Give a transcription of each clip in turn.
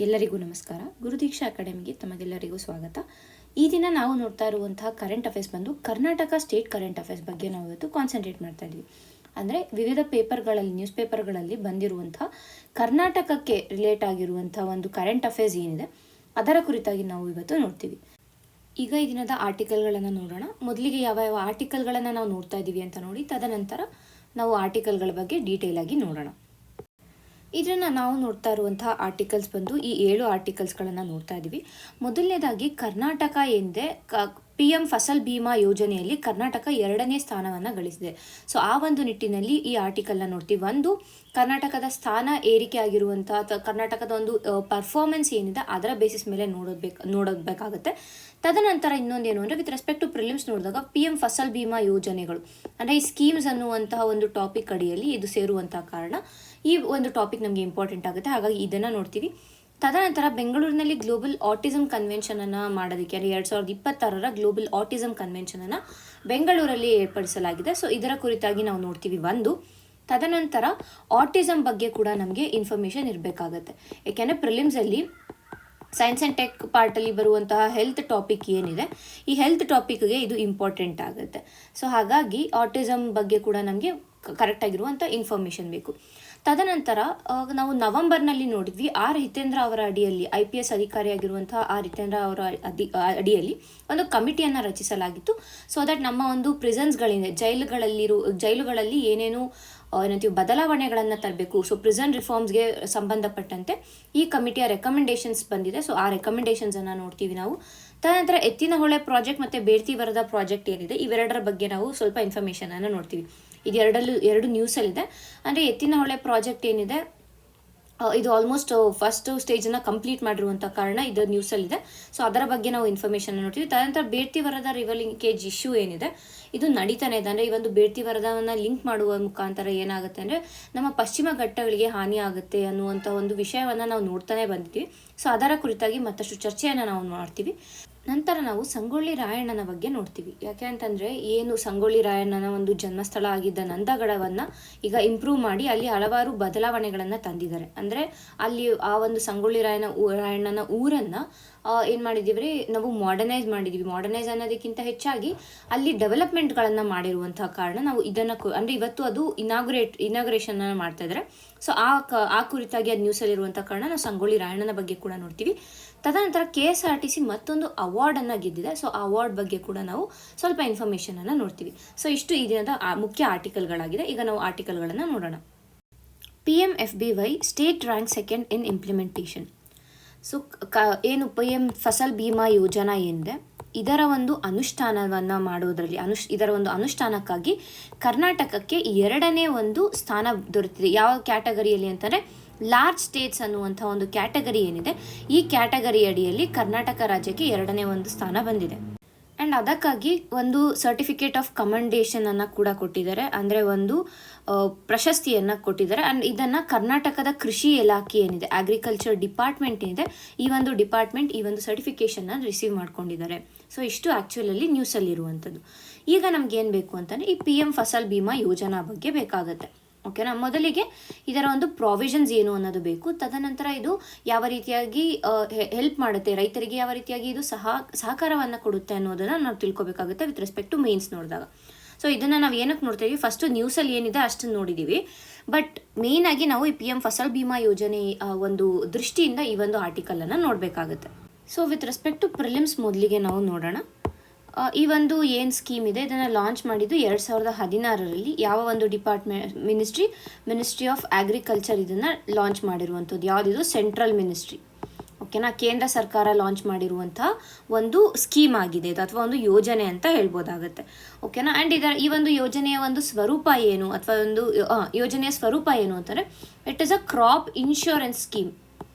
ಎಲ್ಲರಿಗೂ ನಮಸ್ಕಾರ. ಗುರುದೀಕ್ಷಾ ಅಕಾಡೆಮಿಗೆ ತಮಗೆಲ್ಲರಿಗೂ ಸ್ವಾಗತ. ಈ ದಿನ ನಾವು ನೋಡ್ತಾ ಇರುವಂತಹ ಕರೆಂಟ್ ಅಫೇರ್ಸ್ ಬಂದು ಕರ್ನಾಟಕ ಸ್ಟೇಟ್ ಕರೆಂಟ್ ಅಫೇರ್ಸ್ ಬಗ್ಗೆ ನಾವು ಇವತ್ತು ಕಾನ್ಸಂಟ್ರೇಟ್ ಮಾಡ್ತಾ ಇದ್ವಿ. ಅಂದರೆ ವಿವಿಧ ಪೇಪರ್ಗಳಲ್ಲಿ ನ್ಯೂಸ್ ಪೇಪರ್ಗಳಲ್ಲಿ ಬಂದಿರುವಂತಹ ಕರ್ನಾಟಕಕ್ಕೆ ರಿಲೇಟ್ ಆಗಿರುವಂತಹ ಒಂದು ಕರೆಂಟ್ ಅಫೇರ್ಸ್ ಏನಿದೆ ಅದರ ಕುರಿತಾಗಿ ನಾವು ಇವತ್ತು ನೋಡ್ತೀವಿ. ಈಗ ಈ ದಿನದ ಆರ್ಟಿಕಲ್ಗಳನ್ನು ನೋಡೋಣ. ಮೊದಲಿಗೆ ಯಾವ ಯಾವ ಆರ್ಟಿಕಲ್ಗಳನ್ನು ನಾವು ನೋಡ್ತಾ ಇದ್ದೀವಿ ಅಂತ ನೋಡಿ, ತದನಂತರ ನಾವು ಆರ್ಟಿಕಲ್ಗಳ ಬಗ್ಗೆ ಡೀಟೇಲ್ ಆಗಿ ನೋಡೋಣ. ಇದನ್ನು ನಾವು ನೋಡ್ತಾ ಇರುವಂತಹ ಆರ್ಟಿಕಲ್ಸ್ ಬಂದು ಈ 7 ಆರ್ಟಿಕಲ್ಸ್ಗಳನ್ನು ನೋಡ್ತಾ ಇದ್ದೀವಿ. ಮೊದಲನೇದಾಗಿ ಕರ್ನಾಟಕ ಎಂದೇ PM ಫಸಲ್ ಬಿಮಾ ಯೋಜನೆಯಲ್ಲಿ ಕರ್ನಾಟಕ 2ನೇ ಸ್ಥಾನವನ್ನು ಗಳಿಸಿದೆ. ಸೊ ಆ ಒಂದು ನಿಟ್ಟಿನಲ್ಲಿ ಈ ಆರ್ಟಿಕಲ್ನ ನೋಡ್ತೀವಿ. ಒಂದು, ಕರ್ನಾಟಕದ ಏರಿಕೆ ಆಗಿರುವಂತಹ ಕರ್ನಾಟಕದ ಒಂದು ಪರ್ಫಾರ್ಮೆನ್ಸ್ ಏನಿದೆ ಅದರ ಬೇಸಿಸ್ ಮೇಲೆ ನೋಡಬೇಕಾಗುತ್ತೆ. ತದನಂತರ ಇನ್ನೊಂದೇನು ಅಂದರೆ ವಿತ್ ರೆಸ್ಪೆಕ್ಟ್ ಟು ಪ್ರಿಲಿಮ್ಸ್ ನೋಡಿದಾಗ PM ಫಸಲ್ ಬಿಮಾ ಯೋಜನೆಗಳು ಅಂದರೆ ಈ ಸ್ಕೀಮ್ಸ್ ಅನ್ನುವಂತಹ ಒಂದು ಟಾಪಿಕ್ ಅಡಿಯಲ್ಲಿ ಇದು ಸೇರುವಂತಹ ಕಾರಣ ಈ ಒಂದು ಟಾಪಿಕ್ ನಮಗೆ ಇಂಪಾರ್ಟೆಂಟ್ ಆಗುತ್ತೆ. ಹಾಗಾಗಿ ಇದನ್ನು ನೋಡ್ತೀವಿ. ತದನಂತರ ಬೆಂಗಳೂರಿನಲ್ಲಿ ಗ್ಲೋಬಲ್ ಆಟಿಸಮ್ ಕನ್ವೆನ್ಷನನ್ನು ಮಾಡೋದಕ್ಕೆ ಅಂದರೆ 2026ರ ಗ್ಲೋಬಲ್ ಆಟಿಸಮ್ ಕನ್ವೆನ್ಷನನ್ನು ಬೆಂಗಳೂರಲ್ಲಿ ಏರ್ಪಡಿಸಲಾಗಿದೆ. ಸೊ ಇದರ ಕುರಿತಾಗಿ ನಾವು ನೋಡ್ತೀವಿ ಒಂದು. ತದನಂತರ ಆಟಿಸಮ್ ಬಗ್ಗೆ ಕೂಡ ನಮಗೆ ಇನ್ಫಾರ್ಮೇಷನ್ ಇರಬೇಕಾಗತ್ತೆ. ಏಕೆಂದರೆ ಪ್ರಿಲಿಮ್ಸಲ್ಲಿ ಸೈನ್ಸ್ ಆ್ಯಂಡ್ ಟೆಕ್ ಪಾರ್ಟಲ್ಲಿ ಬರುವಂತಹ ಹೆಲ್ತ್ ಟಾಪಿಕ್ ಏನಿದೆ ಈ ಹೆಲ್ತ್ ಟಾಪಿಕ್ಗೆ ಇದು ಇಂಪಾರ್ಟೆಂಟ್ ಆಗುತ್ತೆ. ಸೊ ಹಾಗಾಗಿ ಆಟಿಸಮ್ ಬಗ್ಗೆ ಕೂಡ ನಮಗೆ ಕರೆಕ್ಟಾಗಿರುವಂಥ ಇನ್ಫಾರ್ಮೇಷನ್ ಬೇಕು. ತದನಂತರ ನಾವು ನವೆಂಬರ್ನಲ್ಲಿ ನೋಡಿದ್ವಿ ಆರ್ ಹಿತೇಂದ್ರ ಅವರ ಅಡಿಯಲ್ಲಿ IPS ಅಧಿಕಾರಿಯಾಗಿರುವಂತಹ ಆರ್ ಹಿತೇಂದ್ರ ಅವರ ಅಡಿಯಲ್ಲಿ ಒಂದು ಕಮಿಟಿಯನ್ನು ರಚಿಸಲಾಗಿತ್ತು. ಸೊ ದಟ್ ನಮ್ಮ ಒಂದು ಪ್ರಿಸನ್ಸ್ಗಳಿಂದ ಜೈಲುಗಳಲ್ಲಿ ಏನೇನು ಏನಂತೀವಿ ಬದಲಾವಣೆಗಳನ್ನು ತರಬೇಕು. ಸೊ ಪ್ರಿಸನ್ ರಿಫಾರ್ಮ್ಸ್ಗೆ ಸಂಬಂಧಪಟ್ಟಂತೆ ಈ ಕಮಿಟಿಯ ರೆಕಮೆಂಡೇಶನ್ಸ್ ಬಂದಿದೆ. ಸೊ ಆ ರೆಕಮೆಂಡೇಶನ್ಸನ್ನು ನೋಡ್ತೀವಿ ನಾವು. ತದನಂತರ ಎತ್ತಿನಹೊಳೆ ಪ್ರಾಜೆಕ್ಟ್ ಮತ್ತು ಬೇಡ್ತಿ ವರದಾ ಪ್ರಾಜೆಕ್ಟ್ ಏನಿದೆ ಇವೆರಡರ ಬಗ್ಗೆ ನಾವು ಸ್ವಲ್ಪ ಇನ್ಫಾರ್ಮೇಷನನ್ನು ನೋಡ್ತೀವಿ. ಇದು ಎರಡು ನ್ಯೂಸಲ್ಲಿದೆ. ಅಂದರೆ ಎತ್ತಿನಹೊಳೆ ಪ್ರಾಜೆಕ್ಟ್ ಏನಿದೆ ಇದು ಆಲ್ಮೋಸ್ಟ್ ಫಸ್ಟ್ ಸ್ಟೇಜನ್ನು ಕಂಪ್ಲೀಟ್ ಮಾಡಿರುವಂಥ ಕಾರಣ ಇದು ನ್ಯೂಸಲ್ಲಿದೆ. ಸೊ ಅದರ ಬಗ್ಗೆ ನಾವು ಇನ್ಫಾರ್ಮೇಷನ್ ನೋಡ್ತೀವಿ. ತದನಂತರ Bedti Varada river linkage issue ಏನಿದೆ ಇದು ನಡೀತಾನೆ ಇದೆ. ಅಂದರೆ ಈ ಒಂದು ಬೇಡ್ತಿ ವರದಾವನ್ನು ಲಿಂಕ್ ಮಾಡುವ ಮುಖಾಂತರ ಏನಾಗುತ್ತೆ ಅಂದರೆ ನಮ್ಮ ಪಶ್ಚಿಮ ಘಟ್ಟಗಳಿಗೆ ಹಾನಿ ಆಗುತ್ತೆ ಅನ್ನುವಂಥ ಒಂದು ವಿಷಯವನ್ನು ನಾವು ನೋಡ್ತಾನೆ ಬಂದಿದ್ದೀವಿ. ಸೊ ಅದರ ಕುರಿತಾಗಿ ಮತ್ತಷ್ಟು ಚರ್ಚೆಯನ್ನು ನಾವು ಮಾಡ್ತೀವಿ. ನಂತರ ನಾವು ಸಂಗೊಳ್ಳಿ ರಾಯಣ್ಣನ ಬಗ್ಗೆ ನೋಡ್ತೀವಿ. ಯಾಕೆ ಅಂತಂದರೆ ಏನು ಸಂಗೊಳ್ಳಿ ರಾಯಣ್ಣನ ಒಂದು ಜನ್ಮಸ್ಥಳ ಆಗಿದ್ದ ನಂದಗಡವನ್ನು ಈಗ ಇಂಪ್ರೂವ್ ಮಾಡಿ ಅಲ್ಲಿ ಹಲವಾರು ಬದಲಾವಣೆಗಳನ್ನು ತಂದಿದ್ದಾರೆ. ಅಂದರೆ ಅಲ್ಲಿ ಆ ಒಂದು ಸಂಗೊಳ್ಳಿ ರಾಯಣ್ಣನ ಊರನ್ನು ಏನು ಮಾಡಿದ್ದೀವಿ ನಾವು ಮಾಡರ್ನೈಸ್ ಅನ್ನೋದಕ್ಕಿಂತ ಹೆಚ್ಚಾಗಿ ಅಲ್ಲಿ ಡೆವಲಪ್ಮೆಂಟ್ಗಳನ್ನು ಮಾಡಿರುವಂತಹ ಕಾರಣ ನಾವು ಇದನ್ನು ಅಂದರೆ ಇವತ್ತು ಅದು ಇನಾಗ್ರೇಷನ್ ಮಾಡ್ತಾ ಇದ್ದಾರೆ. ಸೊ ಆ ಕುರಿತಾಗಿ ಅದು ನ್ಯೂಸಲ್ಲಿರುವಂಥ ಕಾರಣ ನಾವು ಸಂಗೊಳ್ಳಿ ರಾಯಣ್ಣನ ಬಗ್ಗೆ ಕೂಡ ನೋಡ್ತೀವಿ. ತದನಂತರ KSRTC ಮತ್ತೊಂದು ಅವಾರ್ಡನ್ನು ಗೆದ್ದಿದೆ. ಸೊ ಆ ಅವಾರ್ಡ್ ಬಗ್ಗೆ ಕೂಡ ನಾವು ಸ್ವಲ್ಪ ಇನ್ಫಾರ್ಮೇಷನನ್ನು ನೋಡ್ತೀವಿ. ಸೊ ಇಷ್ಟು ಈ ದಿನದ ಮುಖ್ಯ ಆರ್ಟಿಕಲ್ಗಳಾಗಿದೆ. ಈಗ ನಾವು ಆರ್ಟಿಕಲ್ಗಳನ್ನು ನೋಡೋಣ. PMFBY ಸ್ಟೇಟ್ ರ್ಯಾಂಕ್ 2nd ಇನ್ ಇಂಪ್ಲಿಮೆಂಟೇಷನ್. ಸೊ ಏನು PM ಫಸಲ್ ಬಿಮಾ ಯೋಜನಾ ಏನಿದೆ ಇದರ ಒಂದು ಅನುಷ್ಠಾನವನ್ನು ಮಾಡೋದರಲ್ಲಿ ಇದರ ಒಂದು ಅನುಷ್ಠಾನಕ್ಕಾಗಿ ಕರ್ನಾಟಕಕ್ಕೆ 2ನೇ ಒಂದು ಸ್ಥಾನ ದೊರೆತಿದೆ. ಯಾವ ಕ್ಯಾಟಗರಿಯಲ್ಲಿ ಅಂತಂದರೆ ಲಾರ್ಜ್ ಸ್ಟೇಟ್ಸ್ ಅನ್ನುವಂಥ ಒಂದು ಕ್ಯಾಟಗರಿ ಏನಿದೆ ಈ ಕ್ಯಾಟಗರಿ ಅಡಿಯಲ್ಲಿ ಕರ್ನಾಟಕ ರಾಜ್ಯಕ್ಕೆ 2ನೇ ಒಂದು ಸ್ಥಾನ ಬಂದಿದೆ. ಆ್ಯಂಡ್ ಅದಕ್ಕಾಗಿ ಒಂದು ಸರ್ಟಿಫಿಕೇಟ್ ಆಫ್ ಕಮೆಂಡೇಷನ್ ಅನ್ನು ಕೂಡ ಕೊಟ್ಟಿದ್ದಾರೆ. ಅಂದರೆ ಒಂದು ಪ್ರಶಸ್ತಿಯನ್ನು ಕೊಟ್ಟಿದ್ದಾರೆ. ಆ್ಯಂಡ್ ಇದನ್ನು ಕರ್ನಾಟಕದ ಕೃಷಿ ಇಲಾಖೆ ಏನಿದೆ ಅಗ್ರಿಕಲ್ಚರ್ ಡಿಪಾರ್ಟ್ಮೆಂಟ್ ಏನಿದೆ ಈ ಒಂದು ಡಿಪಾರ್ಟ್ಮೆಂಟ್ ಈ ಒಂದು ಸರ್ಟಿಫಿಕೇಷನ್ನ ರಿಸೀವ್ ಮಾಡ್ಕೊಂಡಿದ್ದಾರೆ. ಸೊ ಇಷ್ಟು ಆ್ಯಕ್ಚುಲಲ್ಲಿ ನ್ಯೂಸಲ್ಲಿರುವಂಥದ್ದು. ಈಗ ನಮ್ಗೆ ಏನು ಬೇಕು ಅಂತಂದರೆ ಈ PM ಫಸಲ್ ಬಿಮಾ ಯೋಜನಾ ಬಗ್ಗೆ ಬೇಕಾಗುತ್ತೆ. ಓಕೆನಾ. ಮೊದಲಿಗೆ ಇದರ ಒಂದು ಪ್ರಾವಿಷನ್ಸ್ ಏನು ಅನ್ನೋದು ಬೇಕು. ತದನಂತರ ಇದು ಯಾವ ರೀತಿಯಾಗಿ ಹೆಲ್ಪ್ ಮಾಡುತ್ತೆ ರೈತರಿಗೆ, ಯಾವ ರೀತಿಯಾಗಿ ಇದು ಸಹಕಾರವನ್ನು ಕೊಡುತ್ತೆ ಅನ್ನೋದನ್ನು ನಾವು ತಿಳ್ಕೊಬೇಕಾಗುತ್ತೆ ವಿತ್ ರೆಸ್ಪೆಕ್ಟ್ ಟು ಮೇನ್ಸ್ ನೋಡಿದಾಗ. ಸೊ ಇದನ್ನು ನಾವು ಏನಕ್ಕೆ ನೋಡ್ತಾ ಇದೀವಿ, ಫಸ್ಟು ನ್ಯೂಸಲ್ಲಿ ಏನಿದೆ ಅಷ್ಟನ್ನು ನೋಡಿದ್ದೀವಿ. ಬಟ್ ಮೇಯ್ನಾಗಿ ನಾವು ಈ PM ಫಸಲ್ ಬಿಮಾ ಯೋಜನೆ ಒಂದು ದೃಷ್ಟಿಯಿಂದ ಈ ಒಂದು ಆರ್ಟಿಕಲನ್ನು ನೋಡಬೇಕಾಗುತ್ತೆ. So with respect to prelims ಮೊದಲಿಗೆ ನಾವು ನೋಡೋಣ. ಈ ಒಂದು ಏನು ಸ್ಕೀಮ್ ಇದೆ ಇದನ್ನು ಲಾಂಚ್ ಮಾಡಿದ್ದು 2016ರಲ್ಲಿ ಯಾವ ಒಂದು ಮಿನಿಸ್ಟ್ರಿ ಆಫ್ ಅಗ್ರಿಕಲ್ಚರ್ ಇದನ್ನು ಲಾಂಚ್ ಮಾಡಿರುವಂಥದ್ದು. ಯಾವುದಿದು ಸೆಂಟ್ರಲ್ ಮಿನಿಸ್ಟ್ರಿ. ಓಕೆನಾ. ಕೇಂದ್ರ ಸರ್ಕಾರ ಲಾಂಚ್ ಮಾಡಿರುವಂತಹ ಒಂದು ಸ್ಕೀಮ್ ಆಗಿದೆ ಇದು, ಅಥವಾ ಒಂದು ಯೋಜನೆ ಅಂತ ಹೇಳ್ಬೋದಾಗುತ್ತೆ. ಓಕೆನಾ. ಆ್ಯಂಡ್ ಈ ಒಂದು ಯೋಜನೆಯ ಒಂದು ಸ್ವರೂಪ ಏನು ಅಥವಾ ಒಂದು ಯೋಜನೆಯ ಸ್ವರೂಪ ಏನು ಅಂತಂದರೆ it is a crop insurance scheme.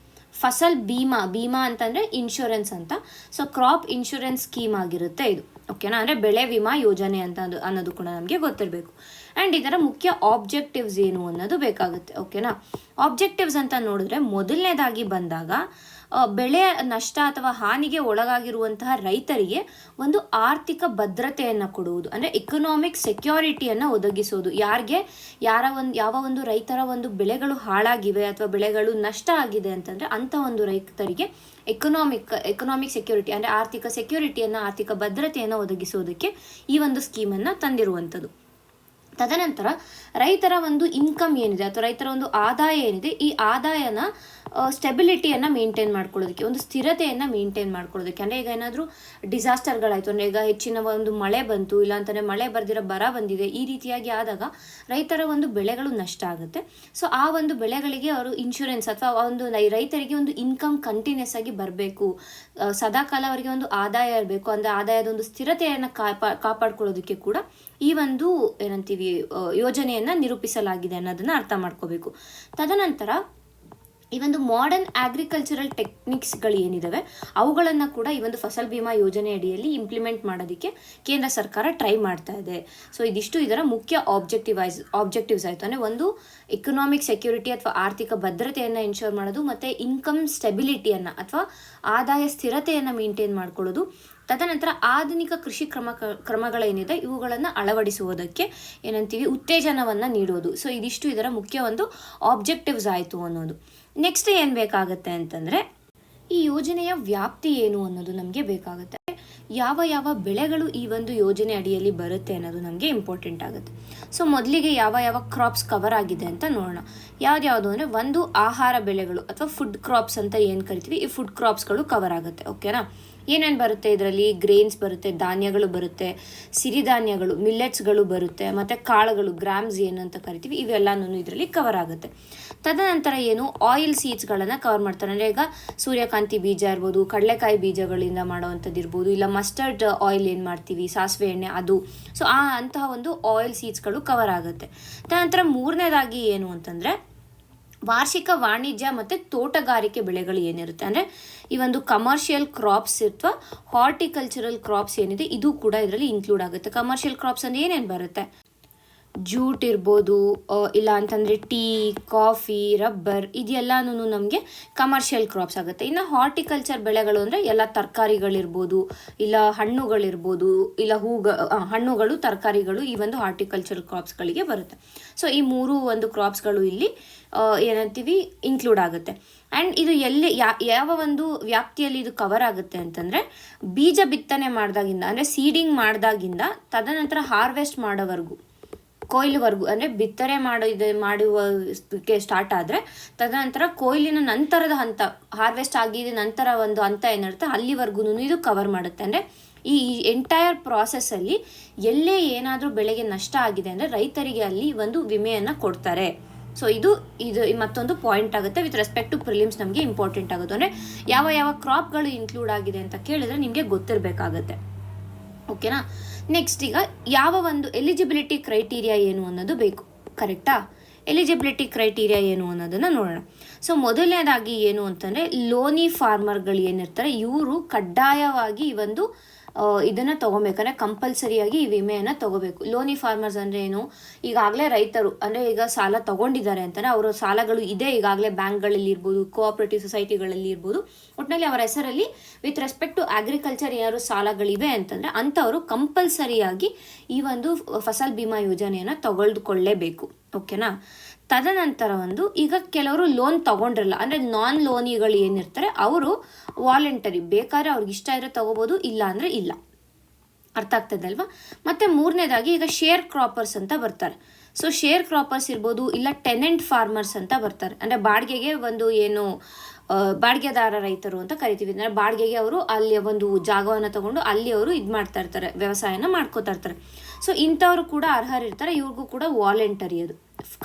Fasal Bima ಅಂತಂದರೆ ಇನ್ಶೂರೆನ್ಸ್ ಅಂತ. ಸೊ ಕ್ರಾಪ್ ಇನ್ಶೂರೆನ್ಸ್ ಸ್ಕೀಮ್ ಆಗಿರುತ್ತೆ ಇದು. ಓಕೆನಾ. ಅಂದರೆ ಬೆಳೆ ವಿಮಾ ಯೋಜನೆ ಅಂತ ಅನ್ನೋದು ಕೂಡ ನಮಗೆ ಗೊತ್ತಿರಬೇಕು. ಆ್ಯಂಡ್ ಇದರ ಮುಖ್ಯ ಆಬ್ಜೆಕ್ಟಿವ್ಸ್ ಏನು ಅನ್ನೋದು ಬೇಕಾಗುತ್ತೆ. ಓಕೆನಾ, ಆಬ್ಜೆಕ್ಟಿವ್ಸ್ ಅಂತ ನೋಡಿದ್ರೆ ಮೊದಲನೇದಾಗಿ ಬಂದಾಗ ಬೆಳೆ ನಷ್ಟ ಅಥವಾ ಹಾನಿಗೆ ಒಳಗಾಗಿರುವಂತಹ ರೈತರಿಗೆ ಒಂದು ಆರ್ಥಿಕ ಭದ್ರತೆಯನ್ನು ಕೊಡುವುದು, ಅಂದರೆ ಎಕನಾಮಿಕ್ ಸೆಕ್ಯೂರಿಟಿಯನ್ನು ಒದಗಿಸುವುದು. ಯಾವ ಒಂದು ರೈತರ ಒಂದು ಬೆಳೆಗಳು ಹಾಳಾಗಿವೆ ಅಥವಾ ಬೆಳೆಗಳು ನಷ್ಟ ಆಗಿದೆ ಅಂತಂದರೆ ಅಂಥ ಒಂದು ರೈತರಿಗೆ ಎಕನಾಮಿಕ್ ಸೆಕ್ಯೂರಿಟಿ ಅಂದರೆ ಆರ್ಥಿಕ ಸೆಕ್ಯೂರಿಟಿಯನ್ನು, ಆರ್ಥಿಕ ಭದ್ರತೆಯನ್ನು ಒದಗಿಸೋದಕ್ಕೆ ಈ ಒಂದು ಸ್ಕೀಮನ್ನು ತಂದಿರುವಂಥದ್ದು. ತದನಂತರ ರೈತರ ಒಂದು ಇನ್ಕಮ್ ಏನಿದೆ ಅಥವಾ ರೈತರ ಒಂದು ಆದಾಯ ಏನಿದೆ, ಈ ಆದಾಯನ ಸ್ಟೆಬಿಲಿಟಿಯನ್ನು ಮೇಂಟೈನ್ ಮಾಡ್ಕೊಳ್ಳೋದಕ್ಕೆ, ಒಂದು ಸ್ಥಿರತೆಯನ್ನು ಮೇಂಟೈನ್ ಮಾಡ್ಕೊಳ್ಳೋದಕ್ಕೆ, ಅಂದರೆ ಈಗ ಏನಾದರೂ ಡಿಸಾಸ್ಟರ್ಗಳಾಯಿತು ಅಂದರೆ ಈಗ ಹೆಚ್ಚಿನ ಒಂದು ಮಳೆ ಬಂತು, ಇಲ್ಲ ಅಂತಂದರೆ ಮಳೆ ಬರ್ದಿರೋ ಬರ ಬಂದಿದೆ, ಈ ರೀತಿಯಾಗಿ ಆದಾಗ ರೈತರ ಒಂದು ಬೆಳೆಗಳು ನಷ್ಟ ಆಗುತ್ತೆ. ಸೊ ಆ ಒಂದು ಬೆಳೆಗಳಿಗೆ ಅವರು ಇನ್ಶೂರೆನ್ಸ್ ಅಥವಾ ಒಂದು ರೈತರಿಗೆ ಒಂದು ಇನ್ಕಮ್ ಕಂಟಿನ್ಯೂಸ್ ಆಗಿ ಬರಬೇಕು, ಸದಾಕಾಲ ಅವರಿಗೆ ಒಂದು ಆದಾಯ ಇರಬೇಕು, ಅಂದರೆ ಆದಾಯದ ಒಂದು ಸ್ಥಿರತೆಯನ್ನು ಕಾಪಾಡ್ಕೊಳ್ಳೋದಕ್ಕೆ ಕೂಡ ಈ ಒಂದು ಏನಂತೀವಿ ಯೋಜನೆಯನ್ನು ನಿರೂಪಿಸಲಾಗಿದೆ ಅನ್ನೋದನ್ನು ಅರ್ಥ ಮಾಡ್ಕೋಬೇಕು. ತದನಂತರ ಈ ಒಂದು ಮಾಡರ್ನ್ ಅಗ್ರಿಕಲ್ಚರಲ್ ಟೆಕ್ನಿಕ್ಸ್ಗಳು ಏನಿದಾವೆ ಅವುಗಳನ್ನು ಕೂಡ ಈ ಒಂದು ಫಸಲ್ ಬಿಮಾ ಯೋಜನೆ ಅಡಿಯಲ್ಲಿ ಇಂಪ್ಲಿಮೆಂಟ್ ಮಾಡೋದಕ್ಕೆ ಕೇಂದ್ರ ಸರ್ಕಾರ ಟ್ರೈ ಮಾಡ್ತಾ ಇದೆ. ಸೊ ಇದಿಷ್ಟು ಇದರ ಮುಖ್ಯ ಆಬ್ಜೆಕ್ಟಿವ್ಸ್ ಆಯಿತು. ಅಂದರೆ ಒಂದು ಎಕನಾಮಿಕ್ ಸೆಕ್ಯೂರಿಟಿ ಅಥವಾ ಆರ್ಥಿಕ ಭದ್ರತೆಯನ್ನು ಎನ್ಶೋರ್ ಮಾಡೋದು, ಮತ್ತು ಇನ್ಕಮ್ ಸ್ಟೆಬಿಲಿಟಿಯನ್ನು ಅಥವಾ ಆದಾಯ ಸ್ಥಿರತೆಯನ್ನು ಮೇಂಟೈನ್ ಮಾಡ್ಕೊಳ್ಳೋದು. ತದನಂತರ ಆಧುನಿಕ ಕೃಷಿ ಕ್ರಮಗಳೇನಿದೆ ಇವುಗಳನ್ನು ಅಳವಡಿಸುವುದಕ್ಕೆ ಏನಂತೀವಿ ಉತ್ತೇಜನವನ್ನು ನೀಡುವುದು. ಸೊ ಇದಿಷ್ಟು ಇದರ ಮುಖ್ಯ ಒಂದು ಆಬ್ಜೆಕ್ಟಿವ್ಸ್ ಆಯಿತು ಅನ್ನೋದು. ನೆಕ್ಸ್ಟ್ ಏನು ಬೇಕಾಗುತ್ತೆ ಅಂತಂದರೆ ಈ ಯೋಜನೆಯ ವ್ಯಾಪ್ತಿ ಏನು ಅನ್ನೋದು ನಮಗೆ ಬೇಕಾಗುತ್ತೆ. ಯಾವ ಬೆಳೆಗಳು ಈ ಒಂದು ಯೋಜನೆ ಅಡಿಯಲ್ಲಿ ಬರುತ್ತೆ ಅನ್ನೋದು ನಮಗೆ ಇಂಪಾರ್ಟೆಂಟ್ ಆಗುತ್ತೆ. ಸೊ ಮೊದಲಿಗೆ ಯಾವ ಕ್ರಾಪ್ಸ್ ಕವರ್ ಆಗಿದೆ ಅಂತ ನೋಡೋಣ. ಯಾವ್ದು ಅಂದರೆ ಒಂದು ಆಹಾರ ಬೆಳೆಗಳು ಅಥವಾ ಫುಡ್ ಕ್ರಾಪ್ಸ್ ಅಂತ ಏನು ಕರಿತೀವಿ, ಈ ಫುಡ್ ಕ್ರಾಪ್ಸ್ಗಳು ಕವರ್ ಆಗುತ್ತೆ. ಓಕೆನಾ, ಏನೇನು ಬರುತ್ತೆ ಇದರಲ್ಲಿ? ಗ್ರೇನ್ಸ್ ಬರುತ್ತೆ, ಧಾನ್ಯಗಳು ಬರುತ್ತೆ, ಸಿರಿಧಾನ್ಯಗಳು ಮಿಲ್ಲೆಟ್ಸ್ಗಳು ಬರುತ್ತೆ, ಮತ್ತು ಕಾಳುಗಳು ಗ್ರಾಮ್ಸ್ ಏನಂತ ಕರಿತೀವಿ, ಇವೆಲ್ಲನೂ ಇದರಲ್ಲಿ ಕವರ್ ಆಗುತ್ತೆ. ತದನಂತರ ಏನು ಆಯಿಲ್ ಸೀಡ್ಸ್ಗಳನ್ನು ಕವರ್ ಮಾಡ್ತಾರೆ. ಅಂದರೆ ಈಗ ಸೂರ್ಯಕಾಂತಿ ಬೀಜ ಇರ್ಬೋದು, ಕಡಲೆಕಾಯಿ ಬೀಜಗಳಿಂದ ಮಾಡೋವಂಥದ್ದು ಇರ್ಬೋದು, ಇಲ್ಲ ಮಸ್ಟರ್ಡ್ ಆಯಿಲ್ ಏನು ಮಾಡ್ತೀವಿ, ಸಾಸಿವೆ ಎಣ್ಣೆ ಅದು. ಸೊ ಅಂತಹ ಒಂದು ಆಯಿಲ್ ಸೀಡ್ಸ್ಗಳು ಕವರ್ ಆಗುತ್ತೆ. ತದನಂತರ ಮೂರನೇದಾಗಿ ಏನು ಅಂತಂದರೆ ವಾರ್ಷಿಕ ವಾಣಿಜ್ಯ ಮತ್ತು ತೋಟಗಾರಿಕೆ ಬೆಳೆಗಳು ಏನಿರುತ್ತೆ, ಅಂದರೆ ಈ ಒಂದು ಕಮರ್ಷಿಯಲ್ ಕ್ರಾಪ್ಸ್ ಅಥವಾ ಹಾರ್ಟಿಕಲ್ಚರಲ್ ಕ್ರಾಪ್ಸ್ ಏನಿದೆ ಇದು ಕೂಡ ಇದರಲ್ಲಿ ಇನ್ಕ್ಲೂಡ್ ಆಗುತ್ತೆ. ಕಮರ್ಷಿಯಲ್ ಕ್ರಾಪ್ಸ್ ಅಂದರೆ ಏನೇನು ಬರುತ್ತೆ? ಜೂಟ್ ಇರ್ಬೋದು, ಇಲ್ಲ ಅಂತಂದರೆ ಟೀ, ಕಾಫಿ, ರಬ್ಬರ್, ಇದೆಲ್ಲನೂ ನಮಗೆ ಕಮರ್ಷಿಯಲ್ ಕ್ರಾಪ್ಸ್ ಆಗುತ್ತೆ. ಇನ್ನು ಹಾರ್ಟಿಕಲ್ಚರ್ ಬೆಳೆಗಳು ಅಂದರೆ ಎಲ್ಲ ತರಕಾರಿಗಳಿರ್ಬೋದು, ಇಲ್ಲ ಹಣ್ಣುಗಳಿರ್ಬೋದು, ಇಲ್ಲ ಹಣ್ಣುಗಳು, ತರಕಾರಿಗಳು, ಈ ಒಂದು ಹಾರ್ಟಿಕಲ್ಚರ್ ಕ್ರಾಪ್ಸ್ಗಳಿಗೆ ಬರುತ್ತೆ. ಸೊ ಈ ಮೂರು ಒಂದು ಕ್ರಾಪ್ಸ್ಗಳು ಇಲ್ಲಿ ಏನಂತೀವಿ ಇನ್ಕ್ಲೂಡ್ ಆಗುತ್ತೆ. ಆ್ಯಂಡ್ ಇದು ಯಾವ ಒಂದು ವ್ಯಾಪ್ತಿಯಲ್ಲಿ ಇದು ಕವರ್ ಆಗುತ್ತೆ ಅಂತಂದರೆ ಬೀಜ ಬಿತ್ತನೆ ಮಾಡಿದಾಗಿಂದ, ಅಂದರೆ ಸೀಡಿಂಗ್ ಮಾಡಿದಾಗಿಂದ ತದನಂತರ ಹಾರ್ವೆಸ್ಟ್ ಮಾಡೋವರೆಗೂ, ಕೊಯ್ಲುವರೆಗೂ, ಅಂದರೆ ಬಿತ್ತನೆ ಮಾಡುವಕ್ಕೆ ಸ್ಟಾರ್ಟ್ ಆದರೆ ತದನಂತರ ಕೊಯ್ಲಿನ ನಂತರದ ಹಂತ, ಹಾರ್ವೆಸ್ಟ್ ಆಗಿದ ನಂತರ ಒಂದು ಹಂತ ಏನಿರುತ್ತೆ ಅಲ್ಲಿವರೆಗೂ ಇದು ಕವರ್ ಮಾಡುತ್ತೆ. ಅಂದರೆ ಈ ಎಂಟೈರ್ ಪ್ರಾಸೆಸ್ಸಲ್ಲಿ ಎಲ್ಲೇ ಏನಾದರೂ ಬೆಳೆಗೆ ನಷ್ಟ ಆಗಿದೆ ಅಂದರೆ ರೈತರಿಗೆ ಅಲ್ಲಿ ಒಂದು ವಿಮೆಯನ್ನು ಕೊಡ್ತಾರೆ. ಸೊ ಇದು ಮತ್ತೊಂದು ಪಾಯಿಂಟ್ ಆಗುತ್ತೆ ವಿತ್ ರೆಸ್ಪೆಕ್ಟ್ ಟು ಪ್ರಿಲಿಮ್ಸ್. ನಮಗೆ ಇಂಪಾರ್ಟೆಂಟ್ ಆಗುತ್ತೆ. ಅಂದರೆ ಯಾವ ಕ್ರಾಪ್ಗಳು ಇನ್ಕ್ಲೂಡ್ ಆಗಿದೆ ಅಂತ ಕೇಳಿದ್ರೆ ನಿಮಗೆ ಗೊತ್ತಿರಬೇಕಾಗತ್ತೆ. ಓಕೆನಾ, ನೆಕ್ಸ್ಟ್ ಈಗ ಯಾವ ಒಂದು ಎಲಿಜಿಬಿಲಿಟಿ ಕ್ರೈಟೀರಿಯಾ ಏನು ಅನ್ನೋದು ಬೇಕು. ಕರೆಕ್ಟಾ? ಎಲಿಜಿಬಿಲಿಟಿ ಕ್ರೈಟೀರಿಯಾ ಏನು ಅನ್ನೋದನ್ನು ನೋಡೋಣ. ಸೊ ಮೊದಲನೇದಾಗಿ ಏನು ಅಂತಂದರೆ ಲೋನಿ ಫಾರ್ಮರ್ಗಳು ಏನಿರ್ತಾರೆ ಇವರು ಕಡ್ಡಾಯವಾಗಿ ಈ ಒಂದು ಇದನ್ನು ತೊಗೊಬೇಕಂದ್ರೆ ಕಂಪಲ್ಸರಿಯಾಗಿ ಈ ವಿಮೆಯನ್ನು ತೊಗೋಬೇಕು. ಲೋನಿ ಫಾರ್ಮರ್ಸ್ ಅಂದರೆ ಏನು? ಈಗಾಗಲೇ ರೈತರು ಅಂದರೆ ಈಗ ಸಾಲ ತೊಗೊಂಡಿದ್ದಾರೆ ಅಂತಲೇ, ಅವರ ಸಾಲಗಳು ಇದೆ ಈಗಾಗಲೇ ಬ್ಯಾಂಕ್ಗಳಲ್ಲಿ ಇರ್ಬೋದು, ಕೋಆಪರೇಟಿವ್ ಸೊಸೈಟಿಗಳಲ್ಲಿ ಇರ್ಬೋದು, ಒಟ್ಟಿನಲ್ಲಿ ಅವರ ಹೆಸರಲ್ಲಿ ವಿತ್ ರೆಸ್ಪೆಕ್ಟ್ ಟು ಅಗ್ರಿಕಲ್ಚರ್ ಏನಾದ್ರು ಸಾಲಗಳಿವೆ ಅಂತಂದರೆ ಅಂಥವರು ಕಂಪಲ್ಸರಿಯಾಗಿ ಈ ಒಂದು ಫಸಲ್ ಬಿಮಾ ಯೋಜನೆಯನ್ನು ತಗೊಳ್ಕೊಳ್ಳೇಬೇಕು. ಓಕೆನಾ? ತದನಂತರ ಈಗ ಕೆಲವರು ಲೋನ್ ತಗೊಂಡಿರಲ್ಲ, ಅಂದರೆ ನಾನ್ ಲೋನಿಗಳು ಏನಿರ್ತಾರೆ ಅವರು ವಾಲಂಟರಿ, ಬೇಕಾದ್ರೆ ಅವ್ರಿಗೆ ಇಷ್ಟ ಇರೋ ತಗೋಬೋದು, ಇಲ್ಲ ಅಂದರೆ ಇಲ್ಲ. ಅರ್ಥ ಆಗ್ತದೆ ಅಲ್ವಾ? ಮತ್ತು ಮೂರನೇದಾಗಿ ಈಗ ಶೇರ್ ಕ್ರಾಪರ್ಸ್ ಅಂತ ಬರ್ತಾರೆ. ಸೊ ಶೇರ್ ಕ್ರಾಪರ್ಸ್ ಇರ್ಬೋದು, ಇಲ್ಲ ಟೆನೆಂಟ್ ಫಾರ್ಮರ್ಸ್ ಅಂತ ಬರ್ತಾರೆ. ಅಂದರೆ ಬಾಡಿಗೆಗೆ ಒಂದು ಏನು ಬಾಡಿಗೆದಾರ ರೈತರು ಅಂತ ಕರಿತೀವಿ. ಅಂದರೆ ಬಾಡಿಗೆಗೆ ಅವರು ಅಲ್ಲಿ ಒಂದು ಜಾಗವನ್ನು ತಗೊಂಡು ಅಲ್ಲಿ ಅವರು ಇದು ಮಾಡ್ತಾ ಇರ್ತಾರೆ, ವ್ಯವಸಾಯನ ಮಾಡ್ಕೋತಾ ಇರ್ತಾರೆ. ಸೊ ಇಂಥವ್ರು ಕೂಡ ಅರ್ಹರಿರ್ತಾರೆ. ಇವ್ರಿಗೂ ಕೂಡ ವಾಲಂಟರಿ, ಅದು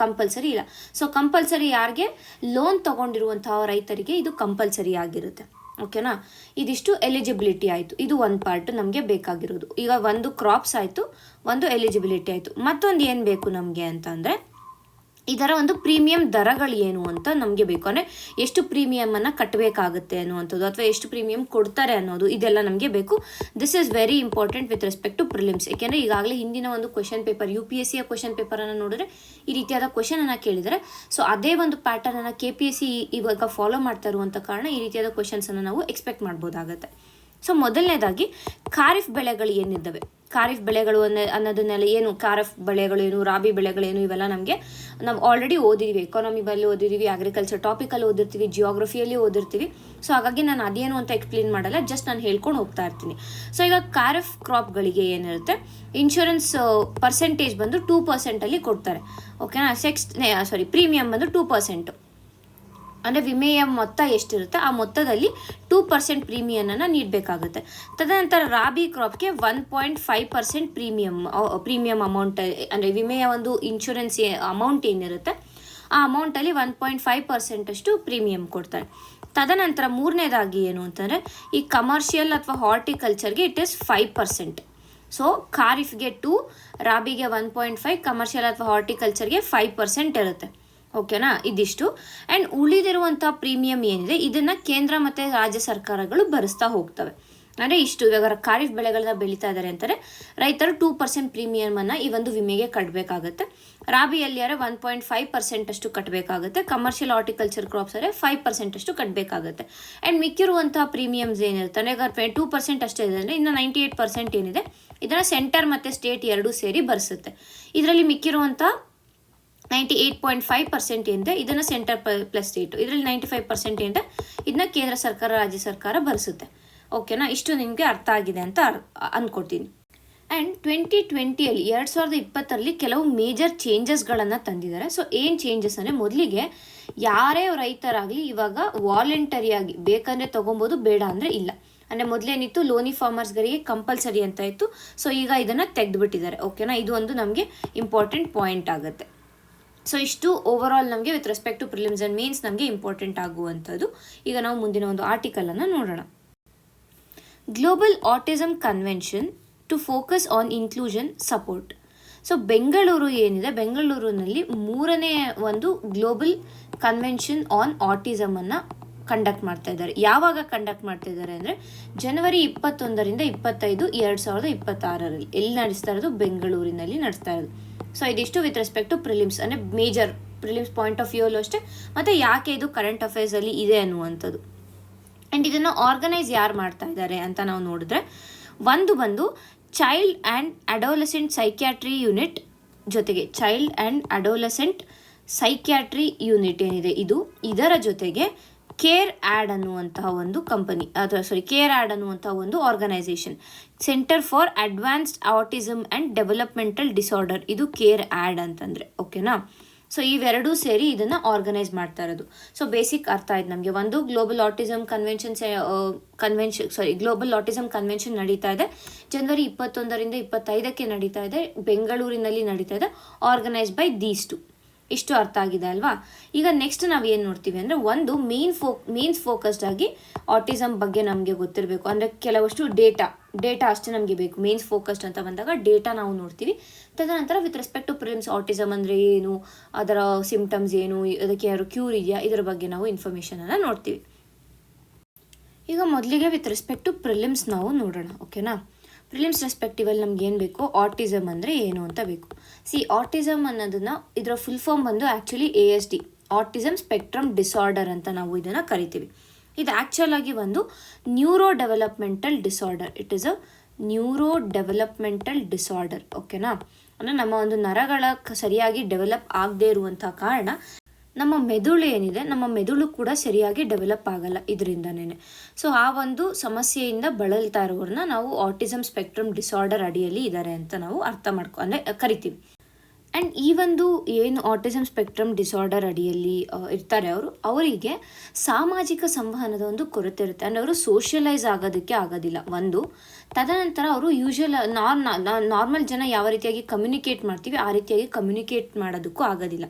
ಕಂಪಲ್ಸರಿ ಇಲ್ಲ. ಸೊ ಕಂಪಲ್ಸರಿ ಯಾರಿಗೆ? ಲೋನ್ ತಗೊಂಡಿರುವಂತಹ ರೈತರಿಗೆ ಇದು ಕಂಪಲ್ಸರಿ ಆಗಿರುತ್ತೆ. ಓಕೆನಾ? ಇದಿಷ್ಟು ಎಲಿಜಿಬಿಲಿಟಿ ಆಯಿತು. ಇದು ಒಂದು ಪಾರ್ಟ್ ನಮಗೆ ಬೇಕಾಗಿರೋದು. ಈಗ ಒಂದು ಕ್ರಾಪ್ಸ್ ಆಯಿತು, ಒಂದು ಎಲಿಜಿಬಿಲಿಟಿ ಆಯಿತು. ಮತ್ತೊಂದು ಏನು ಬೇಕು ನಮಗೆ ಅಂತ ಅಂದರೆ ಇದರ ಒಂದು ಪ್ರೀಮಿಯಂ ದರಗಳು ಏನು ಅಂತ ನಮಗೆ ಬೇಕು. ಅಂದರೆ ಎಷ್ಟು ಪ್ರೀಮಿಯಮನ್ನು ಕಟ್ಟಬೇಕಾಗುತ್ತೆ ಅನ್ನುವಂಥದ್ದು ಅಥವಾ ಎಷ್ಟು ಪ್ರೀಮಿಯಂ ಕೊಡ್ತಾರೆ ಅನ್ನೋದು ಇದೆಲ್ಲ ನಮಗೆ ಬೇಕು. This is very important with respect to prelims. ಏಕೆಂದರೆ ಈಗಾಗಲೇ ಹಿಂದಿನ ಒಂದು ಕ್ವೆಶನ್ ಪೇಪರ್ UPSCಯ ಕ್ವೆಶನ್ ಪೇಪರನ್ನು ನೋಡಿದ್ರೆ ಈ ರೀತಿಯಾದ ಕ್ವೆಶನನ್ನು ಕೇಳಿದರೆ, ಸೊ ಅದೇ ಒಂದು ಪ್ಯಾಟರ್ನನ್ನು KPSC ಇವಾಗ ಫಾಲೋ ಮಾಡ್ತಾ ಇರುವಂಥ ಕಾರಣ ಈ ರೀತಿಯಾದ ಕ್ವೆಶನ್ಸನ್ನು ನಾವು ಎಕ್ಸ್ಪೆಕ್ಟ್ ಮಾಡ್ಬೋದಾಗುತ್ತೆ. ಸೊ ಮೊದಲನೇದಾಗಿ ಖಾರಿಫ್ ಬೆಳೆಗಳು ಏನಿದ್ದಾವೆ, ಖಾರಿಫ್ ಬೆಳೆಗಳು ಅನ್ನೋದನ್ನೆಲ್ಲ ಏನು, ಖಾರಿಫ್ ಬೆಳೆಗಳೇನು, ರಾಬಿ ಬೆಳೆಗಳೇನು, ಇವೆಲ್ಲ ನಾವು ಆಲ್ರೆಡಿ ಓದಿದ್ದೀವಿ. ಎಕಾನಮಿಯಲ್ಲಿ ಓದಿದ್ದೀವಿ, ಅಗ್ರಿಕಲ್ಚರ್ ಟಾಪಿಕಲ್ಲಿ ಓದಿರ್ತೀವಿ, ಜಿಯೋಗ್ರಫಿಯಲ್ಲಿ ಓದಿರ್ತೀವಿ. ಸೊ ಹಾಗಾಗಿ ನಾನು ಅದೇನು ಅಂತ ಎಕ್ಸ್ಪ್ಲೇನ್ ಮಾಡಲ್ಲ, ಜಸ್ಟ್ ನಾನು ಹೇಳ್ಕೊಂಡು ಹೋಗ್ತಾ ಇರ್ತೀನಿ. ಸೊ ಈಗ ಖಾರಿಫ್ ಕ್ರಾಪ್ಗಳಿಗೆ ಏನಿರುತ್ತೆ, ಇನ್ಶೂರೆನ್ಸ್ ಪರ್ಸೆಂಟೇಜ್ ಬಂದು 2% ಕೊಡ್ತಾರೆ. ಓಕೆನಾ. ಪ್ರೀಮಿಯಂ ಬಂದು 2%. ಅಂದರೆ ವಿಮೆಯ ಮೊತ್ತ ಎಷ್ಟಿರುತ್ತೆ ಆ ಮೊತ್ತದಲ್ಲಿ 2% ಪ್ರೀಮಿಯಮನ್ನು ನೀಡಬೇಕಾಗುತ್ತೆ. ತದನಂತರ ರಾಬಿ ಕ್ರಾಪ್ಗೆ 1.5% ಪ್ರೀಮಿಯಂ ಅಮೌಂಟ್, ಅಂದರೆ ವಿಮೆಯ ಒಂದು ಇನ್ಶೂರೆನ್ಸ್ ಅಮೌಂಟ್ ಏನಿರುತ್ತೆ ಆ ಅಮೌಂಟಲ್ಲಿ 1.5% ಅಷ್ಟು ಪ್ರೀಮಿಯಂ ಕೊಡ್ತಾರೆ. ತದನಂತರ ಮೂರನೇದಾಗಿ ಏನು ಅಂತಂದರೆ ಈ ಕಮರ್ಷಿಯಲ್ ಅಥವಾ ಹಾರ್ಟಿಕಲ್ಚರ್ಗೆ ಇಟ್ ಈಸ್ 5%. ಸೊ ಖಾರಿಫ್ಗೆ 2, ರಾಬಿಗೆ 1.5, ಕಮರ್ಷಿಯಲ್ ಅಥವಾ ಹಾರ್ಟಿಕಲ್ಚರ್ಗೆ 5% ಇರುತ್ತೆ. ಓಕೆನಾ. ಇದಿಷ್ಟು. ಆ್ಯಂಡ್ ಉಳಿದಿರುವಂಥ ಪ್ರೀಮಿಯಂ ಏನಿದೆ ಇದನ್ನು ಕೇಂದ್ರ ಮತ್ತು ರಾಜ್ಯ ಸರ್ಕಾರಗಳು ಭರಿಸ್ತಾ ಹೋಗ್ತವೆ. ಅಂದರೆ ಇಷ್ಟು ಇವಾಗ ಖಾರಿಫ್ ಬೆಳೆಗಳನ್ನ ಬೆಳೀತಾ ಇದ್ದಾರೆ ಅಂತಾರೆ, ರೈತರು 2% ಪ್ರೀಮಿಯಮನ್ನು ಈ ಒಂದು ವಿಮೆಗೆ ಕಟ್ಟಬೇಕಾಗುತ್ತೆ. ರಾಬಿಯಲ್ಲಿ 1.5% ಅಷ್ಟು ಕಟ್ಟಬೇಕಾಗುತ್ತೆ. ಕಮರ್ಷಿಯಲ್ ಹಾರ್ಟಿಕಲ್ಚರ್ ಕ್ರಾಪ್ಸ್ 5% ಅಷ್ಟು ಕಟ್ಟಬೇಕಾಗುತ್ತೆ. ಆ್ಯಂಡ್ ಮಿಕ್ಕಿರುವಂಥ ಪ್ರೀಮಿಯಮ್ಸ್ ಏನಿರುತ್ತೆ ಅಂದರೆ ಈಗ 2% ಅಷ್ಟೇ ಇದೆ ಅಂದರೆ ಇನ್ನು 98% ಏನಿದೆ ಇದನ್ನು ಸೆಂಟರ್ ಮತ್ತು ಸ್ಟೇಟ್ ಎರಡೂ ಸೇರಿ ಭರಿಸುತ್ತೆ. ಇದರಲ್ಲಿ ಮಿಕ್ಕಿರುವಂಥ 98.5% ಏನಿದೆ ಇದನ್ನು ಸೆಂಟರ್ ಪ್ಲಸ್ ಸ್ಟೇಟು, ಇದರಲ್ಲಿ 95% ಏನಿದೆ ಇದನ್ನ ಕೇಂದ್ರ ಸರ್ಕಾರ ರಾಜ್ಯ ಸರ್ಕಾರ ಭರಿಸುತ್ತೆ. ಓಕೆನಾ. ಇಷ್ಟು ನಿಮಗೆ ಅರ್ಥ ಆಗಿದೆ ಅಂತ ಅಂದ್ಕೊಡ್ತೀನಿ. ಆ್ಯಂಡ್ 2020 2020 ಕೆಲವು ಮೇಜರ್ ಚೇಂಜಸ್ಗಳನ್ನು ತಂದಿದ್ದಾರೆ. ಸೊ ಏನು ಚೇಂಜಸ್ ಅಂದರೆ, ಮೊದಲಿಗೆ ಯಾರೇ ರೈತರಾಗಲಿ ಇವಾಗ ವಾಲಂಟರಿಯಾಗಿ ಬೇಕಂದರೆ ತೊಗೊಬೋದು, ಬೇಡ ಅಂದರೆ ಇಲ್ಲ. ಅಂದರೆ ಮೊದಲೇನಿತ್ತು ಲೋನಿ ಫಾರ್ಮರ್ಸ್ಗಳಿಗೆ ಕಂಪಲ್ಸರಿ ಅಂತ ಇತ್ತು. ಸೊ ಈಗ ಇದನ್ನು ತೆಗೆದುಬಿಟ್ಟಿದ್ದಾರೆ. ಓಕೆನಾ. ಇದು ಒಂದು ನಮಗೆ ಇಂಪಾರ್ಟೆಂಟ್ ಪಾಯಿಂಟ್ ಆಗುತ್ತೆ. ಸೊ ಇಷ್ಟು ಓವರ್ ಆಲ್ ನಮಗೆ with respect to prelims and mains ನಮಗೆ ಇಂಪಾರ್ಟೆಂಟ್ ಆಗುವಂಥದ್ದು. ಈಗ ನಾವು ಮುಂದಿನ ಒಂದು ಆರ್ಟಿಕಲನ್ನು ನೋಡೋಣ. Global autism convention to focus on inclusion support. So Bengaluru ಏನಿದೆ, ಬೆಂಗಳೂರಿನಲ್ಲಿ 3ನೇ ಒಂದು ಗ್ಲೋಬಲ್ ಕನ್ವೆನ್ಷನ್ ಆನ್ ಆಟಿಸಮನ್ನು ಕಂಡಕ್ಟ್ ಮಾಡ್ತಾ ಇದ್ದಾರೆ. ಯಾವಾಗ ಕಂಡಕ್ಟ್ ಮಾಡ್ತಾ ಇದ್ದಾರೆ ಅಂದರೆ ಜನವರಿ 21ರಿಂದ 25, 2026 ಎಲ್ಲಿ ನಡೆಸ್ತಾ ಇರೋದು, ಬೆಂಗಳೂರಿನಲ್ಲಿ ನಡೆಸ್ತಾ ಇರೋದು. ಸೊ ಇದಿಷ್ಟು ವಿತ್ ರೆಸ್ಪೆಕ್ಟ್ ಟು ಪ್ರಿಲಿಮ್ಸ್, ಅಂದರೆ ಮೇಜರ್ ಪ್ರಿಲಿಮ್ಸ್ ಪಾಯಿಂಟ್ ಆಫ್ ವ್ಯೂಲ್ಲೂ ಅಷ್ಟೇ, ಮತ್ತು ಯಾಕೆ ಇದು ಕರೆಂಟ್ ಅಫೇರ್ಸಲ್ಲಿ ಇದೆ ಅನ್ನುವಂಥದ್ದು. ಆ್ಯಂಡ್ ಇದನ್ನು ಆರ್ಗನೈಸ್ ಯಾರು ಮಾಡ್ತಾ ಇದ್ದಾರೆ ಅಂತ ನಾವು ನೋಡಿದ್ರೆ, ಒಂದು ಬಂದು child and adolescent psychiatry unit ಜೊತೆಗೆ child and adolescent psychiatry unit ಏನಿದೆ ಇದರ ಜೊತೆಗೆ ಕೇರ್ ಆ್ಯಡ್ ಅನ್ನುವಂತಹ ಒಂದು ಕಂಪನಿ ಕೇರ್ ಆ್ಯಡ್ ಅನ್ನುವಂತಹ ಒಂದು organisation, centre for advanced autism and developmental disorder, ಇದು ಕೇರ್ ಆ್ಯಡ್ ಅಂತಂದರೆ. ಓಕೆನಾ. ಸೊ ಇವೆರಡೂ ಸೇರಿ ಇದನ್ನು ಆರ್ಗನೈಸ್ ಮಾಡ್ತಾ ಇರೋದು. ಸೊ ಬೇಸಿಕ್ ಅರ್ಥ ಆಯ್ತು ನಮಗೆ. ಒಂದು global autism global autism convention ನಡೀತಾ ಇದೆ, ಜನವರಿ 21ರಿಂದ 25 ನಡೀತಾ ಇದೆ, ಬೆಂಗಳೂರಿನಲ್ಲಿ ನಡೀತಾ ಇದೆ, ಆರ್ಗನೈಸ್ ಬೈ ದೀಸ್ ಟು. ಇಷ್ಟು ಅರ್ಥ ಆಗಿದೆ ಅಲ್ವಾ. ಈಗ ನೆಕ್ಸ್ಟ್ ನಾವು ಏನು ನೋಡ್ತೀವಿ ಅಂದರೆ, ಒಂದು ಮೇನ್ಸ್ ಫೋಕಸ್ಡ್ ಆಗಿ ಆಟಿಸಮ್ ಬಗ್ಗೆ ನಮಗೆ ಗೊತ್ತಿರಬೇಕು. ಅಂದರೆ ಕೆಲವಷ್ಟು ಡೇಟಾ ಅಷ್ಟೇ ನಮಗೆ ಬೇಕು. ಮೇನ್ಸ್ ಫೋಕಸ್ಡ್ ಅಂತ ಬಂದಾಗ ಡೇಟಾ ನಾವು ನೋಡ್ತೀವಿ. ತದನಂತರ with respect to prelims autism ಅಂದರೆ ಏನು, ಅದರ ಸಿಂಪ್ಟಮ್ಸ್ ಏನು, ಅದಕ್ಕೆ ಯಾರು ಕ್ಯೂರ್ ಇದೆಯಾ, ಇದರ ಬಗ್ಗೆ ನಾವು ಇನ್ಫಾರ್ಮೇಷನನ್ನು ನೋಡ್ತೀವಿ. ಈಗ ಮೊದಲಿಗೆ ವಿತ್ ರೆಸ್ಪೆಕ್ಟ್ ಟು ಪ್ರಿಲಿಮ್ಸ್ ನಾವು ನೋಡೋಣ. ಓಕೆನಾ. ಪ್ರಿಲಿಮ್ಸ್ ರೆಸ್ಪೆಕ್ಟಿವಲ್ಲಿ ನಮ್ಗೆ ಏನು ಬೇಕು, ಆಟಿಸಮ್ ಅಂದರೆ ಏನು ಅಂತ ಬೇಕು. ಆಟಿಸಮ್ ಅನ್ನೋದನ್ನು ಇದರ ಫುಲ್ ಫಾರ್ಮ್ ಬಂದು actually ASD, autism spectrum disorder ಅಂತ ನಾವು ಇದನ್ನು ಕರಿತೀವಿ. ಇದು ಆ್ಯಕ್ಚುಲ್ ಆಗಿ ಒಂದು neuro developmental disorder. It is a neuro developmental disorder. ಓಕೆನಾ. ಅಂದರೆ ನಮ್ಮ ಒಂದು ನರಗಳ ಸರಿಯಾಗಿ ಡೆವಲಪ್ ಆಗದೇ ಇರುವಂಥ ಕಾರಣ ನಮ್ಮ ಮೆದುಳು ಏನಿದೆ, ನಮ್ಮ ಮೆದುಳು ಕೂಡ ಸರಿಯಾಗಿ ಡೆವಲಪ್ ಆಗಲ್ಲ ಇದರಿಂದನೇ. ಸೊ ಆ ಒಂದು ಸಮಸ್ಯೆಯಿಂದ ಬಳಲ್ತಾ ಇರೋರನ್ನ ನಾವು ಆಟಿಸಮ್ ಸ್ಪೆಕ್ಟ್ರಮ್ ಡಿಸಾರ್ಡರ್ ಅಡಿಯಲ್ಲಿ ಇದ್ದಾರೆ ಅಂತ ನಾವು ಕರಿತೀವಿ. ಆ್ಯಂಡ್ ಈ ಒಂದು ಏನು ಆಟಿಸಮ್ ಸ್ಪೆಕ್ಟ್ರಮ್ ಡಿಸಾರ್ಡರ್ ಅಡಿಯಲ್ಲಿ ಇರ್ತಾರೆ ಅವರಿಗೆ ಸಾಮಾಜಿಕ ಸಂವಹನದ ಒಂದು ಕೊರತೆ ಇರುತ್ತೆ. ಅಂದರೆ ಅವರು ಸೋಷಿಯಲೈಸ್ ಆಗೋದಕ್ಕೆ ಆಗೋದಿಲ್ಲ ಒಂದು. ತದನಂತರ ಅವರು ನಾರ್ಮಲ್ ಜನ ಯಾವ ರೀತಿಯಾಗಿ ಕಮ್ಯುನಿಕೇಟ್ ಮಾಡ್ತೀವಿ ಆ ರೀತಿಯಾಗಿ ಕಮ್ಯುನಿಕೇಟ್ ಮಾಡೋದಕ್ಕೂ ಆಗೋದಿಲ್ಲ.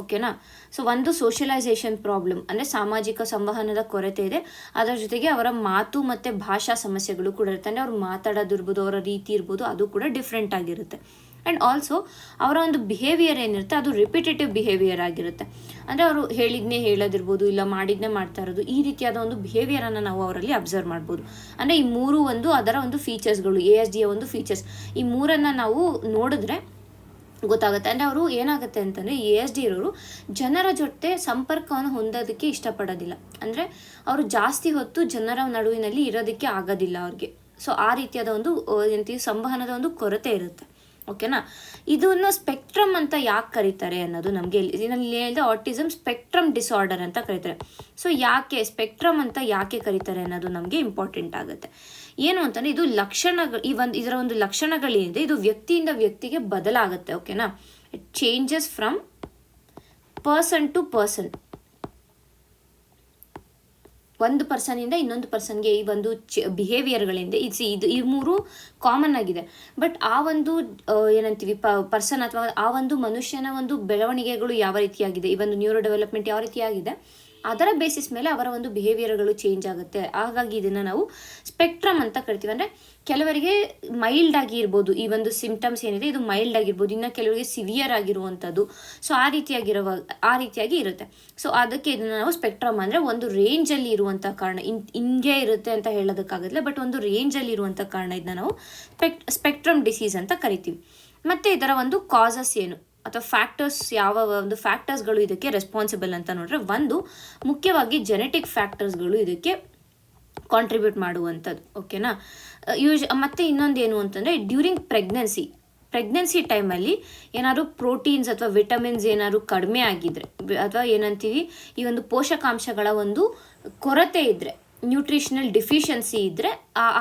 ಓಕೆನಾ. ಸೊ ಒಂದು ಸೋಷಿಯಲೈಸೇಷನ್ ಪ್ರಾಬ್ಲಮ್, ಅಂದರೆ ಸಾಮಾಜಿಕ ಸಂವಹನದ ಕೊರತೆ ಇದೆ. ಅದರ ಜೊತೆಗೆ ಅವರ ಮಾತು ಮತ್ತು ಭಾಷಾ ಸಮಸ್ಯೆಗಳು ಕೂಡ ಇರುತ್ತೆ. ಅಂದರೆ ಅವ್ರು ಮಾತಾಡೋದಿರ್ಬೋದು, ಅವರ ರೀತಿ ಇರ್ಬೋದು, ಅದು ಕೂಡ ಡಿಫ್ರೆಂಟ್ ಆಗಿರುತ್ತೆ. ಆ್ಯಂಡ್ ಆಲ್ಸೋ ಅವರ ಒಂದು ಬಿಹೇವಿಯರ್ ಏನಿರುತ್ತೆ ಅದು ರಿಪಿಟೇಟಿವ್ ಬಿಹೇವಿಯರ್ ಆಗಿರುತ್ತೆ. ಅಂದರೆ ಅವರು ಹೇಳಿದ್ನೇ ಹೇಳೋದಿರ್ಬೋದು, ಇಲ್ಲ ಮಾಡಿದ್ನೇ ಮಾಡ್ತಾ ಇರೋದು, ಈ ರೀತಿಯಾದ ಒಂದು ಬಿಹೇವಿಯರನ್ನು ನಾವು ಅವರಲ್ಲಿ ಅಬ್ಸರ್ವ್ ಮಾಡ್ಬೋದು. ಅಂದರೆ ಈ ಮೂರು ಒಂದು ಅದರ ಒಂದು ಫೀಚರ್ಸ್ಗಳು, ASD ಯ ಒಂದು ಫೀಚರ್ಸ್, ಈ ಮೂರನ್ನು ನಾವು ನೋಡಿದ್ರೆ ಗೊತ್ತಾಗುತ್ತೆ. ಅಂದರೆ ಅವರು ಏನಾಗುತ್ತೆ ಅಂತಂದರೆ ASD ಇರೋರು ಜನರ ಜೊತೆ ಸಂಪರ್ಕವನ್ನು ಹೊಂದೋದಕ್ಕೆ ಇಷ್ಟಪಡೋದಿಲ್ಲ. ಅಂದರೆ ಅವರು ಜಾಸ್ತಿ ಹೊತ್ತು ಜನರ ನಡುವಿನಲ್ಲಿ ಇರೋದಕ್ಕೆ ಆಗೋದಿಲ್ಲ ಅವ್ರಿಗೆ. ಸೊ ಆ ರೀತಿಯಾದ ಒಂದು ಏನಂತೀವಿ ಸಂವಹನದ ಒಂದು ಕೊರತೆ ಇರುತ್ತೆ. ಓಕೆನಾ. ಇದನ್ನು ಸ್ಪೆಕ್ಟ್ರಮ್ ಅಂತ ಯಾಕೆ ಕರೀತಾರೆ ಅನ್ನೋದು ನಮಗೆ ಇದರಲ್ಲಿ ಹೇಳಿದೆ, ಆಟಿಸಮ್ ಸ್ಪೆಕ್ಟ್ರಮ್ ಡಿಸಾರ್ಡರ್ ಅಂತ ಕರೀತಾರೆ. ಸೊ ಯಾಕೆ ಸ್ಪೆಕ್ಟ್ರಮ್ ಅಂತ ಯಾಕೆ ಕರೀತಾರೆ ಅನ್ನೋದು ನಮಗೆ ಇಂಪಾರ್ಟೆಂಟ್ ಆಗುತ್ತೆ. ಏನು ಅಂತಂದರೆ ಇದು ಲಕ್ಷಣಗಳು, ಇದರ ಒಂದು ಲಕ್ಷಣಗಳೇನಿದೆ ಇದು ವ್ಯಕ್ತಿಯಿಂದ ವ್ಯಕ್ತಿಗೆ ಬದಲಾಗುತ್ತೆ. ಓಕೆನಾ. It changes from person to person, ಒಂದು ಪರ್ಸನಿಂದ ಇನ್ನೊಂದು ಪರ್ಸನ್ಗೆ ಈ ಒಂದು ಬಿಹೇವಿಯರ್ಗಳಿಂದ ಇದು ಈ ಮೂರು ಕಾಮನ್ ಆಗಿದೆ. ಬಟ್ ಆ ಒಂದು ಏನಂತೀವಿ ಪರ್ಸನ್ ಅಥವಾ ಆ ಒಂದು ಮನುಷ್ಯನ ಒಂದು ಬೆಳವಣಿಗೆಗಳು ಯಾವ ರೀತಿಯಾಗಿದೆ, ಈ ಒಂದು ನ್ಯೂರೋ ಡೆವಲಪ್ಮೆಂಟ್ ಯಾವ ರೀತಿಯಾಗಿದೆ, ಅದರ ಬೇಸಿಸ್ ಮೇಲೆ ಅವರ ಒಂದು ಬಿಹೇವಿಯರ್ಗಳು ಚೇಂಜ್ ಆಗುತ್ತೆ. ಹಾಗಾಗಿ ಇದನ್ನು ನಾವು ಸ್ಪೆಕ್ಟ್ರಮ್ ಅಂತ ಕರಿತೀವಿ. ಅಂದರೆ ಕೆಲವರಿಗೆ ಮೈಲ್ಡ್ ಆಗಿ ಇರ್ಬೋದು, ಈ ಒಂದು ಸಿಂಪ್ಟಮ್ಸ್ ಏನಿದೆ ಇದು ಮೈಲ್ಡ್ ಆಗಿರ್ಬೋದು, ಇನ್ನು ಕೆಲವರಿಗೆ ಸಿವಿಯರ್ ಆಗಿರುವಂಥದ್ದು. ಸೊ ಆ ರೀತಿಯಾಗಿ ಇರುತ್ತೆ. ಸೊ ಅದಕ್ಕೆ ಇದನ್ನು ನಾವು ಸ್ಪೆಕ್ಟ್ರಮ್ ಅಂದರೆ ಒಂದು ರೇಂಜಲ್ಲಿ ಇರುವಂಥ ಕಾರಣ, ಹಿಂಗೆ ಇರುತ್ತೆ ಅಂತ ಹೇಳೋದಕ್ಕಾಗಲ್ಲ, ಬಟ್ ಒಂದು ರೇಂಜಲ್ಲಿ ಇರುವಂಥ ಕಾರಣ ಇದನ್ನ ನಾವು ಸ್ಪೆಕ್ಟ್ರಮ್ ಡಿಸೀಸ್ ಅಂತ ಕರಿತೀವಿ. ಮತ್ತು ಇದರ ಒಂದು ಕಾಸಸ್ ಏನು ಅಥವಾ ಫ್ಯಾಕ್ಟರ್ಸ್, ಯಾವ ಒಂದು ಫ್ಯಾಕ್ಟರ್ಸ್ಗಳು ಇದಕ್ಕೆ ರೆಸ್ಪಾನ್ಸಿಬಲ್ ಅಂತ ನೋಡಿದ್ರೆ, ಒಂದು ಮುಖ್ಯವಾಗಿ ಜೆನೆಟಿಕ್ ಫ್ಯಾಕ್ಟರ್ಸ್ಗಳು ಇದಕ್ಕೆ ಕಾಂಟ್ರಿಬ್ಯೂಟ್ ಮಾಡುವಂಥದ್ದು. ಓಕೆನಾ. ಮತ್ತು ಇನ್ನೊಂದು ಏನು ಅಂತಂದರೆ ಡ್ಯೂರಿಂಗ್ ಪ್ರೆಗ್ನೆನ್ಸಿ ಟೈಮಲ್ಲಿ ಏನಾದ್ರು ಪ್ರೋಟೀನ್ಸ್ ಅಥವಾ ವಿಟಮಿನ್ಸ್ ಏನಾದ್ರು ಕಡಿಮೆ ಆಗಿದ್ರೆ ಅಥವಾ ಏನಂತೀವಿ ಈ ಒಂದು ಪೋಷಕಾಂಶಗಳ ಒಂದು ಕೊರತೆ ಇದ್ದರೆ, ನ್ಯೂಟ್ರಿಷನಲ್ ಡಿಫಿಷಿಯನ್ಸಿ ಇದ್ದರೆ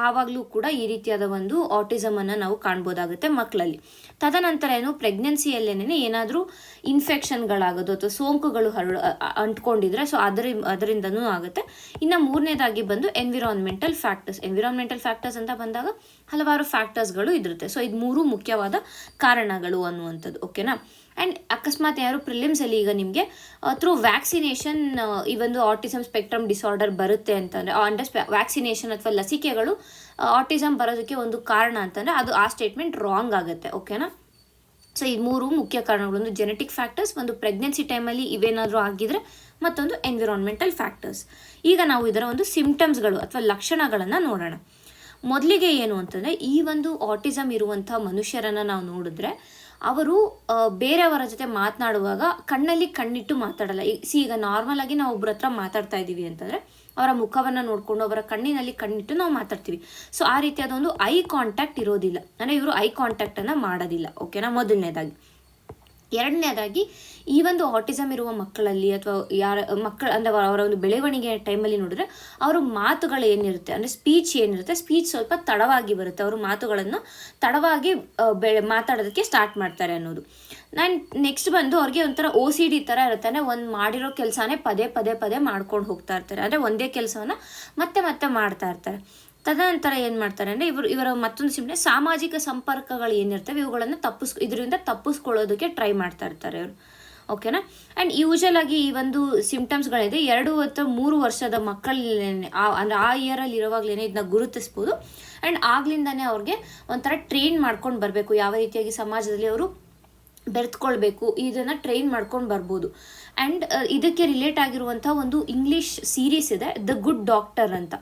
ಆವಾಗಲೂ ಕೂಡ ಈ ರೀತಿಯಾದ ಒಂದು ಆಟಿಸಮನ್ನು ನಾವು ಕಾಣ್ಬೋದಾಗುತ್ತೆ ಮಕ್ಕಳಲ್ಲಿ. ತದನಂತರ ಏನು ಪ್ರೆಗ್ನೆನ್ಸಿಯಲ್ಲೇನೆ ಏನಾದರೂ ಇನ್ಫೆಕ್ಷನ್ಗಳಾಗೋದು ಅಥವಾ ಸೋಂಕುಗಳು ಅಂಟ್ಕೊಂಡಿದ್ರೆ ಸೊ ಅದರಿಂದನೂ ಆಗುತ್ತೆ. ಇನ್ನು ಮೂರನೇದಾಗಿ ಬಂದು ಎನ್ವಿರಾನ್ಮೆಂಟಲ್ ಫ್ಯಾಕ್ಟರ್ಸ್ ಅಂತ ಬಂದಾಗ ಹಲವಾರು ಫ್ಯಾಕ್ಟರ್ಸ್ಗಳು ಇದಿರುತ್ತೆ. ಸೊ ಇದು ಮೂರು ಮುಖ್ಯವಾದ ಕಾರಣಗಳು ಅನ್ನುವಂಥದ್ದು. ಓಕೆನಾ. ಆ್ಯಂಡ್ ಅಕಸ್ಮಾತ್ ಯಾರು ಪ್ರಿಲಿಮ್ಸಲ್ಲಿ ಈಗ ನಿಮಗೆ ಥ್ರೂ ವ್ಯಾಕ್ಸಿನೇಷನ್ ಈ ಒಂದು ಆಟಿಸಮ್ ಸ್ಪೆಕ್ಟ್ರಮ್ ಡಿಸಾರ್ಡರ್ ಬರುತ್ತೆ ಅಂತಂದರೆ ವ್ಯಾಕ್ಸಿನೇಷನ್ ಅಥವಾ ಲಸಿಕೆಗಳು ಆಟಿಸಮ್ ಬರೋದಕ್ಕೆ ಒಂದು ಕಾರಣ ಅಂತಂದರೆ ಅದು ಆ ಸ್ಟೇಟ್ಮೆಂಟ್ ರಾಂಗ್ ಆಗುತ್ತೆ. ಓಕೆನಾ. ಸೊ ಈ ಮೂರು ಮುಖ್ಯ ಕಾರಣಗಳು, ಒಂದು ಜೆನೆಟಿಕ್ ಫ್ಯಾಕ್ಟರ್ಸ್, ಒಂದು ಪ್ರೆಗ್ನೆನ್ಸಿ ಟೈಮಲ್ಲಿ ಇವೇನಾದರೂ ಆಗಿದ್ರೆ, ಮತ್ತೊಂದು ಎನ್ವಿರಾನ್ಮೆಂಟಲ್ ಫ್ಯಾಕ್ಟರ್ಸ್. ಈಗ ನಾವು ಇದರ ಒಂದು ಸಿಂಪ್ಟಮ್ಸ್ಗಳು ಅಥವಾ ಲಕ್ಷಣಗಳನ್ನು ನೋಡೋಣ. ಮೊದಲಿಗೆ ಏನು ಅಂತಂದರೆ ಈ ಒಂದು ಆಟಿಸಮ್ ಇರುವಂಥ ಮನುಷ್ಯರನ್ನು ನಾವು ನೋಡಿದ್ರೆ ಅವರು ಬೇರೆಯವರ ಜೊತೆ ಮಾತನಾಡುವಾಗ ಕಣ್ಣಲ್ಲಿ ಕಣ್ಣಿಟ್ಟು ಮಾತಾಡಲ್ಲ. ಈಗ ನಾರ್ಮಲ್ ಆಗಿ ನಾವು ಒಬ್ಬರ ಹತ್ರ ಮಾತಾಡ್ತಾ ಇದ್ದೀವಿ ಅಂತಂದರೆ ಅವರ ಮುಖವನ್ನು ನೋಡಿಕೊಂಡು ಅವರ ಕಣ್ಣಿನಲ್ಲಿ ಕಣ್ಣಿಟ್ಟು ನಾವು ಮಾತಾಡ್ತೀವಿ. ಸೊ ಆ ರೀತಿಯಾದ ಒಂದು ಐ ಕಾಂಟ್ಯಾಕ್ಟ್ ಇರೋದಿಲ್ಲ, ಅಂದರೆ ಇವರು ಐ ಕಾಂಟ್ಯಾಕ್ಟನ್ನು ಮಾಡೋದಿಲ್ಲ. ಓಕೆನಾ. ಮೊದಲನೇದಾಗಿ. ಎರಡನೇದಾಗಿ ಈ ಒಂದು ಆಟಿಸಮ್ ಇರುವ ಮಕ್ಕಳಲ್ಲಿ ಅಥವಾ ಅಂದರೆ ಅವರ ಒಂದು ಬೆಳವಣಿಗೆ ಟೈಮಲ್ಲಿ ನೋಡಿದ್ರೆ ಅವರ ಮಾತುಗಳು ಏನಿರುತ್ತೆ, ಅಂದರೆ ಸ್ಪೀಚ್ ಸ್ವಲ್ಪ ತಡವಾಗಿ ಬರುತ್ತೆ. ಅವರು ಮಾತುಗಳನ್ನು ತಡವಾಗಿ ಮಾತಾಡೋದಕ್ಕೆ ಸ್ಟಾರ್ಟ್ ಮಾಡ್ತಾರೆ ಅನ್ನೋದು. ನೆಕ್ಸ್ಟ್ ಬಂದು ಅವ್ರಿಗೆ ಒಂಥರ OCD ಥರ ಇರುತ್ತೆ. ಅಂದರೆ ಒಂದು ಮಾಡಿರೋ ಕೆಲಸನೇ ಪದೇ ಮಾಡ್ಕೊಂಡು ಹೋಗ್ತಾ ಇರ್ತಾರೆ. ಅಂದರೆ ಒಂದೇ ಕೆಲಸವನ್ನು ಮತ್ತೆ ಮಾಡ್ತಾ ಇರ್ತಾರೆ. ತದನಂತರ ಏನು ಮಾಡ್ತಾರೆ ಅಂದರೆ ಇವರ ಮತ್ತೊಂದು ಸಿಂಪ್ಟಮ್ ಸಾಮಾಜಿಕ ಸಂಪರ್ಕಗಳು ಏನಿರ್ತವೆ ಇವುಗಳನ್ನು ಇದರಿಂದ ತಪ್ಪಿಸ್ಕೊಳ್ಳೋದಕ್ಕೆ ಟ್ರೈ ಮಾಡ್ತಾ ಇರ್ತಾರೆ ಅವರು. ಓಕೆನಾ. ಆ್ಯಂಡ್ ಯೂಶಲ್ ಆಗಿ ಈ ಒಂದು ಸಿಂಪ್ಟಮ್ಸ್ಗಳಿದೆ 2 ಅಥವಾ 3 ವರ್ಷದ ಮಕ್ಕಳಲ್ಲೇ ಅಂದರೆ ಆ ಇಯರಲ್ಲಿ ಇರುವಾಗಲೇ ಇದನ್ನ ಗುರುತಿಸ್ಬೋದು. ಆ್ಯಂಡ್ ಆಗ್ಲಿಂದಾನೇ ಅವ್ರಿಗೆ ಒಂಥರ ಟ್ರೈನ್ ಮಾಡ್ಕೊಂಡು ಬರಬೇಕು, ಯಾವ ರೀತಿಯಾಗಿ ಸಮಾಜದಲ್ಲಿ ಅವರು ಬೆರೆತ್ಕೊಳ್ಬೇಕು, ಇದನ್ನು ಟ್ರೈನ್ ಮಾಡ್ಕೊಂಡು ಬರ್ಬೋದು. ಆ್ಯಂಡ್ ಇದಕ್ಕೆ ರಿಲೇಟ್ ಆಗಿರುವಂಥ ಒಂದು ಇಂಗ್ಲೀಷ್ ಸೀರೀಸ್ ಇದೆ, ದ ಗುಡ್ ಡಾಕ್ಟರ್ ಅಂತ.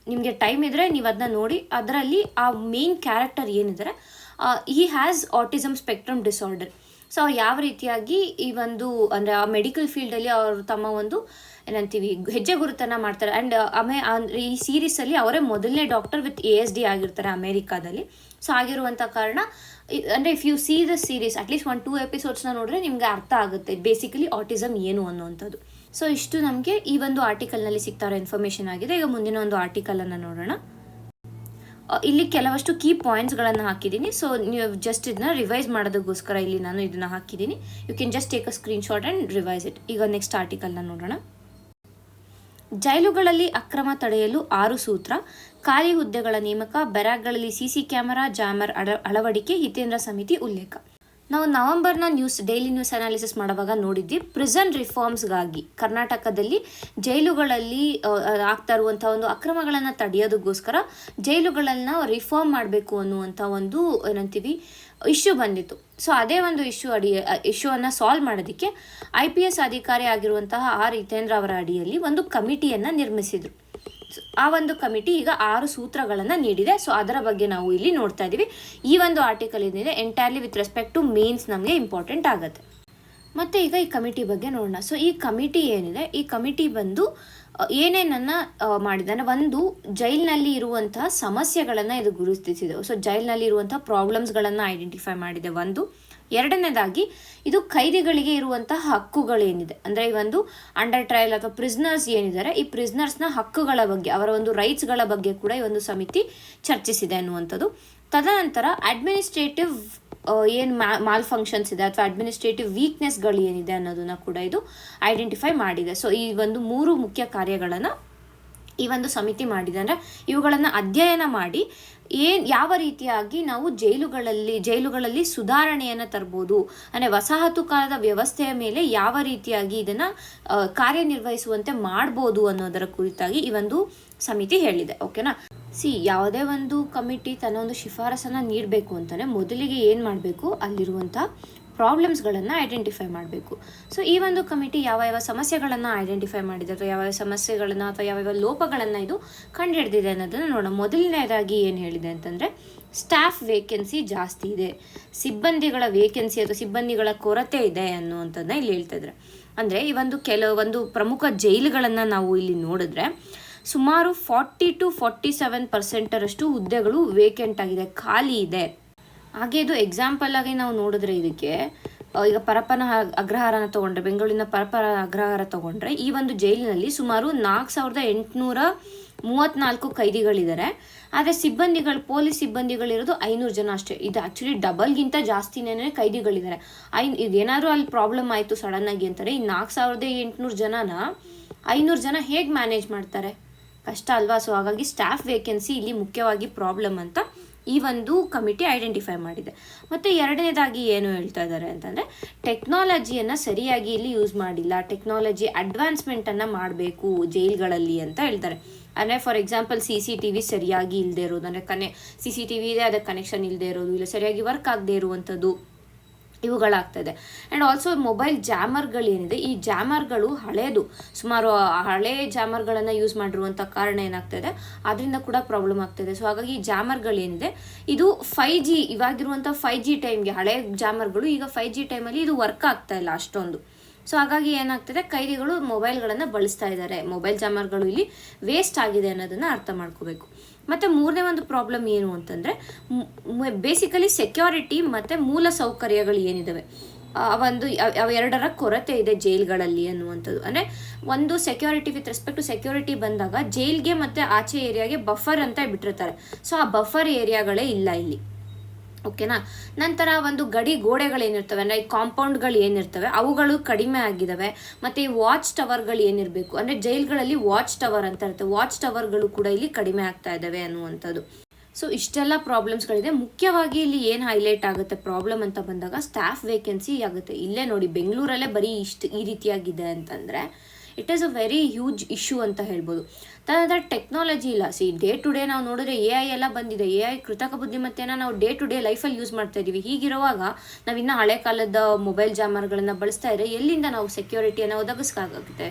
ನಿಮಗೆ ಟೈಮ್ ಇದ್ದರೆ ನೀವು ಅದನ್ನ ನೋಡಿ. ಅದರಲ್ಲಿ ಆ ಮೇನ್ ಕ್ಯಾರೆಕ್ಟರ್ ಏನಿದ್ದಾರೆ he has autism spectrum disorder. So ಅವ್ರು ಯಾವ ರೀತಿಯಾಗಿ ಈ ಒಂದು ಅಂದರೆ ಆ ಮೆಡಿಕಲ್ ಫೀಲ್ಡಲ್ಲಿ ಅವರು ತಮ್ಮ ಒಂದು ಏನಂತೀವಿ ಹೆಜ್ಜೆ ಗುರುತನ್ನು ಮಾಡ್ತಾರೆ. ಆ್ಯಂಡ್ ಈ ಸೀರೀಸಲ್ಲಿ ಅವರೇ ಮೊದಲನೇ ಡಾಕ್ಟರ್ ವಿತ್ ASD ಆಗಿರ್ತಾರೆ ಅಮೇರಿಕಾದಲ್ಲಿ. ಸೊ ಆಗಿರುವಂಥ ಕಾರಣ ಅಂದರೆ if U C the series at least 1-2 ಎಪಿಸೋಡ್ಸ್ನ ನೋಡಿದ್ರೆ ನಿಮಗೆ ಅರ್ಥ ಆಗುತ್ತೆ ಬೇಸಿಕಲಿ ಆಟಿಸಮ್ ಏನು ಅನ್ನುವಂಥದ್ದು. ಸೊ ಇಷ್ಟು ನಮಗೆ ಈ ಒಂದು ಆರ್ಟಿಕಲ್ನಲ್ಲಿ ಸಿಗ್ತಾ ಇರೋ ಇನ್ಫಾರ್ಮೇಷನ್ ಆಗಿದೆ. ಈಗ ಮುಂದಿನ ಒಂದು ಆರ್ಟಿಕಲನ್ನು ನೋಡೋಣ. ಇಲ್ಲಿ ಕೆಲವಷ್ಟು ಕೀ ಪಾಯಿಂಟ್ಸ್ಗಳನ್ನು ಹಾಕಿದ್ದೀನಿ. ಸೊ ನೀವು ಜಸ್ಟ್ ಇದನ್ನ ರಿವೈಸ್ ಮಾಡೋದಕ್ಕೋಸ್ಕರ ಇಲ್ಲಿ ನಾನು ಇದನ್ನು ಹಾಕಿದ್ದೀನಿ. You can just take a screenshot and revise it. ಈಗ ನೆಕ್ಸ್ಟ್ ಆರ್ಟಿಕಲ್ನ ನೋಡೋಣ. ಜೈಲುಗಳಲ್ಲಿ ಅಕ್ರಮ ತಡೆಯಲು 6 ಸೂತ್ರ, ಖಾಲಿ ಹುದ್ದೆಗಳ ನೇಮಕ, ಬ್ಯಾರಕ್ಗಳಲ್ಲಿ CC ಕ್ಯಾಮೆರಾ, ಜಾಮರ್ ಅಳವಡಿಕೆ, ಹಿತೇಂದ್ರ ಸಮಿತಿ ಉಲ್ಲೇಖ. ನಾವು ನವೆಂಬರ್ನ ಡೈಲಿ ನ್ಯೂಸ್ ಅನಾಲಿಸಿಸ್ ಮಾಡುವಾಗ ನೋಡಿದ್ವಿ, ಪ್ರಿಸನ್ ರಿಫಾರ್ಮ್ಸ್ಗಾಗಿ ಕರ್ನಾಟಕದಲ್ಲಿ ಜೈಲುಗಳಲ್ಲಿ ಆಗ್ತಾ ಇರುವಂಥ ಒಂದು ಅಕ್ರಮಗಳನ್ನು ತಡೆಯೋದಕ್ಕೋಸ್ಕರ ಜೈಲುಗಳನ್ನು ರಿಫಾರ್ಮ್ ಮಾಡಬೇಕು ಅನ್ನುವಂಥ ಒಂದು ಏನಂತೀವಿ ಇಶ್ಯೂ ಬಂದಿತ್ತು. ಸೊ ಅದೇ ಒಂದು ಇಶ್ಯೂವನ್ನು ಸಾಲ್ವ್ ಮಾಡೋದಕ್ಕೆ IPS ಅಧಿಕಾರಿ ಆಗಿರುವಂತಹ ಆರ್ ಹಿತೇಂದ್ರ ಅವರ ಅಡಿಯಲ್ಲಿ ಒಂದು ಕಮಿಟಿಯನ್ನು ನಿರ್ಮಿಸಿದರು. ಆ ಒಂದು ಕಮಿಟಿ ಈಗ 6 ಸೂತ್ರಗಳನ್ನು ನೀಡಿದೆ. ಸೊ ಅದರ ಬಗ್ಗೆ ನಾವು ಇಲ್ಲಿ ನೋಡ್ತಾ ಇದ್ದೀವಿ. ಈ ಒಂದು ಆರ್ಟಿಕಲ್ ಏನಿದೆ entirely with respect to mains ನಮಗೆ ಇಂಪಾರ್ಟೆಂಟ್ ಆಗುತ್ತೆ. ಮತ್ತು ಈಗ ಈ ಕಮಿಟಿ ಬಗ್ಗೆ ನೋಡೋಣ. ಸೊ ಈ ಕಮಿಟಿ ಏನಿದೆ, ಈ ಕಮಿಟಿ ಬಂದು ಏನೇನನ್ನು ಮಾಡಿದ್ದಾನೆ, ಒಂದು ಜೈಲಿನಲ್ಲಿ ಇರುವಂತಹ ಸಮಸ್ಯೆಗಳನ್ನು ಇದು ಗುರುತಿಸಿದೆ. ಸೊ ಜೈಲಿನಲ್ಲಿ ಇರುವಂತಹ ಪ್ರಾಬ್ಲಮ್ಸ್ಗಳನ್ನು ಐಡೆಂಟಿಫೈ ಮಾಡಿದೆ ಒಂದು. ಎರಡನೇದಾಗಿ ಇದು ಖೈದಿಗಳಿಗೆ ಇರುವಂತಹ ಹಕ್ಕುಗಳೇನಿದೆ, ಅಂದರೆ ಈ ಒಂದು ಅಂಡರ್ ಟ್ರಯಲ್ ಅಥವಾ ಪ್ರಿಸ್ನರ್ಸ್ ಏನಿದ್ದಾರೆ, ಈ ಪ್ರಿಸ್ನರ್ಸ್ನ ಹಕ್ಕುಗಳ ಬಗ್ಗೆ, ಅವರ ಒಂದು ರೈಟ್ಸ್ಗಳ ಬಗ್ಗೆ ಕೂಡ ಈ ಒಂದು ಸಮಿತಿ ಚರ್ಚಿಸಿದೆ ಅನ್ನುವಂಥದ್ದು. ತದನಂತರ ಅಡ್ಮಿನಿಸ್ಟ್ರೇಟಿವ್ ಏನು ಮಾಲ್ ಫಂಕ್ಷನ್ಸ್ ಇದೆ ಅಥವಾ ಅಡ್ಮಿನಿಸ್ಟ್ರೇಟಿವ್ ವೀಕ್ನೆಸ್ಗಳು ಏನಿದೆ ಅನ್ನೋದನ್ನ ಕೂಡ ಇದು ಐಡೆಂಟಿಫೈ ಮಾಡಿದೆ. ಸೊ ಈ ಒಂದು 3 ಮುಖ್ಯ ಕಾರ್ಯಗಳನ್ನು ಈ ಒಂದು ಸಮಿತಿ ಮಾಡಿದೆ. ಅಂದರೆ ಇವುಗಳನ್ನು ಅಧ್ಯಯನ ಮಾಡಿ ಯಾವ ರೀತಿಯಾಗಿ ನಾವು ಜೈಲುಗಳಲ್ಲಿ ಸುಧಾರಣೆಯನ್ನು ತರ್ಬೋದು, ಅಂದರೆ ವಸಾಹತು ಕಾಲದ ವ್ಯವಸ್ಥೆಯ ಮೇಲೆ ಯಾವ ರೀತಿಯಾಗಿ ಇದನ್ನು ಕಾರ್ಯನಿರ್ವಹಿಸುವಂತೆ ಮಾಡ್ಬೋದು ಅನ್ನೋದರ ಕುರಿತಾಗಿ ಈ ಒಂದು ಸಮಿತಿ ಹೇಳಿದೆ. ಓಕೆನಾ. ಯಾವುದೇ ಒಂದು ಕಮಿಟಿ ತನ್ನ ಒಂದು ಶಿಫಾರಸನ್ನು ನೀಡಬೇಕು ಅಂತಲೇ ಮೊದಲಿಗೆ ಏನು ಮಾಡಬೇಕು, ಅಲ್ಲಿರುವಂಥ ಪ್ರಾಬ್ಲಮ್ಸ್ಗಳನ್ನು ಐಡೆಂಟಿಫೈ ಮಾಡಬೇಕು. ಸೊ ಈ ಒಂದು ಕಮಿಟಿ ಯಾವ ಸಮಸ್ಯೆಗಳನ್ನು ಐಡೆಂಟಿಫೈ ಮಾಡಿದೆ ಅಥವಾ ಯಾವ ಸಮಸ್ಯೆಗಳನ್ನು ಅಥವಾ ಯಾವ ಲೋಪಗಳನ್ನು ಇದು ಕಂಡುಹಿಡಿದಿದೆ ಅನ್ನೋದನ್ನು ನೋಡೋಣ. ಮೊದಲನೇದಾಗಿ ಏನು ಹೇಳಿದೆ ಅಂತಂದರೆ ಸ್ಟಾಫ್ ವೇಕೆನ್ಸಿ ಜಾಸ್ತಿ ಇದೆ, ಸಿಬ್ಬಂದಿಗಳ ವೇಕೆನ್ಸಿ ಅಥವಾ ಸಿಬ್ಬಂದಿಗಳ ಕೊರತೆ ಇದೆ ಅನ್ನುವಂಥದ್ದನ್ನ ಇಲ್ಲಿ ಹೇಳ್ತಾ ಇದ್ದಾರೆ. ಅಂದರೆ ಈ ಒಂದು ಕೆಲವೊಂದು ಪ್ರಮುಖ ಜೈಲುಗಳನ್ನು ನಾವು ಇಲ್ಲಿ ನೋಡಿದ್ರೆ ಸುಮಾರು 40 to 47% ಹುದ್ದೆಗಳು ವೇಕೆಂಟ್ ಆಗಿದೆ, ಖಾಲಿ ಇದೆ. ಹಾಗೆ ಇದು ಎಕ್ಸಾಂಪಲ್ ಆಗಿ ನಾವು ನೋಡಿದ್ರೆ ಇದಕ್ಕೆ ಈಗ ಪರಪ್ಪನ ಅಗ್ರಹಾರನ ತೊಗೊಂಡ್ರೆ, ಬೆಂಗಳೂರಿನ ಪರಪ್ಪನ ಅಗ್ರಹಾರ ತೊಗೊಂಡ್ರೆ ಈ ಒಂದು ಜೈಲಿನಲ್ಲಿ ಸುಮಾರು 4834 ಖೈದಿಗಳಿದ್ದಾರೆ. ಆದರೆ ಪೊಲೀಸ್ ಸಿಬ್ಬಂದಿಗಳಿರೋದು 500 ಜನ ಅಷ್ಟೇ. ಇದು ಆ್ಯಕ್ಚುಲಿ ಡಬಲ್ಗಿಂತ ಜಾಸ್ತಿನೇ ಖೈದಿಗಳಿದ್ದಾರೆ. ಇದೇನಾದರೂ ಅಲ್ಲಿ ಪ್ರಾಬ್ಲಮ್ ಆಯಿತು ಸಡನ್ನಾಗಿ ಅಂತಾರೆ, ಈ 4800 ಜನನ 500 ಜನ ಹೇಗೆ ಮ್ಯಾನೇಜ್ ಮಾಡ್ತಾರೆ, ಕಷ್ಟ ಅಲ್ವಾ. ಸೊ ಹಾಗಾಗಿ ಸ್ಟಾಫ್ ವೇಕೆನ್ಸಿ ಇಲ್ಲಿ ಮುಖ್ಯವಾಗಿ ಪ್ರಾಬ್ಲಮ್ ಅಂತ ಈ ಒಂದು ಕಮಿಟಿ ಐಡೆಂಟಿಫೈ ಮಾಡಿದೆ. ಮತ್ತು ಎರಡನೇದಾಗಿ ಏನು ಹೇಳ್ತಾ ಇದ್ದಾರೆ ಅಂತಂದರೆ ಟೆಕ್ನಾಲಜಿಯನ್ನು ಸರಿಯಾಗಿ ಇಲ್ಲಿ ಯೂಸ್ ಮಾಡಿಲ್ಲ, ಟೆಕ್ನಾಲಜಿ ಅಡ್ವಾನ್ಸ್ಮೆಂಟನ್ನು ಮಾಡಬೇಕು ಜೈಲ್ಗಳಲ್ಲಿ ಅಂತ ಹೇಳ್ತಾರೆ. ಅಂದರೆ ಫಾರ್ ಎಕ್ಸಾಂಪಲ್ CCTV ಸರಿಯಾಗಿ ಇಲ್ಲದೆ ಇರೋದು, ಅಂದರೆ CCTV ಇದೆ, ಅದಕ್ಕೆ ಕನೆಕ್ಷನ್ ಇಲ್ಲದೆ ಇರೋದು, ಇಲ್ಲ ಸರಿಯಾಗಿ ವರ್ಕ್ ಆಗದೆ ಇರುವಂಥದ್ದು, ಇವುಗಳಾಗ್ತದೆ. ಆ್ಯಂಡ್ ಆಲ್ಸೋ ಮೊಬೈಲ್ ಜಾಮರ್ಗಳೇನಿದೆ, ಈ ಜಾಮರ್ಗಳು ಸುಮಾರು ಹಳೆ ಜಾಮರ್ಗಳನ್ನು ಯೂಸ್ ಮಾಡಿರುವಂಥ ಕಾರಣ ಏನಾಗ್ತದೆ, ಅದರಿಂದ ಕೂಡ ಪ್ರಾಬ್ಲಮ್ ಆಗ್ತದೆ. ಸೊ ಹಾಗಾಗಿ ಈ ಜಾಮರ್ಗಳೇನಿದೆ ಇದು 5G ಇವಾಗಿರುವಂಥ 5G ಟೈಮ್ಗೆ, ಹಳೆ ಜಾಮರ್ಗಳು ಈಗ 5G ಟೈಮಲ್ಲಿ ಇದು ವರ್ಕ್ ಆಗ್ತಾ ಇಲ್ಲ ಅಷ್ಟೊಂದು. ಸೊ ಹಾಗಾಗಿ ಏನಾಗ್ತದೆ, ಖೈದಿಗಳು ಮೊಬೈಲ್ಗಳನ್ನು ಬಳಸ್ತಾ ಇದ್ದಾರೆ, ಮೊಬೈಲ್ ಜಾಮರ್ಗಳು ಇಲ್ಲಿ ವೇಸ್ಟ್ ಆಗಿದೆ ಅನ್ನೋದನ್ನು ಅರ್ಥ ಮಾಡ್ಕೋಬೇಕು. ಮತ್ತು ಮೂರನೇ ಒಂದು ಪ್ರಾಬ್ಲಮ್ ಏನು ಅಂತಂದರೆ ಬೇಸಿಕಲಿ ಸೆಕ್ಯೂರಿಟಿ ಮತ್ತು ಮೂಲ ಸೌಕರ್ಯಗಳು ಏನಿದ್ದಾವೆ ಅವೆರಡರ ಕೊರತೆ ಇದೆ ಜೈಲ್ಗಳಲ್ಲಿ ಅನ್ನುವಂಥದ್ದು. ಅಂದರೆ ಒಂದು security with respect to security ಬಂದಾಗ ಜೈಲ್ಗೆ ಮತ್ತು ಆಚೆ ಏರಿಯಾಗೆ ಬಫರ್ ಅಂತ ಬಿಟ್ಟಿರ್ತಾರೆ. ಸೊ ಆ ಬಫರ್ ಏರಿಯಾಗಳೇ ಇಲ್ಲ ಇಲ್ಲಿ. ಓಕೆನಾ. ನಂತರ ಒಂದು ಗಡಿ ಗೋಡೆಗಳೇನಿರ್ತವೆ, ಅಂದರೆ ಈ ಕಾಂಪೌಂಡ್ಗಳು ಏನಿರ್ತವೆ ಅವುಗಳು ಕಡಿಮೆ ಆಗಿದ್ದಾವೆ. ಮತ್ತು ಈ ವಾಚ್ ಟವರ್ಗಳು ಏನಿರಬೇಕು, ಅಂದರೆ ಜೈಲ್ಗಳಲ್ಲಿ ವಾಚ್ ಟವರ್ ಅಂತ ಇರುತ್ತೆ, ವಾಚ್ ಟವರ್ಗಳು ಕೂಡ ಇಲ್ಲಿ ಕಡಿಮೆ ಆಗ್ತಾ ಇದ್ದಾವೆ ಅನ್ನುವಂಥದ್ದು. ಸೊ ಇಷ್ಟೆಲ್ಲ ಪ್ರಾಬ್ಲಮ್ಸ್ಗಳಿದೆ. ಮುಖ್ಯವಾಗಿ ಇಲ್ಲಿ ಏನು ಹೈಲೈಟ್ ಆಗುತ್ತೆ ಪ್ರಾಬ್ಲಮ್ ಅಂತ ಬಂದಾಗ ಸ್ಟಾಫ್ ವೇಕೆನ್ಸಿ ಆಗುತ್ತೆ. ಇಲ್ಲೇ ನೋಡಿ ಬೆಂಗಳೂರಲ್ಲೇ ಬರೀ ಈ ರೀತಿಯಾಗಿದೆ ಅಂತಂದರೆ it is a very huge issue ಅಂತ ಹೇಳ್ಬೋದು. ತದನಂತರ ಟೆಕ್ನಾಲಜಿ ಇಲ್ಲ. ಡೇ ಟು ಡೇ ನಾವು ನೋಡಿದ್ರೆ AI ಎಲ್ಲ ಬಂದಿದೆ. AI ಕೃತಕ ಬುದ್ಧಿಮತ್ತೆನ ನಾವು ಡೇ ಟು ಡೇ ಲೈಫಲ್ಲಿ ಯೂಸ್ ಮಾಡ್ತಾ ಇದ್ದೀವಿ. ಹೀಗಿರುವಾಗ ನಾವು ಇನ್ನೂ ಹಳೆ ಕಾಲದ ಮೊಬೈಲ್ ಜಾಮರ್ಗಳನ್ನು ಬಳಸ್ತಾ ಇದ್ರೆ ಎಲ್ಲಿಂದ ನಾವು ಸೆಕ್ಯೂರಿಟಿಯನ್ನು ಒದಗಿಸ್ಕಾಗುತ್ತೆ,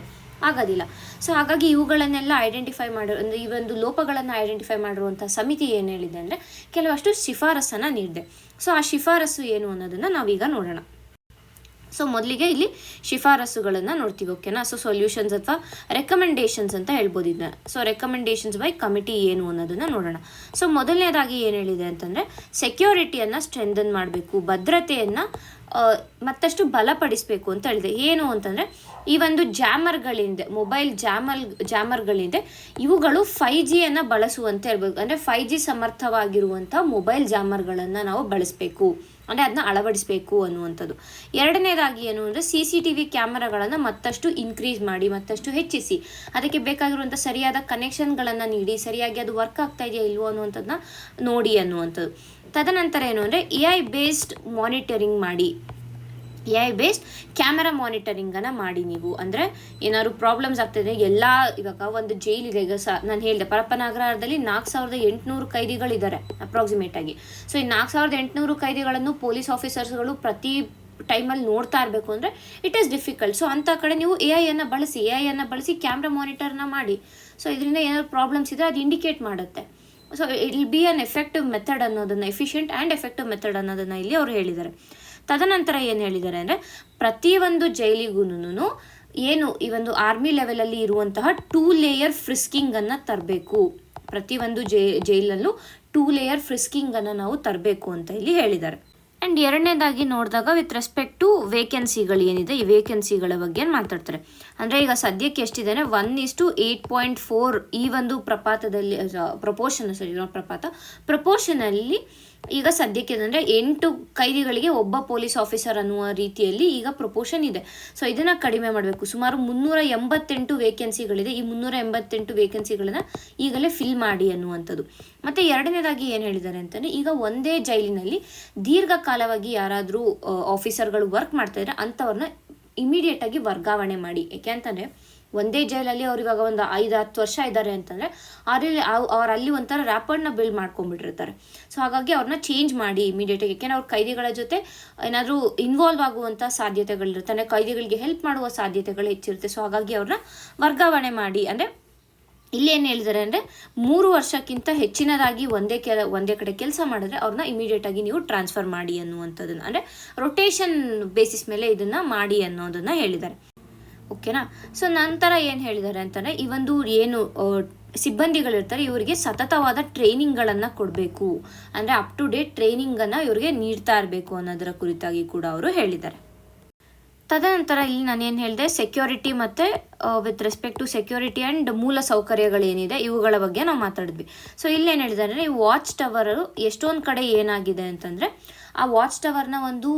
ಆಗೋದಿಲ್ಲ. ಸೊ ಹಾಗಾಗಿ ಇವುಗಳನ್ನೆಲ್ಲ ಐಡೆಂಟಿಫೈ ಅಂದರೆ ಈ ಒಂದು ಲೋಪಗಳನ್ನು ಐಡೆಂಟಿಫೈ ಮಾಡಿರುವಂಥ ಸಮಿತಿ ಏನು ಹೇಳಿದೆ ಅಂದರೆ ಕೆಲವಷ್ಟು ಶಿಫಾರಸನ್ನು ನೀಡಿದೆ. ಸೊ ಆ ಶಿಫಾರಸು ಏನು ಅನ್ನೋದನ್ನು ನಾವೀಗ ನೋಡೋಣ. ಸೊ ಮೊದಲಿಗೆ ಇಲ್ಲಿ ಶಿಫಾರಸುಗಳನ್ನು ನೋಡ್ತೀವಿ. ಓಕೆನಾ. ಸೊ ಸೊಲ್ಯೂಷನ್ಸ್ ಅಥವಾ ರೆಕಮೆಂಡೇಷನ್ಸ್ ಅಂತ ಹೇಳ್ಬೋದು ಇದನ್ನ. ಸೊ ರೆಕಮೆಂಡೇಷನ್ಸ್ ಬೈ ಕಮಿಟಿ ಏನು ಅನ್ನೋದನ್ನು ನೋಡೋಣ. ಸೊ ಮೊದಲನೇದಾಗಿ ಏನು ಹೇಳಿದೆ ಅಂತಂದರೆ ಸೆಕ್ಯೂರಿಟಿಯನ್ನು ಸ್ಟ್ರೆಂಥನ್ ಮಾಡಬೇಕು, ಭದ್ರತೆಯನ್ನು ಮತ್ತಷ್ಟು ಬಲಪಡಿಸಬೇಕು ಅಂತ ಹೇಳಿದೆ. ಏನು ಅಂತಂದರೆ ಈ ಒಂದು ಜಾಮರ್ಗಳಿಂದ, ಮೊಬೈಲ್ ಜಾಮರ್ಗಳಿಂದ ಇವುಗಳು 5Gಯನ್ನು ಬಳಸುವಂತೆ ಇರಬೇಕು. ಅಂದರೆ 5G ಸಮರ್ಥವಾಗಿರುವಂಥ ಮೊಬೈಲ್ ಜಾಮರ್ಗಳನ್ನು ನಾವು ಬಳಸಬೇಕು, ಅಂದರೆ ಅದನ್ನ ಅಳವಡಿಸಬೇಕು ಅನ್ನುವಂಥದ್ದು. ಎರಡನೇದಾಗಿ ಏನು ಅಂದರೆ CCTV ಕ್ಯಾಮರಾಗಳನ್ನು ಮತ್ತಷ್ಟು ಇನ್ಕ್ರೀಸ್ ಮಾಡಿ, ಮತ್ತಷ್ಟು ಹೆಚ್ಚಿಸಿ, ಅದಕ್ಕೆ ಬೇಕಾಗಿರುವಂಥ ಸರಿಯಾದ ಕನೆಕ್ಷನ್ಗಳನ್ನು ನೀಡಿ, ಸರಿಯಾಗಿ ಅದು ವರ್ಕ್ ಆಗ್ತಾ ಇದೆಯಾ ಇಲ್ವೋ ಅನ್ನುವಂಥದ್ದನ್ನ ನೋಡಿ ಅನ್ನುವಂಥದ್ದು. ತದನಂತರ ಏನು ಅಂದರೆ AI ಬೇಸ್ಡ್ ಮಾನಿಟರಿಂಗ್ ಮಾಡಿ, AI ಬೇಸ್ಡ್ ಕ್ಯಾಮೆರಾ ಮಾನಿಟರಿಂಗನ್ನು ಮಾಡಿ ನೀವು. ಅಂದರೆ ಏನಾದ್ರು ಪ್ರಾಬ್ಲಮ್ಸ್ ಆಗ್ತಿದೆ ಎಲ್ಲ, ಇವಾಗ ಒಂದು ಜೈಲಿದೆ, ಈಗ ನಾನು ಹೇಳಿದೆ ಪರಪ್ಪನಗರದಲ್ಲಿ 4800 ಕೈದಿಗಳಿದ್ದಾರೆ ಅಪ್ರಾಕ್ಸಿಮೇಟ್ ಆಗಿ. ಸೊ ಈ 4800 ಕೈದಿಗಳನ್ನು ಪೊಲೀಸ್ ಆಫೀಸರ್ಸ್ಗಳು ಪ್ರತಿ ಟೈಮಲ್ಲಿ ನೋಡ್ತಾ ಇರಬೇಕು ಅಂದರೆ ಇಟ್ ಈಸ್ ಡಿಫಿಕಲ್ಟ್. ಸೊ ಅಂಥ ಕಡೆ ನೀವು ಎ ಐಯನ್ನು ಬಳಸಿ ಕ್ಯಾಮ್ರಾ ಮಾನಿಟರ್ನ ಮಾಡಿ. ಸೊ ಇದರಿಂದ ಏನಾದ್ರು ಪ್ರಾಬ್ಲಮ್ಸ್ ಇದ್ದರೆ ಅದು ಇಂಡಿಕೇಟ್ ಮಾಡುತ್ತೆ. So it will be an effective method ಅನ್ನೋದನ್ನು, ಎಫಿಷಿಯೆಂಟ್ ಆ್ಯಂಡ್ ಎಫೆಕ್ಟಿವ್ ಮೆಥಡ್ ಅನ್ನೋದನ್ನು ಇಲ್ಲಿ ಅವರು ಹೇಳಿದ್ದಾರೆ. ತದನಂತರ ಏನು ಹೇಳಿದ್ದಾರೆ ಅಂದರೆ ಪ್ರತಿಯೊಂದು ಜೈಲಿಗೂ ಏನು ಈ ಒಂದು ಆರ್ಮಿ ಲೆವೆಲಲ್ಲಿ ಇರುವಂತಹ 2 ಲೇಯರ್ ಫ್ರಿಸ್ಕಿಂಗನ್ನು ತರಬೇಕು. ಪ್ರತಿಯೊಂದು ಜೈಲಲ್ಲೂ 2 ಲೇಯರ್ ಫ್ರಿಸ್ಕಿಂಗನ್ನು ನಾವು ತರಬೇಕು ಅಂತ ಇಲ್ಲಿ ಹೇಳಿದ್ದಾರೆ. ಆ್ಯಂಡ್ ಎರಡನೇದಾಗಿ ನೋಡಿದಾಗ ವಿತ್ ರೆಸ್ಪೆಕ್ಟ್ ಟು ವೇಕೆನ್ಸಿಗಳು ಏನಿದೆ, ಈ ವೇಕೆನ್ಸಿಗಳ ಬಗ್ಗೆ ಮಾತಾಡ್ತಾರೆ. ಅಂದರೆ ಈಗ ಸದ್ಯಕ್ಕೆ ಎಷ್ಟಿದೆ 1:8.4 ಈ ಒಂದು ಪ್ರಪೋರ್ಷನಲ್ಲಿ ಈಗ ಸದ್ಯಕ್ಕೆ ಅಂದರೆ 8 ಕೈದಿಗಳಿಗೆ ಒಬ್ಬ ಪೊಲೀಸ್ ಆಫೀಸರ್ ಅನ್ನುವ ರೀತಿಯಲ್ಲಿ ಈಗ ಪ್ರಪೋರ್ಷನ್ ಇದೆ. ಸೊ ಇದನ್ನು ಕಡಿಮೆ ಮಾಡಬೇಕು. ಸುಮಾರು 388 ವೇಕೆನ್ಸಿಗಳಿದೆ. ಈ 388 ವೇಕೆನ್ಸಿಗಳನ್ನು ಈಗಲೇ ಫಿಲ್ ಮಾಡಿ ಅನ್ನುವಂಥದ್ದು. ಮತ್ತು ಎರಡನೇದಾಗಿ ಏನು ಹೇಳಿದ್ದಾರೆ ಅಂತಂದರೆ, ಈಗ ಒಂದೇ ಜೈಲಿನಲ್ಲಿ ದೀರ್ಘಕಾಲವಾಗಿ ಯಾರಾದರೂ ಆಫೀಸರ್ಗಳು ವರ್ಕ್ ಮಾಡ್ತಾಯಿದ್ರೆ ಅಂಥವ್ರನ್ನ ಇಮಿಡಿಯೇಟಾಗಿ ವರ್ಗಾವಣೆ ಮಾಡಿ. ಯಾಕೆ ಅಂತಂದರೆ ಒಂದೇ ಜೈಲಲ್ಲಿ ಅವ್ರು ಇವಾಗ ಒಂದು 5-10 ವರ್ಷ ಇದ್ದಾರೆ ಅಂತಂದರೆ ಅವರಲ್ಲಿ ಒಂಥರ ರ್ಯಾಪರ್ಡ್ನ ಬಿಲ್ಡ್ ಮಾಡ್ಕೊಂಡ್ಬಿಟ್ಟಿರ್ತಾರೆ. ಸೊ ಹಾಗಾಗಿ ಅವ್ರನ್ನ ಚೇಂಜ್ ಮಾಡಿ ಇಮಿಡಿಯೇಟಾಗಿ. ಯಾಕೆಂದರೆ ಅವ್ರ ಕೈದಿಗಳ ಜೊತೆ ಏನಾದರೂ ಇನ್ವಾಲ್ವ್ ಆಗುವಂಥ ಸಾಧ್ಯತೆಗಳಿರುತ್ತೆ, ಕೈದಿಗಳಿಗೆ ಹೆಲ್ಪ್ ಮಾಡುವ ಸಾಧ್ಯತೆಗಳು ಹೆಚ್ಚಿರುತ್ತೆ. ಸೊ ಹಾಗಾಗಿ ಅವ್ರನ್ನ ವರ್ಗಾವಣೆ ಮಾಡಿ. ಅಂದರೆ ಇಲ್ಲಿ ಏನು ಹೇಳಿದ್ದಾರೆ ಅಂದರೆ 3 ವರ್ಷಕ್ಕಿಂತ ಹೆಚ್ಚಿನದಾಗಿ ಒಂದೇ ಕಡೆ ಕೆಲಸ ಮಾಡಿದ್ರೆ ಅವ್ರನ್ನ ಇಮಿಡಿಯೇಟಾಗಿ ನೀವು ಟ್ರಾನ್ಸ್ಫರ್ ಮಾಡಿ ಅನ್ನುವಂಥದ್ದನ್ನು, ಅಂದರೆ ರೊಟೇಷನ್ ಬೇಸಿಸ್ ಮೇಲೆ ಇದನ್ನು ಮಾಡಿ ಅನ್ನೋದನ್ನು ಹೇಳಿದ್ದಾರೆ. ಓಕೆನಾ. ಸೊ ನಂತರ ಏನು ಹೇಳಿದ್ದಾರೆ ಅಂತಂದರೆ, ಈ ಒಂದು ಏನು ಸಿಬ್ಬಂದಿಗಳಿರ್ತಾರೆ ಇವರಿಗೆ ಸತತವಾದ ಟ್ರೈನಿಂಗ್ಗಳನ್ನು ಕೊಡಬೇಕು. ಅಂದರೆ ಅಪ್ ಟು ಡೇಟ್ ಟ್ರೈನಿಂಗನ್ನು ಇವರಿಗೆ ನೀಡ್ತಾ ಇರಬೇಕು ಅನ್ನೋದರ ಕುರಿತಾಗಿ ಕೂಡ ಅವರು ಹೇಳಿದ್ದಾರೆ. ತದನಂತರ ಇಲ್ಲಿ ನಾನೇನು ಹೇಳಿದೆ, ಸೆಕ್ಯೂರಿಟಿ ಮತ್ತು with respect to security and ಮೂಲ ಸೌಕರ್ಯಗಳೇನಿದೆ ಇವುಗಳ ಬಗ್ಗೆ ನಾವು ಮಾತಾಡಿದ್ವಿ. ಸೊ ಇಲ್ಲೇನು ಹೇಳಿದ್ದಾರೆ ಅಂದರೆ, ಈ ವಾಚ್ ಟವರು ಎಷ್ಟೊಂದು ಕಡೆ ಏನಾಗಿದೆ ಅಂತಂದರೆ, ಆ ವಾಚ್ ಟವರ್ನ ಒಂದು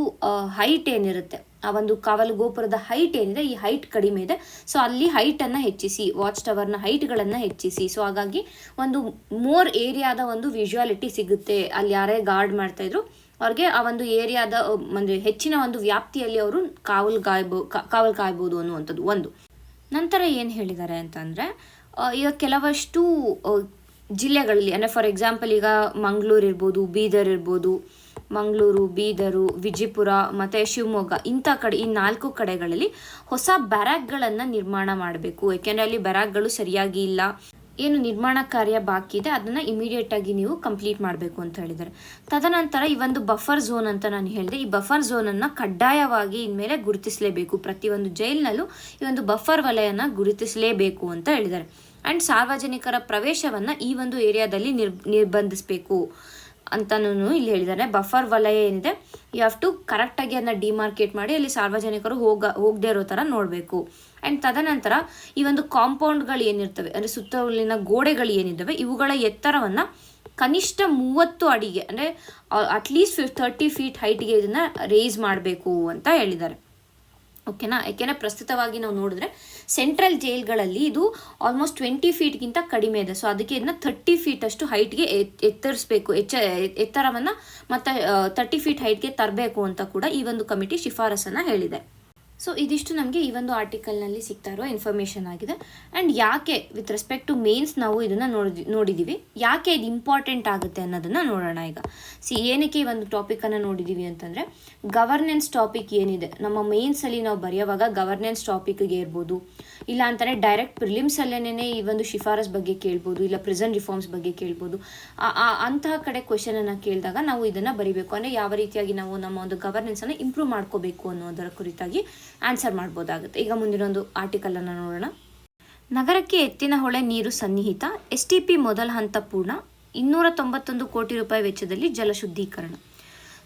ಹೈಟ್ ಏನಿರುತ್ತೆ, ಆ ಒಂದು ಕಾವಲು ಗೋಪುರದ ಹೈಟ್ ಏನಿದೆ, ಈ ಹೈಟ್ ಕಡಿಮೆ ಇದೆ. ಸೊ ಅಲ್ಲಿ ಹೈಟನ್ನು ಹೆಚ್ಚಿಸಿ, ವಾಚ್ ಟವರ್ನ ಹೈಟ್ಗಳನ್ನು ಹೆಚ್ಚಿಸಿ. ಸೊ ಹಾಗಾಗಿ ಒಂದು ಮೋರ್ ಏರಿಯಾದ ಒಂದು ವಿಜುವಾಲಿಟಿ ಸಿಗುತ್ತೆ. ಅಲ್ಲಿ ಯಾರೇ ಗಾರ್ಡ್ ಮಾಡ್ತಾಯಿದ್ರು ಅವ್ರಿಗೆ ಆ ಒಂದು ಏರಿಯಾದ ಅಂದರೆ ಹೆಚ್ಚಿನ ಒಂದು ವ್ಯಾಪ್ತಿಯಲ್ಲಿ ಅವರು ಕಾವಲು ಕಾಯ್ಬೋದು ಅನ್ನುವಂಥದ್ದು ಒಂದು. ನಂತರ ಏನು ಹೇಳಿದ್ದಾರೆ ಅಂತಂದರೆ, ಈಗ ಕೆಲವಷ್ಟು ಜಿಲ್ಲೆಗಳಲ್ಲಿ, ಅಂದರೆ ಫಾರ್ ಎಕ್ಸಾಂಪಲ್ ಈಗ ಮಂಗಳೂರು ಇರ್ಬೋದು, ಬೀದರ್ ಇರ್ಬೋದು, ಬೀದರು, ವಿಜಯಪುರ ಮತ್ತು ಶಿವಮೊಗ್ಗ, ಇಂಥ ಕಡೆ ಈ 4 ಕಡೆಗಳಲ್ಲಿ ಹೊಸ ಬ್ಯಾರಾಕ್ಗಳನ್ನು ನಿರ್ಮಾಣ ಮಾಡಬೇಕು. ಏಕೆಂದರೆ ಅಲ್ಲಿ ಬ್ಯಾರಾಕ್ಗಳು ಸರಿಯಾಗಿ ಇಲ್ಲ, ಏನು ನಿರ್ಮಾಣ ಕಾರ್ಯ ಬಾಕಿ ಇದೆ ಅದನ್ನು ಇಮಿಡಿಯೇಟಾಗಿ ನೀವು ಕಂಪ್ಲೀಟ್ ಮಾಡಬೇಕು ಅಂತ ಹೇಳಿದ್ದಾರೆ. ತದನಂತರ ಈ ಒಂದು ಬಫರ್ ಝೋನ್ ಅಂತ ನಾನು ಹೇಳಿದೆ, ಈ ಬಫರ್ ಝೋನನ್ನು ಕಡ್ಡಾಯವಾಗಿ ಇನ್ಮೇಲೆ ಗುರುತಿಸಲೇಬೇಕು. ಪ್ರತಿಯೊಂದು ಜೈಲಿನಲ್ಲೂ ಈ ಒಂದು ಬಫರ್ ವಲಯನ ಗುರುತಿಸಲೇಬೇಕು ಅಂತ ಹೇಳಿದ್ದಾರೆ. ಆ್ಯಂಡ್ ಸಾರ್ವಜನಿಕರ ಪ್ರವೇಶವನ್ನು ಈ ಒಂದು ಏರಿಯಾದಲ್ಲಿ ನಿರ್ಬಂಧಿಸಬೇಕು ಅಂತನೂ ಇಲ್ಲಿ ಹೇಳಿದ್ದಾರೆ. ಬಫರ್ ವಲಯ ಏನಿದೆ, ಯು ಹ್ಯಾವ್ ಟು ಕರೆಕ್ಟಾಗಿ ಅದನ್ನ ಡಿಮಾರ್ಕೇಟ್ ಮಾಡಿ ಅಲ್ಲಿ ಸಾರ್ವಜನಿಕರು ಹೋಗದೇ ಇರೋ ಥರ ನೋಡಬೇಕು. ಆ್ಯಂಡ್ ತದನಂತರ ಈ ಒಂದು ಕಾಂಪೌಂಡ್ಗಳು ಏನಿರ್ತವೆ, ಅಂದರೆ ಸುತ್ತಲಿನ ಗೋಡೆಗಳು ಏನಿದ್ದಾವೆ ಇವುಗಳ ಎತ್ತರವನ್ನು ಕನಿಷ್ಠ 30 ಅಡಿಗೆ, ಅಂದರೆ ಅಟ್ಲೀಸ್ಟ್ 30 ಫೀಟ್ ಹೈಟ್ಗೆ ಇದನ್ನು ರೇಸ್ ಮಾಡಬೇಕು ಅಂತ ಹೇಳಿದ್ದಾರೆ. ಓಕೆನಾ. ಯಾಕೆಂದರೆ ಪ್ರಸ್ತುತವಾಗಿ ನಾವು ನೋಡಿದ್ರೆ ಸೆಂಟ್ರಲ್ ಜೈಲ್ಗಳಲ್ಲಿ ಇದು ಆಲ್ಮೋಸ್ಟ್ 20 ಫೀಟ್ಗಿಂತ ಕಡಿಮೆ ಇದೆ. ಸೊ ಅದಕ್ಕೆ ಇದನ್ನ 30 ಫೀಟ್ ಅಷ್ಟು ಹೈಟ್ಗೆ ಎತ್ತರಿಸಬೇಕು, ಎತ್ತರವನ್ನು ಮತ್ತು 30 ಫೀಟ್ ಹೈಟ್ಗೆ ತರಬೇಕು ಅಂತ ಕೂಡ ಈ ಒಂದು ಕಮಿಟಿ ಶಿಫಾರಸನ್ನು ಹೇಳಿದೆ. ಸೊ ಇದಿಷ್ಟು ನಮಗೆ ಈ ಒಂದು ಆರ್ಟಿಕಲ್ನಲ್ಲಿ ಸಿಗ್ತಾ ಇರೋ ಇನ್ಫಾರ್ಮೇಷನ್ ಆಗಿದೆ. ಆ್ಯಂಡ್ ಯಾಕೆ ವಿತ್ ರೆಸ್ಪೆಕ್ಟ್ ಟು ಮೇನ್ಸ್ ನಾವು ಇದನ್ನು ನೋಡಿದ್ದೀವಿ, ಯಾಕೆ ಇದು ಇಂಪಾರ್ಟೆಂಟ್ ಆಗುತ್ತೆ ಅನ್ನೋದನ್ನು ನೋಡೋಣ. ಈಗ ಏನಕ್ಕೆ ಈ ಒಂದು ಟಾಪಿಕನ್ನು ನೋಡಿದ್ದೀವಿ ಅಂತಂದರೆ, ಗವರ್ನೆನ್ಸ್ ಟಾಪಿಕ್ ಏನಿದೆ ನಮ್ಮ ಮೇನ್ಸಲ್ಲಿ ನಾವು ಬರೆಯುವಾಗ ಗವರ್ನೆನ್ಸ್ ಟಾಪಿಕ್ಗೆ ಇರ್ಬೋದು, ಇಲ್ಲ ಅಂತಾನೆ ಡೈರೆಕ್ಟ್ ಪ್ರಿಲಿಮ್ಸಲ್ಲೇ ಈ ಒಂದು ಶಿಫಾರಸ್ ಬಗ್ಗೆ ಕೇಳ್ಬೋದು, ಇಲ್ಲ ಪ್ರಿಸನ್ ರಿಫಾರ್ಮ್ಸ್ ಬಗ್ಗೆ ಕೇಳ್ಬೋದು. ಅಂತಹ ಕಡೆ ಕ್ವೆಶನನ್ನು ಕೇಳಿದಾಗ ನಾವು ಇದನ್ನು ಬರೀಬೇಕು. ಅಂದರೆ ಯಾವ ರೀತಿಯಾಗಿ ನಾವು ನಮ್ಮ ಒಂದು ಗವರ್ನೆನ್ಸನ್ನು ಇಂಪ್ರೂವ್ ಮಾಡ್ಕೋಬೇಕು ಅನ್ನೋದರ ಕುರಿತಾಗಿ ಆನ್ಸರ್ ಮಾಡ್ಬೋದಾಗುತ್ತೆ. ಈಗ ಮುಂದಿನ ಒಂದು ಆರ್ಟಿಕಲನ್ನು ನೋಡೋಣ. ನಗರಕ್ಕೆ ಎತ್ತಿನಹೊಳೆ ನೀರು ಸನ್ನಿಹಿತ, STP ಮೊದಲ ಹಂತ ಪೂರ್ಣ, 291 ಕೋಟಿ ರೂಪಾಯಿ ವೆಚ್ಚದಲ್ಲಿ ಜಲ ಶುದ್ಧೀಕರಣ.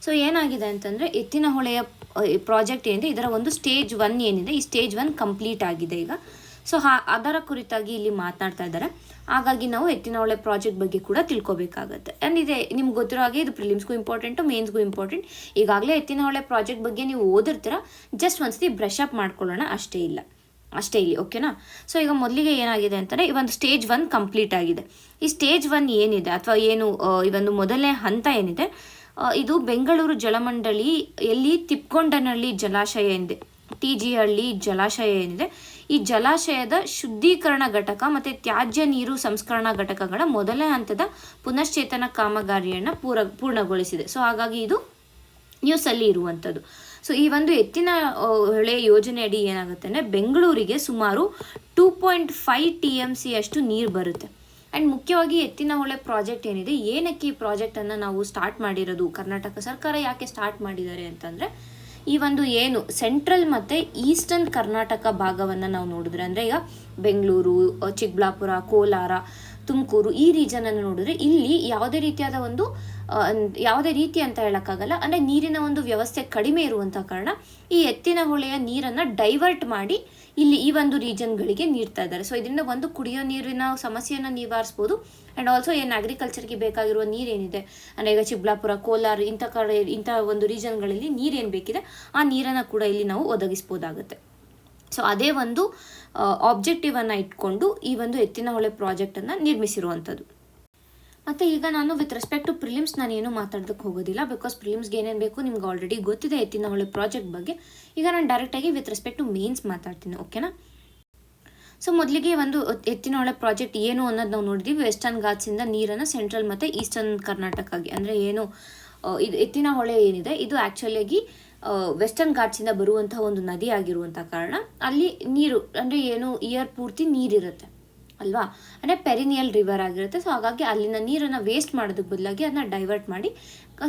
ಸೊ ಏನಾಗಿದೆ ಅಂತಂದರೆ, ಎತ್ತಿನಹೊಳೆಯ ಪ್ರಾಜೆಕ್ಟ್ ಏನಿದೆ ಇದರ ಒಂದು ಸ್ಟೇಜ್ 1 ಏನಿದೆ, ಈ ಸ್ಟೇಜ್ 1 ಕಂಪ್ಲೀಟ್ ಆಗಿದೆ ಈಗ. ಸೊ ಅದರ ಕುರಿತಾಗಿ ಇಲ್ಲಿ ಮಾತನಾಡ್ತಾ ಇದ್ದಾರೆ. ಹಾಗಾಗಿ ನಾವು ಎತ್ತಿನಹೊಳೆ ಪ್ರಾಜೆಕ್ಟ್ ಬಗ್ಗೆ ಕೂಡ ತಿಳ್ಕೊಬೇಕಾಗತ್ತೆ. ಆ್ಯಂಡ್ ಇದೆ ನಿಮ್ಗೆ ಗೊತ್ತಿರೋ ಹಾಗೆ ಇದು ಪ್ರಿಲಿಮ್ಸ್ಗೂ ಇಂಪಾರ್ಟೆಂಟು, ಮೇನ್ಸ್ಗೂ ಇಂಪಾರ್ಟೆಂಟ್. ಈಗಾಗಲೇ ಎತ್ತಿನಹೊಳೆ ಪ್ರಾಜೆಕ್ಟ್ ಬಗ್ಗೆ ನೀವು ಓದಿರ್ತೀರ, ಜಸ್ಟ್ ಒಂದ್ಸತಿ ಬ್ರಷ್ ಅಪ್ ಮಾಡ್ಕೊಳ್ಳೋಣ ಅಷ್ಟೇ ಇಲ್ಲಿ. ಓಕೆನಾ. ಸೊ ಈಗ ಮೊದಲಿಗೆ ಏನಾಗಿದೆ ಅಂತಂದರೆ, ಈ ಒಂದು ಸ್ಟೇಜ್ 1 ಕಂಪ್ಲೀಟ್ ಆಗಿದೆ. ಈ ಸ್ಟೇಜ್ 1 ಏನಿದೆ ಅಥವಾ ಏನು ಈ ಒಂದು ಮೊದಲನೇ ಹಂತ ಏನಿದೆ ಇದು ಬೆಂಗಳೂರು ಜಲಮಂಡಳಿ ಎಲ್ಲಿ ತಿಪ್ಕೊಂಡನಹಳ್ಳಿ ಜಲಾಶಯ ಇದೆ, TG ಹಳ್ಳಿ ಜಲಾಶಯ ಏನಿದೆ, ಈ ಜಲಾಶಯದ ಶುದ್ಧೀಕರಣ ಘಟಕ ಮತ್ತು ತ್ಯಾಜ್ಯ ನೀರು ಸಂಸ್ಕರಣಾ ಘಟಕಗಳ ಮೊದಲ ಹಂತದ ಪುನಶ್ಚೇತನ ಕಾಮಗಾರಿಯನ್ನು ಪೂರ್ಣಗೊಳಿಸಿದೆ. ಸೊ ಹಾಗಾಗಿ ಇದು ನ್ಯೂಸಲ್ಲಿ ಇರುವಂಥದ್ದು. ಸೊ ಈ ಒಂದು ಎತ್ತಿನ ಹೊಳೆ ಯೋಜನೆ ಅಡಿ ಏನಾಗುತ್ತೆ ಅಂದರೆ ಬೆಂಗಳೂರಿಗೆ ಸುಮಾರು 2.5 TMC ಅಷ್ಟು ನೀರು ಬರುತ್ತೆ. ಆ್ಯಂಡ್ ಮುಖ್ಯವಾಗಿ ಎತ್ತಿನ ಹೊಳೆ ಪ್ರಾಜೆಕ್ಟ್ ಏನಿದೆ, ಏನಕ್ಕೆ ಈ ಪ್ರಾಜೆಕ್ಟನ್ನು ನಾವು ಸ್ಟಾರ್ಟ್ ಮಾಡಿರೋದು, ಕರ್ನಾಟಕ ಸರ್ಕಾರ ಯಾಕೆ ಸ್ಟಾರ್ಟ್ ಮಾಡಿದ್ದಾರೆ ಅಂತಂದರೆ, ಈ ಒಂದು ಏನು ಸೆಂಟ್ರಲ್ ಮತ್ತು ಈಸ್ಟರ್ನ್ ಕರ್ನಾಟಕ ಭಾಗವನ್ನು ನಾವು ನೋಡಿದ್ರೆ, ಅಂದರೆ ಈಗ ಬೆಂಗಳೂರು, ಚಿಕ್ಕಬಳ್ಳಾಪುರ, ಕೋಲಾರ, ತುಮಕೂರು ಈ ರೀಜನನ್ನು ನೋಡಿದ್ರೆ ಇಲ್ಲಿ ಯಾವುದೇ ರೀತಿ ಅಂತ ಹೇಳೋಕ್ಕಾಗಲ್ಲ, ಅಂದರೆ ನೀರಿನ ಒಂದು ವ್ಯವಸ್ಥೆ ಕಡಿಮೆ ಇರುವಂಥ ಕಾರಣ ಈ ಎತ್ತಿನ ಹೊಳೆಯ ನೀರನ್ನು ಡೈವರ್ಟ್ ಮಾಡಿ ಇಲ್ಲಿ ಈ ಒಂದು ರೀಜನ್ಗಳಿಗೆ ನೀಡ್ತಾ ಇದ್ದಾರೆ. ಸೊ ಇದರಿಂದ ಒಂದು ಕುಡಿಯೋ ನೀರಿನ ಸಮಸ್ಯೆಯನ್ನು ನಿವಾರಿಸ್ಬೋದು. ಆ್ಯಂಡ್ ಆಲ್ಸೋ ಏನು ಅಗ್ರಿಕಲ್ಚರ್ಗೆ ಬೇಕಾಗಿರುವ ನೀರೇನಿದೆ, ಅಂದರೆ ಈಗ ಚಿಕ್ಕಬಳ್ಳಾಪುರ, ಕೋಲಾರ ಇಂಥ ಒಂದು ರೀಜನ್ಗಳಲ್ಲಿ ನೀರೇನು ಬೇಕಿದೆ ಆ ನೀರನ್ನು ಕೂಡ ಇಲ್ಲಿ ನಾವು ಒದಗಿಸ್ಬೋದಾಗುತ್ತೆ. ಸೊ ಅದೇ ಒಂದು ಆಬ್ಜೆಕ್ಟಿವನ್ನು ಇಟ್ಕೊಂಡು ಈ ಒಂದು ಎತ್ತಿನ ಹೊಳೆ ಪ್ರಾಜೆಕ್ಟನ್ನು ನಿರ್ಮಿಸಿರುವಂಥದ್ದು. ಮತ್ತು ಈಗ ನಾನು ವಿತ್ ರೆಸ್ಪೆಕ್ಟ್ ಟು ಪ್ರಿಲಿಮ್ಸ್ ನಾನು ಏನೂ ಮಾತಾಡೋದಕ್ಕೆ ಹೋಗೋದಿಲ್ಲ, ಬಿಕಾಸ್ ಪ್ರಿಲಿಮ್ಸ್ಗೆ ಏನೇನು ಬೇಕು ನಿಮ್ಗೆ ಆಲ್ರೆಡಿ ಗೊತ್ತಿದೆ ಎತ್ತಿನ ಹೊಳೆ ಪ್ರಾಜೆಕ್ಟ್ ಬಗ್ಗೆ. ಈಗ ನಾನು ಡೈರೆಕ್ಟಾಗಿ ವಿತ್ ರೆಸ್ಪೆಕ್ಟ್ ಟು ಮೇನ್ಸ್ ಮಾತಾಡ್ತೀನಿ, ಓಕೆನಾ. ಸೊ ಮೊದಲಿಗೆ ಒಂದು ಎತ್ತಿನ ಹೊಳೆ ಪ್ರಾಜೆಕ್ಟ್ ಏನು ಅನ್ನೋದು ನಾವು ನೋಡಿದ್ದೀವಿ. ವೆಸ್ಟರ್ನ್ ಘಾಟ್ಸಿಂದ ನೀರನ್ನು ಸೆಂಟ್ರಲ್ ಮತ್ತು ಈಸ್ಟರ್ನ್ ಕರ್ನಾಟಕಗೆ, ಅಂದರೆ ಏನು ಇದು ಎತ್ತಿನ ಹೊಳೆ ಏನಿದೆ ಇದು ಆ್ಯಕ್ಚುಲಿಯಾಗಿ ವೆಸ್ಟರ್ನ್ ಘಾಟ್ಸಿಂದ ಬರುವಂತಹ ಒಂದು ನದಿ ಆಗಿರುವಂಥ ಕಾರಣ ಅಲ್ಲಿ ನೀರು ಅಂದರೆ ಏನು ಇಯರ್ ಪೂರ್ತಿ ನೀರಿರುತ್ತೆ ಅಲ್ವಾ, ಅಂದರೆ ಪೆರಿನಿಯಲ್ ರಿವರ್ ಆಗಿರುತ್ತೆ. ಸೊ ಹಾಗಾಗಿ ಅಲ್ಲಿನ ನೀರನ್ನು ವೇಸ್ಟ್ ಮಾಡೋದಕ್ಕೆ ಬದಲಾಗಿ ಅದನ್ನ ಡೈವರ್ಟ್ ಮಾಡಿ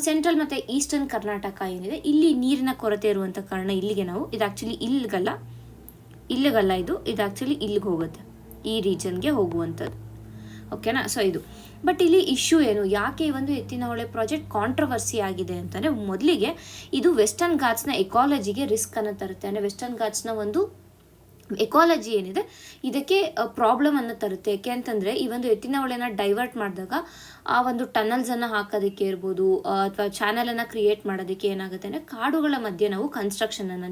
ಸೆಂಟ್ರಲ್ ಮತ್ತು ಈಸ್ಟರ್ನ್ ಕರ್ನಾಟಕ ಏನಿದೆ ಇಲ್ಲಿ ನೀರಿನ ಕೊರತೆ ಇರುವಂಥ ಕಾರಣ ಇಲ್ಲಿಗೆ ನಾವು ಇದು ಆ್ಯಕ್ಚುಲಿ ಇಲ್ಲಿಗಲ್ಲ ಇದು ಆ್ಯಕ್ಚುಲಿ ಇಲ್ಲಿಗೆ ಹೋಗುತ್ತೆ, ಈ ರೀಜನ್ಗೆ ಹೋಗುವಂಥದ್ದು, ಓಕೆನಾ. ಸೊ ಇದು ಬಟ್ ಇಲ್ಲಿ ಇಶ್ಯೂ ಏನು, ಯಾಕೆ ಈ ಒಂದು ಎತ್ತಿನ ಹೊಳೆ ಪ್ರಾಜೆಕ್ಟ್ ಕಾಂಟ್ರವರ್ಸಿ ಆಗಿದೆ ಅಂತಂದರೆ, ಮೊದಲಿಗೆ ಇದು ವೆಸ್ಟರ್ನ್ ಘಾಟ್ಸ್ನ ಎಕಾಲಜಿಗೆ ರಿಸ್ಕನ್ನು ತರುತ್ತೆ. ಅಂದರೆ ವೆಸ್ಟರ್ನ್ ಘಾಟ್ಸ್ನ ಒಂದು ಎಕಾಲಜಿ ಏನಿದೆ ಇದಕ್ಕೆ ಪ್ರಾಬ್ಲಮನ್ನು ತರುತ್ತೆ. ಯಾಕೆ ಅಂತಂದರೆ ಈ ಒಂದು ಎತ್ತಿನ ಹೊಳೆನ ಡೈವರ್ಟ್ ಮಾಡಿದಾಗ ಆ ಒಂದು ಟನಲ್ಸನ್ನು ಹಾಕೋದಕ್ಕೆ ಇರ್ಬೋದು ಅಥವಾ ಚಾನಲನ್ನು ಕ್ರಿಯೇಟ್ ಮಾಡೋದಕ್ಕೆ ಏನಾಗುತ್ತೆ ಅಂದರೆ ಕಾಡುಗಳ ಮಧ್ಯೆ ನಾವು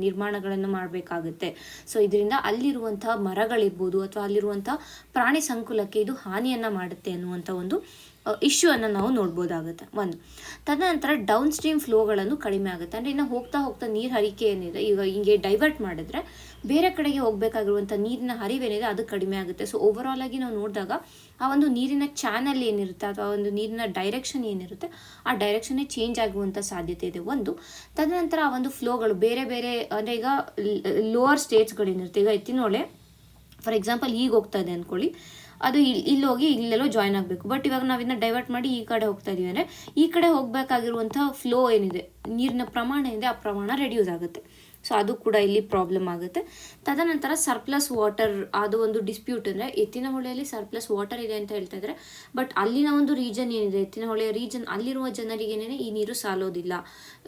ನಿರ್ಮಾಣಗಳನ್ನು ಮಾಡಬೇಕಾಗುತ್ತೆ. ಸೊ ಇದರಿಂದ ಅಲ್ಲಿರುವಂಥ ಮರಗಳಿರ್ಬೋದು ಅಥವಾ ಅಲ್ಲಿರುವಂಥ ಪ್ರಾಣಿ ಸಂಕುಲಕ್ಕೆ ಇದು ಹಾನಿಯನ್ನು ಮಾಡುತ್ತೆ ಅನ್ನುವಂಥ ಒಂದು ಇಶ್ಯೂ ಅನ್ನು ನಾವು ನೋಡ್ಬೋದಾಗುತ್ತೆ ಒಂದು. ತದನಂತರ ಡೌನ್ ಸ್ಟ್ರೀಮ್ ಫ್ಲೋಗಳನ್ನು ಕಡಿಮೆ ಆಗುತ್ತೆ. ಅಂದರೆ ಇನ್ನು ಹೋಗ್ತಾ ನೀರು ಹರಿಕೆ ಏನಿದೆ ಈಗ ಹಿಂಗೆ ಡೈವರ್ಟ್ ಮಾಡಿದ್ರೆ ಬೇರೆ ಕಡೆಗೆ ಹೋಗಬೇಕಾಗಿರುವಂಥ ನೀರಿನ ಹರಿವೇನಿದೆ ಅದು ಕಡಿಮೆ ಆಗುತ್ತೆ. ಸೊ ಓವರಾಲ್ ಆಗಿ ನಾವು ನೋಡಿದಾಗ ಆ ಒಂದು ನೀರಿನ ಚಾನಲ್ ಏನಿರುತ್ತೆ ಅಥವಾ ಒಂದು ನೀರಿನ ಡೈರೆಕ್ಷನ್ ಏನಿರುತ್ತೆ ಆ ಡೈರೆಕ್ಷನ್ನೇ ಚೇಂಜ್ ಆಗುವಂಥ ಸಾಧ್ಯತೆ ಇದೆ ಒಂದು. ತದನಂತರ ಆ ಒಂದು ಫ್ಲೋಗಳು ಬೇರೆ ಅಂದರೆ ಈಗ ಲೋವರ್ ಸ್ಟೇಟ್ಸ್ಗಳೇನಿರುತ್ತೆ, ಈಗ ಎತ್ತಿನ ಹೊಳೆ ಫಾರ್ ಎಕ್ಸಾಂಪಲ್ ಈಗ ಹೋಗ್ತಾ ಇದೆ ಅಂದ್ಕೊಳ್ಳಿ, ಅದು ಇಲ್ಲಿ ಹೋಗಿ ಇಲ್ಲೆಲ್ಲೋ ಜಾಯ್ನ್ ಆಗಬೇಕು. ಬಟ್ ಇವಾಗ ನಾವು ಇದನ್ನ ಡೈವರ್ಟ್ ಮಾಡಿ ಈ ಕಡೆ ಹೋಗ್ತಾ ಇದೀವಿ ಅಂದರೆ ಈ ಕಡೆ ಹೋಗಬೇಕಾಗಿರುವಂಥ ಫ್ಲೋ ಏನಿದೆ ನೀರಿನ ಪ್ರಮಾಣ ಏನಿದೆ ಆ ಪ್ರಮಾಣ ರೆಡ್ಯೂಸ್ ಆಗುತ್ತೆ. ಸೊ ಅದು ಕೂಡ ಇಲ್ಲಿ ಪ್ರಾಬ್ಲಮ್ ಆಗುತ್ತೆ. ತದನಂತರ ಸರ್ಪ್ಲಸ್ ವಾಟರ್ ಅದು ಒಂದು ಡಿಸ್ಪ್ಯೂಟ್, ಅಂದರೆ ಎತ್ತಿನ ಹೊಳೆಯಲ್ಲಿ ಸರ್ಪ್ಲಸ್ ವಾಟರ್ ಇದೆ ಅಂತ ಹೇಳ್ತಾ ಇದ್ದಾರೆ. ಬಟ್ ಅಲ್ಲಿನ ಒಂದು ರೀಜನ್ ಏನಿದೆ ಎತ್ತಿನ ಹೊಳೆಯ ರೀಜನ್ ಅಲ್ಲಿರುವ ಜನರಿಗೆ ಏನೇನೆ ಈ ನೀರು ಸಾಲೋದಿಲ್ಲ.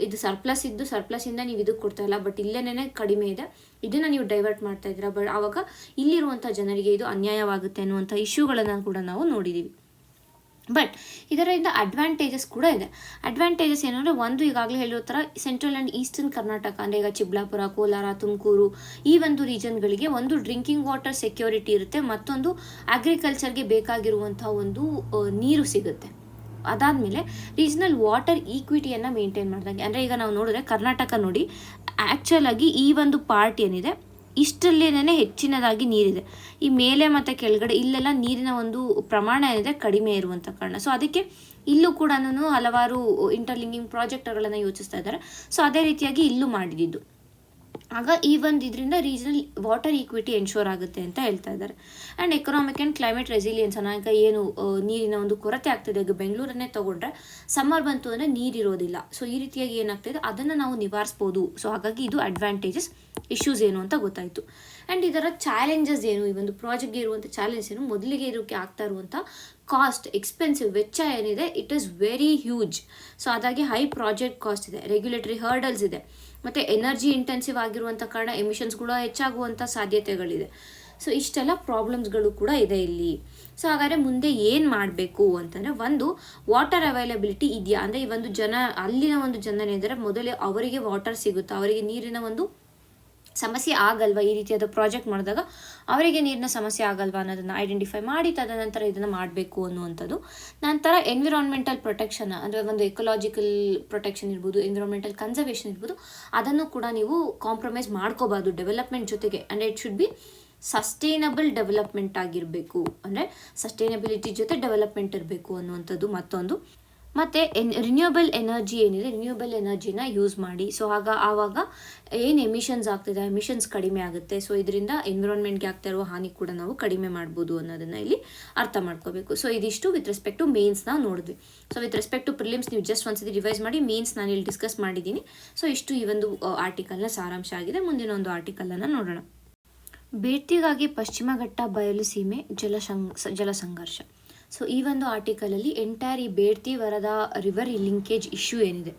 ಇದು ಸರ್ಪ್ಲಸ್ಸಿಂದ ನೀವು ಇದಕ್ಕೆ ಕೊಡ್ತಾ ಇಲ್ಲ, ಬಟ್ ಇಲ್ಲೇನೇ ಕಡಿಮೆ ಇದೆ, ಇದನ್ನು ನೀವು ಡೈವರ್ಟ್ ಮಾಡ್ತಾ ಇದ್ದೀರಾ. ಬಟ್ ಆವಾಗ ಇಲ್ಲಿರುವಂಥ ಜನರಿಗೆ ಇದು ಅನ್ಯಾಯವಾಗುತ್ತೆ ಅನ್ನುವಂಥ ಇಶ್ಯೂಗಳನ್ನು ಕೂಡ ನಾವು ನೋಡಿದ್ದೀವಿ. ಬಟ್ ಇದರಿಂದ ಅಡ್ವಾಂಟೇಜಸ್ ಕೂಡ ಇದೆ. ಅಡ್ವಾಂಟೇಜಸ್ ಏನಂದರೆ ಒಂದು, ಈಗಾಗಲೇ ಹೇಳಿರೋ ಥರ ಸೆಂಟ್ರಲ್ ಆ್ಯಂಡ್ ಈಸ್ಟರ್ನ್ ಕರ್ನಾಟಕ ಅಂದರೆ ಈಗ ಚಿಕ್ಕಬಳ್ಳಾಪುರ, ಕೋಲಾರ, ತುಮಕೂರು ಈ ಒಂದು ರೀಜನ್ಗಳಿಗೆ ಒಂದು ಡ್ರಿಂಕಿಂಗ್ ವಾಟರ್ ಸೆಕ್ಯೂರಿಟಿ ಇರುತ್ತೆ, ಮತ್ತೊಂದು ಅಗ್ರಿಕಲ್ಚರ್ಗೆ ಬೇಕಾಗಿರುವಂಥ ಒಂದು ನೀರು ಸಿಗುತ್ತೆ. ಅದಾದಮೇಲೆ ರೀಜನಲ್ ವಾಟರ್ ಈಕ್ವಿಟಿಯನ್ನು ಮೇಂಟೈನ್ ಮಾಡಿದಂಗೆ, ಅಂದರೆ ಈಗ ನಾವು ನೋಡಿದ್ರೆ ಕರ್ನಾಟಕ ನೋಡಿ ಆ್ಯಕ್ಚುಲಾಗಿ ಈ ಒಂದು ಪಾರ್ಟ್ ಏನಿದೆ ಇಷ್ಟರಲ್ಲೇನೇ ಹೆಚ್ಚಿನದಾಗಿ ನೀರಿದೆ. ಈ ಮೇಲೆ ಮತ್ತು ಕೆಳಗಡೆ ಇಲ್ಲೆಲ್ಲ ನೀರಿನ ಒಂದು ಪ್ರಮಾಣ ಏನಿದೆ ಕಡಿಮೆ ಇರುವಂಥ ಕಾರಣ. ಸೊ ಅದಕ್ಕೆ ಇಲ್ಲೂ ಕೂಡ ಹಲವಾರು ಇಂಟರ್ಲಿಂಕಿಂಗ್ ಪ್ರಾಜೆಕ್ಟ್ಗಳನ್ನು ಯೋಚಿಸ್ತಾ ಇದ್ದಾರೆ. ಸೊ ಅದೇ ರೀತಿಯಾಗಿ ಇಲ್ಲೂ ಮಾಡಿದ್ದು. ಆಗ ಈ ಒಂದು ಇದರಿಂದ ರೀಜನಲ್ ವಾಟರ್ ಈಕ್ವಿಟಿ ಎನ್ಶೋರ್ ಆಗುತ್ತೆ ಅಂತ ಹೇಳ್ತಾ ಇದ್ದಾರೆ. And economic and climate resilience ಈಗ ಏನು ನೀರಿನ ಒಂದು ಕೊರತೆ ಆಗ್ತಿದೆ, ಈಗ ಬೆಂಗಳೂರನ್ನೇ ತೊಗೊಂಡ್ರೆ ಸಮ್ಮರ್ ಬಂತು ಅಂದರೆ ನೀರಿರೋದಿಲ್ಲ. ಸೊ ಈ ರೀತಿಯಾಗಿ ಏನಾಗ್ತಿದೆ ಅದನ್ನು ನಾವು ನಿವಾರಿಸ್ಬೋದು. ಸೊ ಹಾಗಾಗಿ ಇದು ಅಡ್ವಾಂಟೇಜಸ್, ಇಶ್ಯೂಸ್ ಏನು ಅಂತ ಗೊತ್ತಾಯಿತು. ಆ್ಯಂಡ್ ಇದರ ಚಾಲೆಂಜಸ್ ಏನು, ಈ ಒಂದು ಪ್ರಾಜೆಕ್ಟ್ಗೆ ಇರುವಂಥ ಚಾಲೆಂಜಸ್ ಏನು, ಮೊದಲಿಗೆ ಇರೋಕ್ಕೆ ಆಗ್ತಾ ಇರುವಂಥ ಕಾಸ್ಟ್, ಎಕ್ಸ್ಪೆನ್ಸಿವ್ ವೆಚ್ಚ ಏನಿದೆ it is very huge. So ಅದಾಗಿ ಹೈ ಪ್ರಾಜೆಕ್ಟ್ ಕಾಸ್ಟ್ ಇದೆ, ರೆಗ್ಯುಲೇಟರಿ ಹರ್ಡಲ್ಸ್ ಇದೆ, ಮತ್ತು ಎನರ್ಜಿ ಇಂಟೆನ್ಸಿವ್ ಆಗಿರುವಂಥ ಕಾರಣ ಎಮಿಷನ್ಸ್ ಕೂಡ ಹೆಚ್ಚಾಗುವಂಥ ಸಾಧ್ಯತೆಗಳಿದೆ. ಸೊ ಇಷ್ಟೆಲ್ಲ ಪ್ರಾಬ್ಲಮ್ಸ್ಗಳು ಕೂಡ ಇದೆ ಇಲ್ಲಿ. ಸೊ ಹಾಗಾದರೆ ಮುಂದೆ ಏನು ಮಾಡಬೇಕು ಅಂತಂದರೆ, ಒಂದು ವಾಟರ್ ಅವೈಲಬಿಲಿಟಿ ಇದೆಯಾ ಅಂದರೆ ಈ ಒಂದು ಅಲ್ಲಿನ ಒಂದು ಜನರೇನಿದ್ದಾರೆ ಮೊದಲೇ ಅವರಿಗೆ ವಾಟರ್ ಸಿಗುತ್ತಾ, ಅವರಿಗೆ ನೀರಿನ ಒಂದು ಸಮಸ್ಯೆ ಆಗಲ್ವಾ ಈ ರೀತಿಯಾದ ಪ್ರಾಜೆಕ್ಟ್ ಮಾಡಿದಾಗ ಅವರಿಗೆ ನೀರಿನ ಸಮಸ್ಯೆ ಆಗಲ್ವಾ ಅನ್ನೋದನ್ನು ಐಡೆಂಟಿಫೈ ಮಾಡಿ ತದನಂತರ ಇದನ್ನು ಮಾಡಬೇಕು ಅನ್ನುವಂಥದ್ದು. ನಂತರ ಎನ್ವಿರಾನ್ಮೆಂಟಲ್ ಪ್ರೊಟೆಕ್ಷನ್ ಅಂದರೆ ಒಂದು ಎಕಲಾಜಿಕಲ್ ಪ್ರೊಟೆಕ್ಷನ್ ಇರ್ಬೋದು, ಎನ್ವಿರಾನ್ಮೆಂಟಲ್ ಕನ್ಸರ್ವೇಷನ್ ಇರ್ಬೋದು, ಅದನ್ನು ಕೂಡ ನೀವು ಕಾಂಪ್ರಮೈಸ್ ಮಾಡ್ಕೋಬಾರ್ದು ಡೆವಲಪ್ಮೆಂಟ್ ಜೊತೆಗೆ. ಅಂದರೆ it should be sustainable development ಆಗಿರಬೇಕು, ಅಂದರೆ ಸಸ್ಟೈನಬಿಲಿಟಿ ಜೊತೆ ಡೆವಲಪ್ಮೆಂಟ್ ಇರಬೇಕು ಅನ್ನುವಂಥದ್ದು ಮತ್ತೊಂದು. ಮತ್ತು ರಿನ್ಯೂಯಬಲ್ ಎನರ್ಜಿ ಏನಿದೆ, ರಿನ್ಯೂಯಬಲ್ ಎನರ್ಜಿನ ಯೂಸ್ ಮಾಡಿ. ಸೊ ಆವಾಗ ಏನು ಎಮಿಷನ್ಸ್ ಆಗ್ತಿದೆ, ಎಮಿಷನ್ಸ್ ಕಡಿಮೆ ಆಗುತ್ತೆ. ಸೊ ಇದರಿಂದ ಎನ್ವಿರಾನ್ಮೆಂಟ್ಗೆ ಆಗ್ತಾ ಇರೋ ಹಾನಿ ಕೂಡ ನಾವು ಕಡಿಮೆ ಮಾಡ್ಬೋದು ಅನ್ನೋದನ್ನು ಇಲ್ಲಿ ಅರ್ಥ ಮಾಡ್ಕೋಬೇಕು. ಸೊ ಇದಿಷ್ಟು ವಿತ್ ರೆಸ್ಪೆಕ್ಟ್ ಟು ಮೇನ್ಸ್ ನಾವು ನೋಡಿದ್ವಿ. So with respect to prelims ನೀವು ಜಸ್ಟ್ ಒಂದ್ಸತಿ ರಿವೈಸ್ ಮಾಡಿ, ಮೇನ್ಸ್ ನಾನು ಇಲ್ಲಿ ಡಿಸ್ಕಸ್ ಮಾಡಿದ್ದೀನಿ. ಸೊ ಇಷ್ಟು ಈ ಒಂದು ಆರ್ಟಿಕಲ್ನ ಸಾರಾಂಶ ಆಗಿದೆ. ಮುಂದಿನ ಒಂದು ಆರ್ಟಿಕಲನ್ನು ನೋಡೋಣ. ಬೇಡ್ತಿಗಾಗಿ ಪಶ್ಚಿಮ ಘಟ್ಟ ಬಯಲು ಸೀಮೆ ಜಲ ಸಂಘರ್ಷ. ಸೊ ಈ ಒಂದು ಆರ್ಟಿಕಲಲ್ಲಿ ಎಂಟೈರ್ ಈ Bedti Varada river linkage issue ಏನಿದೆ,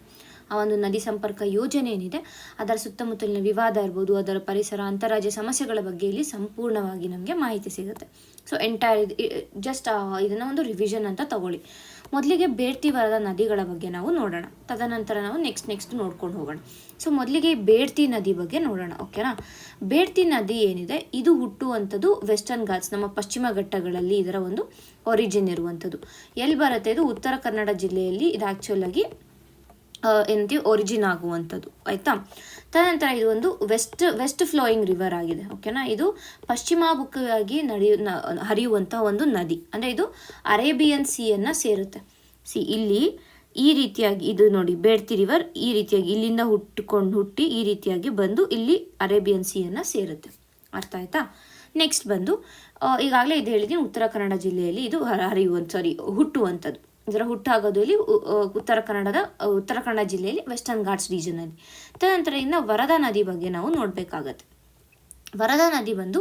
ಆ ಒಂದು ನದಿ ಸಂಪರ್ಕ ಯೋಜನೆ ಏನಿದೆ, ಅದರ ಸುತ್ತಮುತ್ತಲಿನ ವಿವಾದ ಇರ್ಬೋದು, ಅದರ ಪರಿಸರ ಅಂತಾರಾಜ್ಯ ಸಮಸ್ಯೆಗಳ ಬಗ್ಗೆ ಇಲ್ಲಿ ಸಂಪೂರ್ಣವಾಗಿ ನಮಗೆ ಮಾಹಿತಿ ಸಿಗುತ್ತೆ. ಸೊ ಎಂಟೈರ್ ಜಸ್ಟ್ ಇದನ್ನು ಒಂದು ರಿವಿಷನ್ ಅಂತ ತಗೊಳ್ಳಿ. ಮೊದಲಿಗೆ ಬೇಡ್ತಿ ವರದಾ ನದಿಗಳ ಬಗ್ಗೆ ನಾವು ನೋಡೋಣ, ತದನಂತರ ನಾವು ನೆಕ್ಸ್ಟ್ ನೋಡ್ಕೊಂಡು ಹೋಗೋಣ. ಸೊ ಮೊದಲಿಗೆ ಬೇಡ್ತಿ ನದಿ ಬಗ್ಗೆ ನೋಡೋಣ, ಓಕೆನಾ. ಬೇಡ್ತಿ ನದಿ ಏನಿದೆ ಇದು ಹುಟ್ಟುವಂಥದ್ದು ವೆಸ್ಟರ್ನ್ ಘಾಟ್ಸ್, ನಮ್ಮ ಪಶ್ಚಿಮ ಘಟ್ಟಗಳಲ್ಲಿ ಇದರ ಒಂದು ಒರಿಜಿನ್ ಇರುವಂಥದ್ದು. ಎಲ್ಲಿ ಬರುತ್ತೆ ಇದು? ಉತ್ತರ ಕನ್ನಡ ಜಿಲ್ಲೆಯಲ್ಲಿ ಇದು ಆ್ಯಕ್ಚುಲ್ ಆಗಿ ಏನಂತೀವಿ ಒರಿಜಿನ್ ಆಗುವಂಥದ್ದು, ಆಯಿತಾ. ತದನಂತರ ಇದು ಒಂದು ವೆಸ್ಟ್ ಫ್ಲೋಯಿಂಗ್ ರಿವರ್ ಆಗಿದೆ, ಓಕೆನಾ. ಇದು ಪಶ್ಚಿಮಾಭಿಮುಖವಾಗಿ ಹರಿಯುವಂಥ ಒಂದು ನದಿ. ಅಂದರೆ ಇದು ಅರೇಬಿಯನ್ ಸೀಯನ್ನು ಸೇರುತ್ತೆ. ಇಲ್ಲಿ ಈ ರೀತಿಯಾಗಿ ಇದು ನೋಡಿ, ಬೇಡ್ತಿ ರಿವರ್ ಈ ರೀತಿಯಾಗಿ ಇಲ್ಲಿಂದ ಹುಟ್ಟಿ ಈ ರೀತಿಯಾಗಿ ಬಂದು ಇಲ್ಲಿ ಅರೇಬಿಯನ್ ಸೀಯನ್ನು ಸೇರುತ್ತೆ, ಅರ್ಥ ಆಯ್ತಾ. ನೆಕ್ಸ್ಟ್ ಬಂದು ಈಗಾಗಲೇ ಇದು ಹೇಳಿದ್ದೀನಿ, ಉತ್ತರ ಕನ್ನಡ ಜಿಲ್ಲೆಯಲ್ಲಿ ಇದು ಹುಟ್ಟುವಂಥದ್ದು. ಇದರ ಹುಟ್ಟಾಗೋದು ಇಲ್ಲಿ ಉತ್ತರ ಕನ್ನಡ ಜಿಲ್ಲೆಯಲ್ಲಿ ವೆಸ್ಟರ್ನ್ ಘಾಟ್ಸ್ ರೀಜನಲ್ಲಿ. ತದನಂತರ ಇನ್ನು ವರದಾ ನದಿ ಬಗ್ಗೆ ನಾವು ನೋಡಬೇಕಾಗತ್ತೆ. ವರದಾ ನದಿ ಬಂದು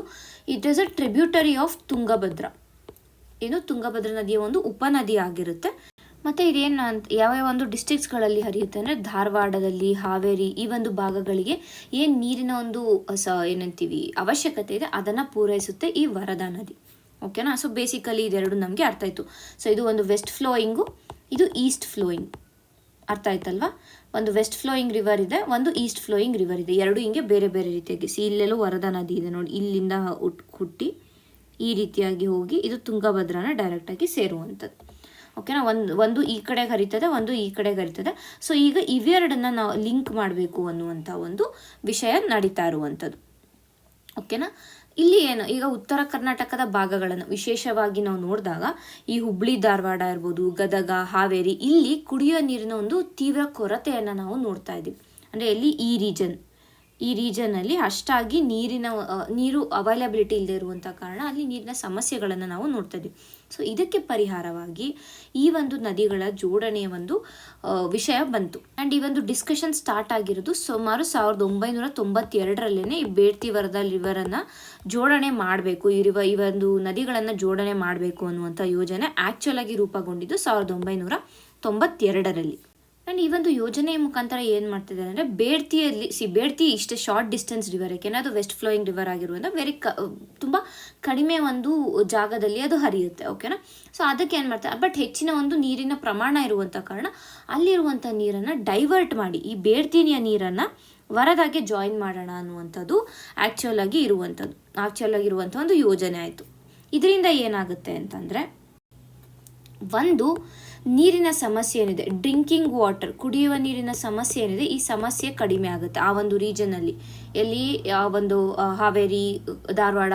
it is a tributary of Tungabhadra. ಏನು ತುಂಗಭದ್ರಾ ನದಿಯ ಒಂದು ಉಪನದಿ ಆಗಿರುತ್ತೆ. ಮತ್ತು ಇದೇನು ಯಾವ ಒಂದು ಡಿಸ್ಟ್ರಿಕ್ಟ್ಸ್ಗಳಲ್ಲಿ ಹರಿಯುತ್ತೆ ಅಂದರೆ ಧಾರವಾಡದಲ್ಲಿ, ಹಾವೇರಿ ಈ ಒಂದು ಭಾಗಗಳಿಗೆ ಏನು ನೀರಿನ ಒಂದು ಏನಂತೀವಿ ಅವಶ್ಯಕತೆ ಇದೆ ಅದನ್ನು ಪೂರೈಸುತ್ತೆ ಈ ವರದಾ ನದಿ, ಓಕೆನಾ. ಸೊ ಬೇಸಿಕಲಿ ಇದೆರಡು ನಮಗೆ ಅರ್ಥ ಆಯಿತು. ಸೊ ಇದು ಒಂದು ವೆಸ್ಟ್ ಫ್ಲೋಯಿಂಗು, ಇದು ಈಸ್ಟ್ ಫ್ಲೋಯಿಂಗ್, ಅರ್ಥ ಆಯ್ತಲ್ವಾ. ಒಂದು ವೆಸ್ಟ್ ಫ್ಲೋಯಿಂಗ್ ರಿವರ್ ಇದೆ, ಒಂದು ಈಸ್ಟ್ ಫ್ಲೋಯಿಂಗ್ ರಿವರ್ ಇದೆ, ಎರಡು ಹಿಂಗೆ ಬೇರೆ ಬೇರೆ ರೀತಿಯಾಗಿ. ಇಲ್ಲೆಲ್ಲೂ ವರದಾ ನದಿ ಇದೆ ನೋಡಿ, ಇಲ್ಲಿಂದ ಹುಟ್ಟಿ ಈ ರೀತಿಯಾಗಿ ಹೋಗಿ ಇದು ತುಂಗಭದ್ರಾನ ಡೈರೆಕ್ಟಾಗಿ ಸೇರುವಂಥದ್ದು, ಓಕೆನಾ. ಒಂದು ಈ ಕಡೆಗೆ ಹರಿತದೆ, ಒಂದು ಈ ಕಡೆಗೆ ಹರಿತದೆ. ಸೊ ಈಗ ಇವೆರಡನ್ನು ನಾವು ಲಿಂಕ್ ಮಾಡಬೇಕು ಅನ್ನುವಂಥ ಒಂದು ವಿಷಯ ನಡೀತಾ ಇರುವಂಥದ್ದು, ಓಕೆನಾ. ಇಲ್ಲಿ ಏನು ಈಗ ಉತ್ತರ ಕರ್ನಾಟಕದ ಭಾಗಗಳನ್ನು ವಿಶೇಷವಾಗಿ ನಾವು ನೋಡಿದಾಗ ಈ ಹುಬ್ಳಿ ಧಾರವಾಡ ಇರ್ಬೋದು, ಗದಗ, ಹಾವೇರಿ, ಇಲ್ಲಿ ಕುಡಿಯುವ ನೀರಿನ ಒಂದು ತೀವ್ರ ಕೊರತೆಯನ್ನು ನಾವು ನೋಡ್ತಾ ಇದ್ದೀವಿ. ಅಂದರೆ ಎಲ್ಲಿ ಈ ರೀಜನಲ್ಲಿ ಅಷ್ಟಾಗಿ ನೀರು ಅವೈಲಬಿಲಿಟಿ ಇಲ್ಲದೆ ಇರುವಂಥ ಕಾರಣ ಅಲ್ಲಿ ನೀರಿನ ಸಮಸ್ಯೆಗಳನ್ನು ನಾವು ನೋಡ್ತಾ ಇದ್ದೀವಿ. ಸೊ ಇದಕ್ಕೆ ಪರಿಹಾರವಾಗಿ ಈ ಒಂದು ನದಿಗಳ ಜೋಡಣೆಯ ಒಂದು ವಿಷಯ ಬಂತು. ಆ್ಯಂಡ್ ಈ ಒಂದು ಡಿಸ್ಕಷನ್ ಸ್ಟಾರ್ಟ್ ಆಗಿರೋದು ಸುಮಾರು 1992ರಲ್ಲೇ ಈ ಬೇಡ್ತಿ ವರದಾ ರಿವರನ್ನು ಜೋಡಣೆ ಮಾಡಬೇಕು, ಈ ಒಂದು ನದಿಗಳನ್ನು ಜೋಡಣೆ ಮಾಡಬೇಕು ಅನ್ನುವಂಥ ಯೋಜನೆ ಆ್ಯಕ್ಚುಲ್ ಆಗಿ ರೂಪುಗೊಂಡಿದ್ದು 1992ರಲ್ಲಿ. ಆ್ಯಂಡ್ ಈ ಒಂದು ಯೋಜನೆಯ ಮುಖಾಂತರ ಏನು ಮಾಡ್ತಿದ್ದಾರೆ ಅಂದರೆ ಬೇಡ್ತಿ ಇಷ್ಟೇ ಶಾರ್ಟ್ ಡಿಸ್ಟೆನ್ಸ್ ರಿವರ್, ಏಕೆಂದರೆ ಅದು ವೆಸ್ಟ್ ಫ್ಲೋಯಿಂಗ್ ರಿವರ್ ಆಗಿರುವಂಥ ತುಂಬ ಕಡಿಮೆ ಒಂದು ಜಾಗದಲ್ಲಿ ಅದು ಹರಿಯುತ್ತೆ, ಓಕೆನಾ. ಸೊ ಅದಕ್ಕೆ ಏನು ಮಾಡ್ತಾರೆ, ಬಟ್ ಹೆಚ್ಚಿನ ಒಂದು ನೀರಿನ ಪ್ರಮಾಣ ಇರುವಂಥ ಕಾರಣ ಅಲ್ಲಿರುವಂಥ ನೀರನ್ನು ಡೈವರ್ಟ್ ಮಾಡಿ ಈ ಬೇಡ್ತಿನಿಯ ನೀರನ್ನು ವರದಾಗೆ ಜಾಯಿನ್ ಮಾಡೋಣ ಅನ್ನುವಂಥದ್ದು ಆ್ಯಕ್ಚುಲ್ ಆಗಿರುವಂಥ ಒಂದು ಯೋಜನೆ ಆಯಿತು. ಇದರಿಂದ ಏನಾಗುತ್ತೆ ಅಂತಂದರೆ ಒಂದು ನೀರಿನ ಸಮಸ್ಯೆ ಏನಿದೆ, ಡ್ರಿಂಕಿಂಗ್ ವಾಟರ್, ಕುಡಿಯುವ ನೀರಿನ ಸಮಸ್ಯೆ ಏನಿದೆ, ಈ ಸಮಸ್ಯೆ ಕಡಿಮೆ ಆಗುತ್ತೆ ಆ ಒಂದು ರೀಜನಲ್ಲಿ, ಎಲ್ಲಿ ಒಂದು ಹಾವೇರಿ, ಧಾರವಾಡ,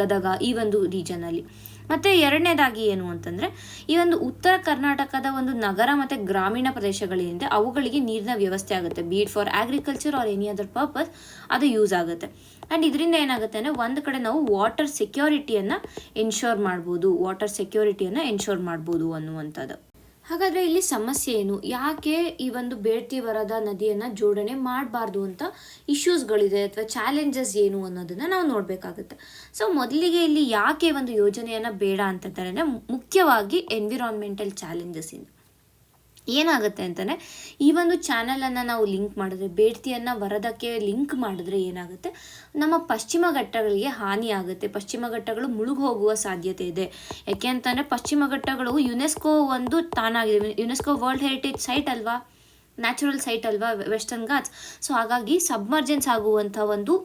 ಗದಗ ಈ ಒಂದು ರೀಜನಲ್ಲಿ. ಮತ್ತು ಎರಡನೇದಾಗಿ ಏನು ಅಂತಂದರೆ ಈ ಒಂದು ಉತ್ತರ ಕರ್ನಾಟಕದ ಒಂದು ನಗರ ಮತ್ತು ಗ್ರಾಮೀಣ ಪ್ರದೇಶಗಳೇನಿದೆ ಅವುಗಳಿಗೆ ನೀರಿನ ವ್ಯವಸ್ಥೆ ಆಗುತ್ತೆ, be it for agriculture or any other purpose ಅದು ಯೂಸ್ ಆಗುತ್ತೆ. ಆ್ಯಂಡ್ ಇದರಿಂದ ಏನಾಗುತ್ತೆ ಅಂದರೆ ಒಂದು ಕಡೆ ನಾವು ವಾಟರ್ ಸೆಕ್ಯೂರಿಟಿಯನ್ನು ಎನ್ಶೋರ್ ಮಾಡ್ಬೋದು ಅನ್ನುವಂಥದ್ದು. ಹಾಗಾದರೆ ಇಲ್ಲಿ ಸಮಸ್ಯೆ ಏನು, ಯಾಕೆ ಈ ಒಂದು ಬೇಡ್ತಿ ವರದಾ ನದಿಯನ್ನು ಜೋಡಣೆ ಮಾಡಬಾರ್ದು ಅಂತ ಇಶ್ಯೂಸ್ಗಳಿದೆ ಅಥವಾ ಚಾಲೆಂಜಸ್ ಏನು ಅನ್ನೋದನ್ನು ನಾವು ನೋಡಬೇಕಾಗುತ್ತೆ. ಸೊ ಮೊದಲಿಗೆ ಇಲ್ಲಿ ಯಾಕೆ ಒಂದು ಯೋಜನೆಯನ್ನು ಬೇಡ ಅಂತಂತಾರೆ ಅಂದರೆ ಮುಖ್ಯವಾಗಿ ಎನ್ವಿರಾನ್ಮೆಂಟಲ್ ಚಾಲೆಂಜಸ್ ಇಂದ ಏನಾಗುತ್ತೆ ಅಂತಂದರೆ ಈ ಒಂದು ಚಾನಲನ್ನು ನಾವು ಲಿಂಕ್ ಮಾಡಿದ್ರೆ, ಬೇಡ್ತಿಯನ್ನು ವರದಕ್ಕೆ ಲಿಂಕ್ ಮಾಡಿದ್ರೆ ಏನಾಗುತ್ತೆ, ನಮ್ಮ ಪಶ್ಚಿಮ ಘಟ್ಟಗಳಿಗೆ ಹಾನಿ ಆಗುತ್ತೆ, ಪಶ್ಚಿಮ ಘಟ್ಟಗಳು ಮುಳುಗಿ ಹೋಗುವ ಸಾಧ್ಯತೆ ಇದೆ. ಯಾಕೆ ಅಂತಂದರೆ ಪಶ್ಚಿಮ ಘಟ್ಟಗಳು ಯುನೆಸ್ಕೋ ಒಂದು ತಾನಾಗಿದೆ, ಯುನೆಸ್ಕೋ ವರ್ಲ್ಡ್ ಹೆರಿಟೇಜ್ ಸೈಟ್ ಅಲ್ವಾ, ನ್ಯಾಚುರಲ್ ಸೈಟ್ ಅಲ್ವಾ ವೆಸ್ಟರ್ನ್ ಘಾಟ್ಸ್. ಸೊ ಹಾಗಾಗಿ ಸಬ್ಮರ್ಜೆನ್ಸ್ ಆಗುವಂಥ ಒಂದು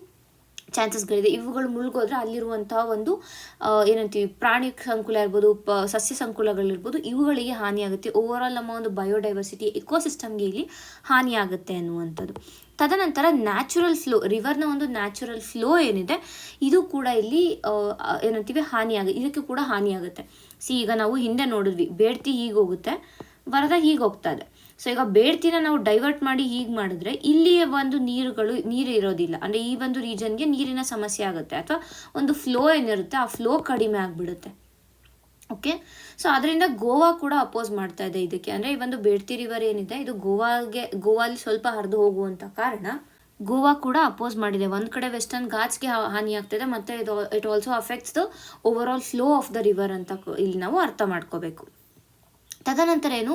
ಚಾನ್ಸಸ್ಗಳಿದೆ. ಇವುಗಳು ಮುಳುಗೋದ್ರೆ ಅಲ್ಲಿರುವಂತಹ ಒಂದು ಏನಂತೀವಿ ಪ್ರಾಣಿ ಸಂಕುಲ ಇರ್ಬೋದು, ಸಸ್ಯ ಸಂಕುಲಗಳಿರ್ಬೋದು, ಇವುಗಳಿಗೆ ಹಾನಿಯಾಗುತ್ತೆ. ಓವರಾಲ್ ನಮ್ಮ ಒಂದು ಬಯೋಡೈವರ್ಸಿಟಿ ಎಕೋಸಿಸ್ಟಮ್ಗೆ ಇಲ್ಲಿ ಹಾನಿಯಾಗುತ್ತೆ ಅನ್ನುವಂಥದ್ದು. ತದನಂತರ ನ್ಯಾಚುರಲ್ ಫ್ಲೋ, ರಿವರ್ನ ಒಂದು ನ್ಯಾಚುರಲ್ ಫ್ಲೋ ಏನಿದೆ ಇದು ಕೂಡ ಇಲ್ಲಿ ಏನಂತೀವಿ ಇದಕ್ಕೆ ಕೂಡ ಹಾನಿಯಾಗುತ್ತೆ. ಈಗ ನಾವು ಹಿಂದೆ ನೋಡಿದ್ವಿ, ಬೇಡ್ತಿ ಹೀಗೆ ಹೋಗುತ್ತೆ, ವರದಾ ಹೀಗೆ ಹೋಗ್ತಾ ಇದೆ. ಸೊ ಈಗ ಬೇಡ್ತಿನ ನಾವು ಡೈವರ್ಟ್ ಮಾಡಿ ಹೀಗೆ ಮಾಡಿದ್ರೆ ಇಲ್ಲಿಯ ಒಂದು ನೀರು ಇರೋದಿಲ್ಲ, ಅಂದರೆ ಈ ಒಂದು ರೀಜನ್ಗೆ ನೀರಿನ ಸಮಸ್ಯೆ ಆಗುತ್ತೆ, ಅಥವಾ ಒಂದು ಫ್ಲೋ ಏನಿರುತ್ತೆ ಆ ಫ್ಲೋ ಕಡಿಮೆ ಆಗಿಬಿಡುತ್ತೆ. ಓಕೆ, ಸೊ ಅದರಿಂದ ಗೋವಾ ಕೂಡ ಅಪೋಸ್ ಮಾಡ್ತಾ ಇದೆ ಇದಕ್ಕೆ. ಅಂದರೆ ಈ ಒಂದು ಬೇಡ್ತಿ ರಿವರ್ ಏನಿದೆ ಇದು ಗೋವಾಲಿ ಸ್ವಲ್ಪ ಹರಿದು ಹೋಗುವಂಥ ಕಾರಣ ಗೋವಾ ಕೂಡ ಅಪೋಸ್ ಮಾಡಿದೆ. ಒಂದು ಕಡೆ ವೆಸ್ಟರ್ನ್ ಘಾಟ್ಸ್ಗೆ ಹಾನಿ ಆಗ್ತಿದೆ, ಮತ್ತು it also affects the overall flow of the river ಅಂತ ಇಲ್ಲಿ ನಾವು ಅರ್ಥ ಮಾಡ್ಕೋಬೇಕು. ತದನಂತರ ಏನು,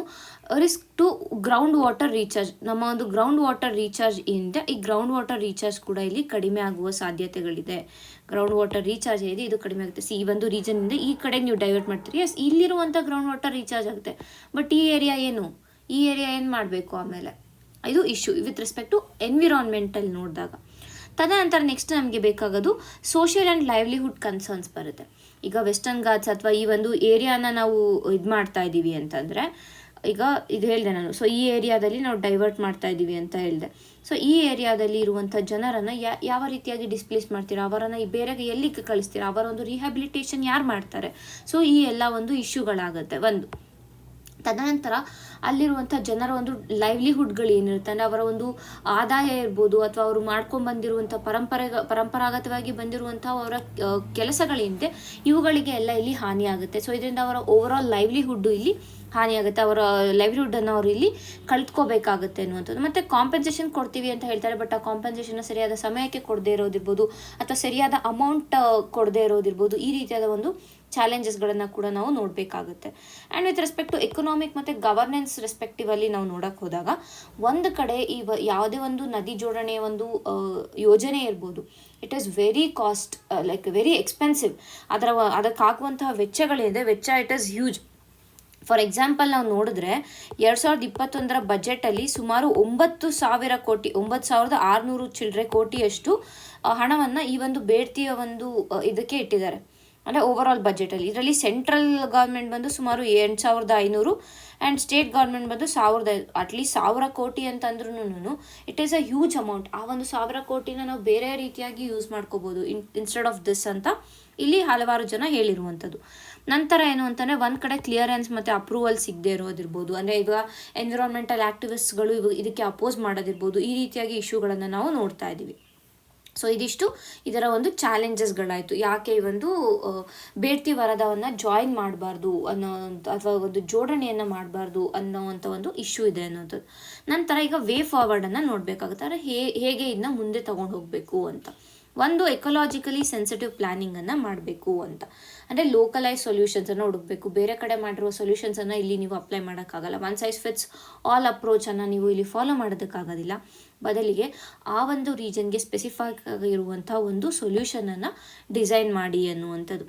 risk to groundwater recharge. ನಮ್ಮ ಒಂದು ಗ್ರೌಂಡ್ ವಾಟರ್ ರೀಚಾರ್ಜ್ ಏನಿದೆ ಈ ಗ್ರೌಂಡ್ ವಾಟರ್ ರೀಚಾರ್ಜ್ ಕೂಡ ಇಲ್ಲಿ ಕಡಿಮೆ ಆಗುವ ಸಾಧ್ಯತೆಗಳಿದೆ. ಗ್ರೌಂಡ್ ವಾಟರ್ ರೀಚಾರ್ಜ್ ಏನಿದೆ ಇದು ಕಡಿಮೆ ಆಗುತ್ತೆ. ಈ ಒಂದು ರೀಜನ್ನಿಂದ ಈ ಕಡೆ ನೀವು ಡೈವರ್ಟ್ ಮಾಡ್ತೀರಿ, ಎಸ್ ಇಲ್ಲಿರುವಂಥ ಗ್ರೌಂಡ್ ವಾಟರ್ ರೀಚಾರ್ಜ್ ಆಗುತ್ತೆ. ಬಟ್ ಈ ಏರಿಯಾ ಏನು ಮಾಡಬೇಕು ಆಮೇಲೆ, ಇದು issue with respect to environmental ನೋಡಿದಾಗ. ತದನಂತರ ನೆಕ್ಸ್ಟ್ ನಮಗೆ ಬೇಕಾಗೋದು ಸೋಷಿಯಲ್ ಆ್ಯಂಡ್ ಲೈವ್ಲಿಹುಡ್ ಕನ್ಸರ್ನ್ಸ್ ಬರುತ್ತೆ. ಈಗ ವೆಸ್ಟರ್ನ್ ಘಾಟ್ಸ್ ಅಥವಾ ಈ ಒಂದು ಏರಿಯಾನ ನಾವು ಇದು ಮಾಡ್ತಾ ಇದ್ದೀವಿ ಅಂತಂದರೆ, ಈಗ ಇದು ಹೇಳಿದೆ ನಾನು, ಸೊ ಈ ಏರಿಯಾದಲ್ಲಿ ನಾವು ಡೈವರ್ಟ್ ಮಾಡ್ತಾ ಇದ್ದೀವಿ ಅಂತ ಹೇಳಿದೆ. ಸೊ ಈ ಏರಿಯಾದಲ್ಲಿ ಇರುವಂಥ ಜನರನ್ನು ಯಾವ ರೀತಿಯಾಗಿ ಡಿಸ್ಪ್ಲೇಸ್ ಮಾಡ್ತೀರಾ, ಅವರನ್ನು ಬೇರೆಗೆ ಎಲ್ಲಿಗೆ ಕಳಿಸ್ತೀರಾ, ಅವರ ಒಂದು ರಿಹ್ಯಾಬಿಲಿಟೇಷನ್ ಯಾರು ಮಾಡ್ತಾರೆ. ಸೊ ಈ ಎಲ್ಲ ಒಂದು ಇಶ್ಯೂಗಳಾಗುತ್ತೆ ಒಂದು. ತದನಂತರ ಅಲ್ಲಿರುವಂಥ ಜನರ ಒಂದು ಲೈವ್ಲಿಹುಡ್ಗಳು ಏನಿರುತ್ತೆ, ಅಂದರೆ ಅವರ ಒಂದು ಆದಾಯ ಇರ್ಬೋದು, ಅಥವಾ ಅವರು ಮಾಡ್ಕೊಂಡು ಬಂದಿರುವಂಥ ಪರಂಪರಾಗತವಾಗಿ ಬಂದಿರುವಂಥ ಅವರ ಕೆಲಸಗಳೇನಿದೆ ಇವುಗಳಿಗೆ ಎಲ್ಲ ಇಲ್ಲಿ ಹಾನಿಯಾಗುತ್ತೆ. ಸೊ ಇದರಿಂದ ಅವರ ಓವರ್ ಆಲ್ ಲೈವ್ಲಿಹುಡ್ಡು ಇಲ್ಲಿ ಹಾನಿಯಾಗುತ್ತೆ, ಅವರ ಲೈವ್ಲಿಹುಡ್ಡನ್ನು ಅವರು ಇಲ್ಲಿ ಕಳ್ತ್ಕೋಬೇಕಾಗುತ್ತೆ ಅನ್ನುವಂಥದ್ದು. ಮತ್ತು ಕಾಂಪೆನ್ಸೇಷನ್ ಕೊಡ್ತೀವಿ ಅಂತ ಹೇಳ್ತಾರೆ, ಬಟ್ ಆ ಕಾಂಪೆನ್ಸೇಷನ್ನ ಸರಿಯಾದ ಸಮಯಕ್ಕೆ ಕೊಡದೇ ಇರೋದಿರ್ಬೋದು, ಅಥವಾ ಸರಿಯಾದ ಅಮೌಂಟ್ ಕೊಡದೇ ಇರೋದಿರ್ಬೋದು. ಈ ರೀತಿಯಾದ ಒಂದು ಚಾಲೆಂಜಸ್ಗಳನ್ನು ಕೂಡ ನಾವು ನೋಡಬೇಕಾಗುತ್ತೆ. And with respect to economic ಮತ್ತು ಗವರ್ನೆನ್ಸ್ ರೆಸ್ಪೆಕ್ಟಿವಲ್ಲಿ ನಾವು ನೋಡೋಕ್ಕೆ ಹೋದಾಗ, ಒಂದು ಕಡೆ ಯಾವುದೇ ಒಂದು ನದಿ ಜೋಡಣೆಯ ಒಂದು ಯೋಜನೆ ಇರ್ಬೋದು, it is very cost, very expensive. ಅದಕ್ಕಾಗುವಂತಹ ವೆಚ್ಚಗಳಿದೆ, it is huge. For example ನಾವು ನೋಡಿದ್ರೆ 2021 ಬಜೆಟಲ್ಲಿ ಸುಮಾರು 9,000 ಕೋಟಿ, 9,600 ಚಿಲ್ಲರೆ ಕೋಟಿಯಷ್ಟು ಹಣವನ್ನು ಈ ಒಂದು ಬೇಡ್ತಿಯ ಒಂದು ಇದಕ್ಕೆ ಇಟ್ಟಿದ್ದಾರೆ, ಅಂದರೆ ಓವರ್ ಆಲ್ ಬಜೆಟಲ್ಲಿ. ಇದರಲ್ಲಿ ಸೆಂಟ್ರಲ್ ಗೌರ್ಮೆಂಟ್ ಬಂದು ಸುಮಾರು 8,500 ಆ್ಯಂಡ್ ಸ್ಟೇಟ್ ಗೌರ್ಮೆಂಟ್ ಬಂದು 1,000 ಕೋಟಿ ಅಂತಂದ್ರೂ it is a huge amount. ಆ ಒಂದು 1,000 ಕೋಟಿನ ನಾವು ಬೇರೆ ರೀತಿಯಾಗಿ ಯೂಸ್ ಮಾಡ್ಕೋಬೋದು ಇನ್ಸ್ಟೆಡ್ ಆಫ್ ದಿಸ್ ಅಂತ ಇಲ್ಲಿ ಹಲವಾರು ಜನ ಹೇಳಿರುವಂಥದ್ದು. ನಂತರ ಏನು ಅಂತಂದರೆ, ಒಂದು ಕಡೆ ಕ್ಲಿಯರೆನ್ಸ್ ಮತ್ತು ಅಪ್ರೂವಲ್ ಸಿಗದೆ ಇರೋದಿರ್ಬೋದು, ಅಂದರೆ ಈಗ ಎನ್ವಿರಾನ್ಮೆಂಟಲ್ ಆ್ಯಕ್ಟಿವಿಸ್ಟ್ಗಳು ಇದಕ್ಕೆ ಅಪೋಸ್ ಮಾಡೋದಿರ್ಬೋದು. ಈ ರೀತಿಯಾಗಿ ಇಶ್ಯೂಗಳನ್ನು ನಾವು ನೋಡ್ತಾ ಇದ್ದೀವಿ. ಸೊ ಇದಿಷ್ಟು ಇದರ ಒಂದು ಚಾಲೆಂಜಸ್ಗಳಾಯಿತು. ಯಾಕೆ ಈ ಒಂದು ಬೇಡ್ತಿ ವರದವನ್ನು ಜಾಯಿನ್ ಮಾಡಬಾರ್ದು ಅಥವಾ ಒಂದು ಜೋಡಣೆಯನ್ನು ಮಾಡಬಾರ್ದು ಅನ್ನೋವಂಥ ಒಂದು ಇಶ್ಯೂ ಇದೆ ಅನ್ನೋಂಥದ್ದು. ನಂತರ ಈಗ ವೇ ಫಾರ್ವರ್ಡನ್ನು ನೋಡಬೇಕಾಗುತ್ತೆ, ಅಂದರೆ ಹೇಗೆ ಇದನ್ನ ಮುಂದೆ ತೊಗೊಂಡು ಹೋಗಬೇಕು ಅಂತ. ಒಂದು ಎಕಲಾಜಿಕಲಿ ಸೆನ್ಸಿಟಿವ್ ಪ್ಲ್ಯಾನಿಂಗನ್ನು ಮಾಡಬೇಕು ಅಂತ, ಅಂದರೆ ಲೋಕಲೈಸ್ ಸೊಲ್ಯೂಷನ್ಸನ್ನು ಹುಡುಕಬೇಕು. ಬೇರೆ ಕಡೆ ಮಾಡಿರುವ ಸೊಲ್ಯೂಷನ್ಸನ್ನು ಇಲ್ಲಿ ನೀವು ಅಪ್ಲೈ ಮಾಡೋಕ್ಕಾಗಲ್ಲ. ಒನ್ ಸೈಜ್ ಫಿಟ್ಸ್ ಆಲ್ ಅಪ್ರೋಚನ್ನು ನೀವು ಇಲ್ಲಿ ಫಾಲೋ ಮಾಡೋದಕ್ಕಾಗೋದಿಲ್ಲ. ಬದಲಿಗೆ ಆ ಒಂದು ರೀಜನ್ಗೆ ಸ್ಪೆಸಿಫೈಕ್ ಆಗಿರುವಂಥ ಒಂದು ಸೊಲ್ಯೂಷನನ್ನು ಡಿಸೈನ್ ಮಾಡಿ ಅನ್ನುವಂಥದ್ದು.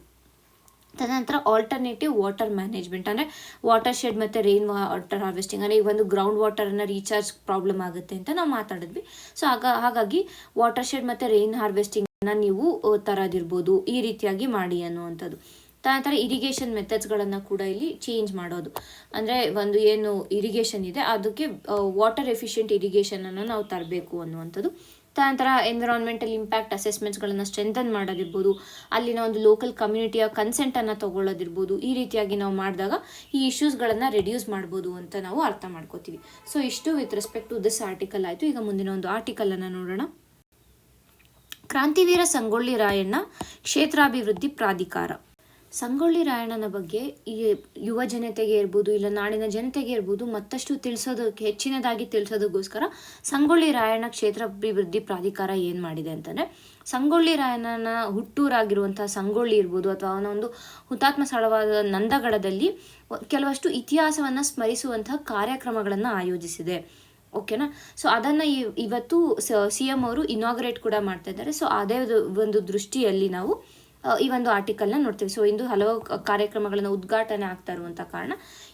ತದನಂತರ ಆಲ್ಟರ್ನೇಟಿವ್ ವಾಟರ್ ಮ್ಯಾನೇಜ್ಮೆಂಟ್, ಅಂದರೆ ವಾಟರ್ ಶೆಡ್ ಮತ್ತು ರೈನ್ ವಾಟರ್ ಹಾರ್ವೆಸ್ಟಿಂಗ್, ಅಂದರೆ ಈ ಒಂದು ಗ್ರೌಂಡ್ ವಾಟರನ್ನು ರೀಚಾರ್ಜ್ ಪ್ರಾಬ್ಲಮ್ ಆಗುತ್ತೆ ಅಂತ ನಾವು ಮಾತಾಡಿದ್ವಿ. ಸೊ ಹಾಗಾಗಿ ವಾಟರ್ ಶೆಡ್ ಮತ್ತು ರೈನ್ ಹಾರ್ವೆಸ್ಟಿಂಗನ್ನು ನೀವು ತರೋದಿರ್ಬೋದು, ಈ ರೀತಿಯಾಗಿ ಮಾಡಿ ಅನ್ನುವಂಥದ್ದು. ತದನಂತರ ಇರಿಗೇಷನ್ ಮೆಥಡ್ಸ್ಗಳನ್ನು ಕೂಡ ಇಲ್ಲಿ ಚೇಂಜ್ ಮಾಡೋದು, ಅಂದರೆ ಒಂದು ಏನು ಇರಿಗೇಷನ್ ಇದೆ ಅದಕ್ಕೆ ವಾಟರ್ ಎಫಿಷಿಯೆಂಟ್ ಇರಿಗೇಷನನ್ನು ನಾವು ತರಬೇಕು ಅನ್ನುವಂಥದ್ದು. ತದನಂತರ ಎನ್ವಿರಾನ್ಮೆಂಟಲ್ ಇಂಪ್ಯಾಕ್ಟ್ ಅಸೆಸ್ಮೆಂಟ್ಸ್ಗಳನ್ನು ಸ್ಟ್ರೆಂಥನ್ ಮಾಡೋದಿರ್ಬೋದು, ಅಲ್ಲಿನ ಒಂದು ಲೋಕಲ್ ಕಮ್ಯುನಿಟಿಯ ಕನ್ಸೆಂಟನ್ನು ತೊಗೊಳ್ಳೋದಿರ್ಬೋದು. ಈ ರೀತಿಯಾಗಿ ನಾವು ಮಾಡಿದಾಗ ಈ ಇಶ್ಯೂಸ್ಗಳನ್ನು ರೆಡ್ಯೂಸ್ ಮಾಡ್ಬೋದು ಅಂತ ನಾವು ಅರ್ಥ ಮಾಡ್ಕೋತೀವಿ. ಸೊ ಇಷ್ಟು with respect to this article ಆಯಿತು. ಈಗ ಮುಂದಿನ ಒಂದು ಆರ್ಟಿಕಲನ್ನು ನೋಡೋಣ. ಕ್ರಾಂತಿವೀರ ಸಂಗೊಳ್ಳಿ ರಾಯಣ್ಣ ಕ್ಷೇತ್ರಾಭಿವೃದ್ಧಿ ಪ್ರಾಧಿಕಾರ. ಸಂಗೊಳ್ಳಿ ರಾಯಣ್ಣನ ಬಗ್ಗೆ ಈ ಯುವ ಜನತೆಗೆ ಇರ್ಬೋದು, ಇಲ್ಲ ನಾಡಿನ ಜನತೆಗೆ ಇರ್ಬೋದು, ಮತ್ತಷ್ಟು ಹೆಚ್ಚಿನದಾಗಿ ತಿಳಿಸೋದಕ್ಕೋಸ್ಕರ ಸಂಗೊಳ್ಳಿ ರಾಯಣ್ಣ ಕ್ಷೇತ್ರಾಭಿವೃದ್ಧಿ ಪ್ರಾಧಿಕಾರ ಏನು ಮಾಡಿದೆ ಅಂತಂದರೆ, ಸಂಗೊಳ್ಳಿ ರಾಯಣ್ಣನ ಹುಟ್ಟೂರಾಗಿರುವಂಥ ಸಂಗೊಳ್ಳಿ ಇರ್ಬೋದು, ಅಥವಾ ಅವನ ಒಂದು ಹುತಾತ್ಮ ಸ್ಥಳವಾದ ನಂದಗಡದಲ್ಲಿ ಕೆಲವಷ್ಟು ಇತಿಹಾಸವನ್ನು ಸ್ಮರಿಸುವಂತಹ ಕಾರ್ಯಕ್ರಮಗಳನ್ನು ಆಯೋಜಿಸಿದೆ. ಓಕೆನಾ. ಸೊ ಅದನ್ನು ಇವತ್ತು CM ಅವರು ಇನಾಗ್ರೇಟ್ ಕೂಡ ಮಾಡ್ತಾ ಇದ್ದಾರೆ. ಸೊ ಅದೇ ಒಂದು ದೃಷ್ಟಿಯಲ್ಲಿ ನಾವು ಈ ಒಂದು ಆರ್ಟಿಕಲ್ನ ನೋಡ್ತೀವಿ. ಸೊ ಇಂದು ಹಲವು ಕಾರ್ಯಕ್ರಮಗಳನ್ನು ಉದ್ಘಾಟನೆ ಆಗ್ತಾ ಇರುವಂಥ ಕಾರಣ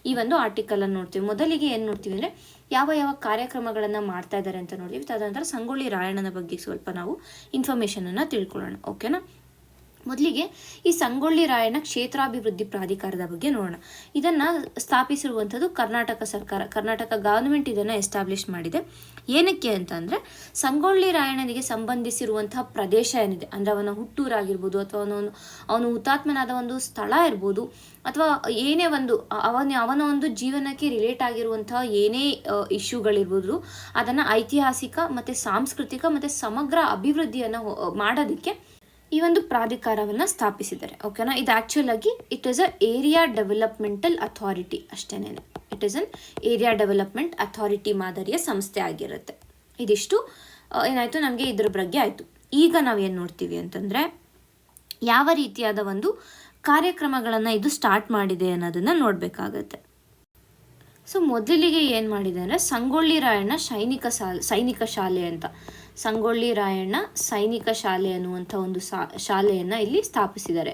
ಈ ಒಂದು ಆರ್ಟಿಕಲನ್ನು ನೋಡ್ತೀವಿ. ಮೊದಲಿಗೆ ಏನು ನೋಡ್ತೀವಿ ಅಂದರೆ ಯಾವ ಕಾರ್ಯಕ್ರಮಗಳನ್ನು ಮಾಡ್ತಾ ಇದ್ದಾರೆ ಅಂತ ನೋಡ್ತೀವಿ. ತದನಂತರ ಸಂಗೊಳ್ಳಿ ರಾಯಣ್ಣನ ಬಗ್ಗೆ ಸ್ವಲ್ಪ ನಾವು ಇನ್ಫಾರ್ಮೇಷನನ್ನು ತಿಳ್ಕೊಳ್ಳೋಣ. ಓಕೆನಾ. ಮೊದಲಿಗೆ ಈ ಸಂಗೊಳ್ಳಿ ರಾಯಣ್ಣ ಕ್ಷೇತ್ರಾಭಿವೃದ್ಧಿ ಪ್ರಾಧಿಕಾರದ ಬಗ್ಗೆ ನೋಡೋಣ. ಇದನ್ನು ಸ್ಥಾಪಿಸಿರುವಂಥದ್ದು ಕರ್ನಾಟಕ ಸರ್ಕಾರ, ಕರ್ನಾಟಕ ಗವರ್ನಮೆಂಟ್ ಇದನ್ನು ಎಸ್ಟಾಬ್ಲಿಷ್ ಮಾಡಿದೆ. ಏನಕ್ಕೆ ಅಂತಂದರೆ ಸಂಗೊಳ್ಳಿ ರಾಯಣ್ಣನಿಗೆ ಸಂಬಂಧಿಸಿರುವಂತಹ ಪ್ರದೇಶ ಏನಿದೆ ಅಂದರೆ ಅವನ ಹುಟ್ಟೂರಾಗಿರ್ಬೋದು ಅಥವಾ ಅವನು ಹುತಾತ್ಮನಾದ ಒಂದು ಸ್ಥಳ ಇರ್ಬೋದು ಅಥವಾ ಏನೇ ಒಂದು ಅವನ ಒಂದು ಜೀವನಕ್ಕೆ ರಿಲೇಟ್ ಆಗಿರುವಂತಹ ಏನೇ ಇಶ್ಯೂಗಳಿರ್ಬೋದು ಅದನ್ನು ಐತಿಹಾಸಿಕ ಮತ್ತು ಸಾಂಸ್ಕೃತಿಕ ಮತ್ತು ಸಮಗ್ರ ಅಭಿವೃದ್ಧಿಯನ್ನು ಮಾಡೋದಕ್ಕೆ ಈ ಒಂದು ಪ್ರಾಧಿಕಾರವನ್ನು ಸ್ಥಾಪಿಸಿದ್ದಾರೆ. ಓಕೆನಾ. ಇದು ಆ್ಯಕ್ಚುಲ್ ಆಗಿ it is a area developmental authority ಅಷ್ಟೇನೆ. It is an area development authority ಮಾದರಿಯ ಸಂಸ್ಥೆ ಆಗಿರುತ್ತೆ. ಇದಿಷ್ಟು ಏನಾಯಿತು ನಮಗೆ ಇದ್ರ ಬಗ್ಗೆ ಆಯಿತು. ಈಗ ನಾವೇನು ನೋಡ್ತೀವಿ ಅಂತಂದರೆ ಯಾವ ರೀತಿಯಾದ ಒಂದು ಕಾರ್ಯಕ್ರಮಗಳನ್ನು ಇದು ಸ್ಟಾರ್ಟ್ ಮಾಡಿದೆ ಅನ್ನೋದನ್ನು ನೋಡಬೇಕಾಗತ್ತೆ. ಸೊ ಮೊದಲಿಗೆ ಏನು ಮಾಡಿದೆ ಅಂದರೆ ಸಂಗೊಳ್ಳಿ ರಾಯಣ್ಣ ಸೈನಿಕ ಶಾಲೆ ಅಂತ, ಸಂಗೊಳ್ಳಿ ರಾಯಣ್ಣ ಸೈನಿಕ ಶಾಲೆ ಅನ್ನುವಂಥ ಒಂದು ಶಾಲೆಯನ್ನು ಇಲ್ಲಿ ಸ್ಥಾಪಿಸಿದ್ದಾರೆ.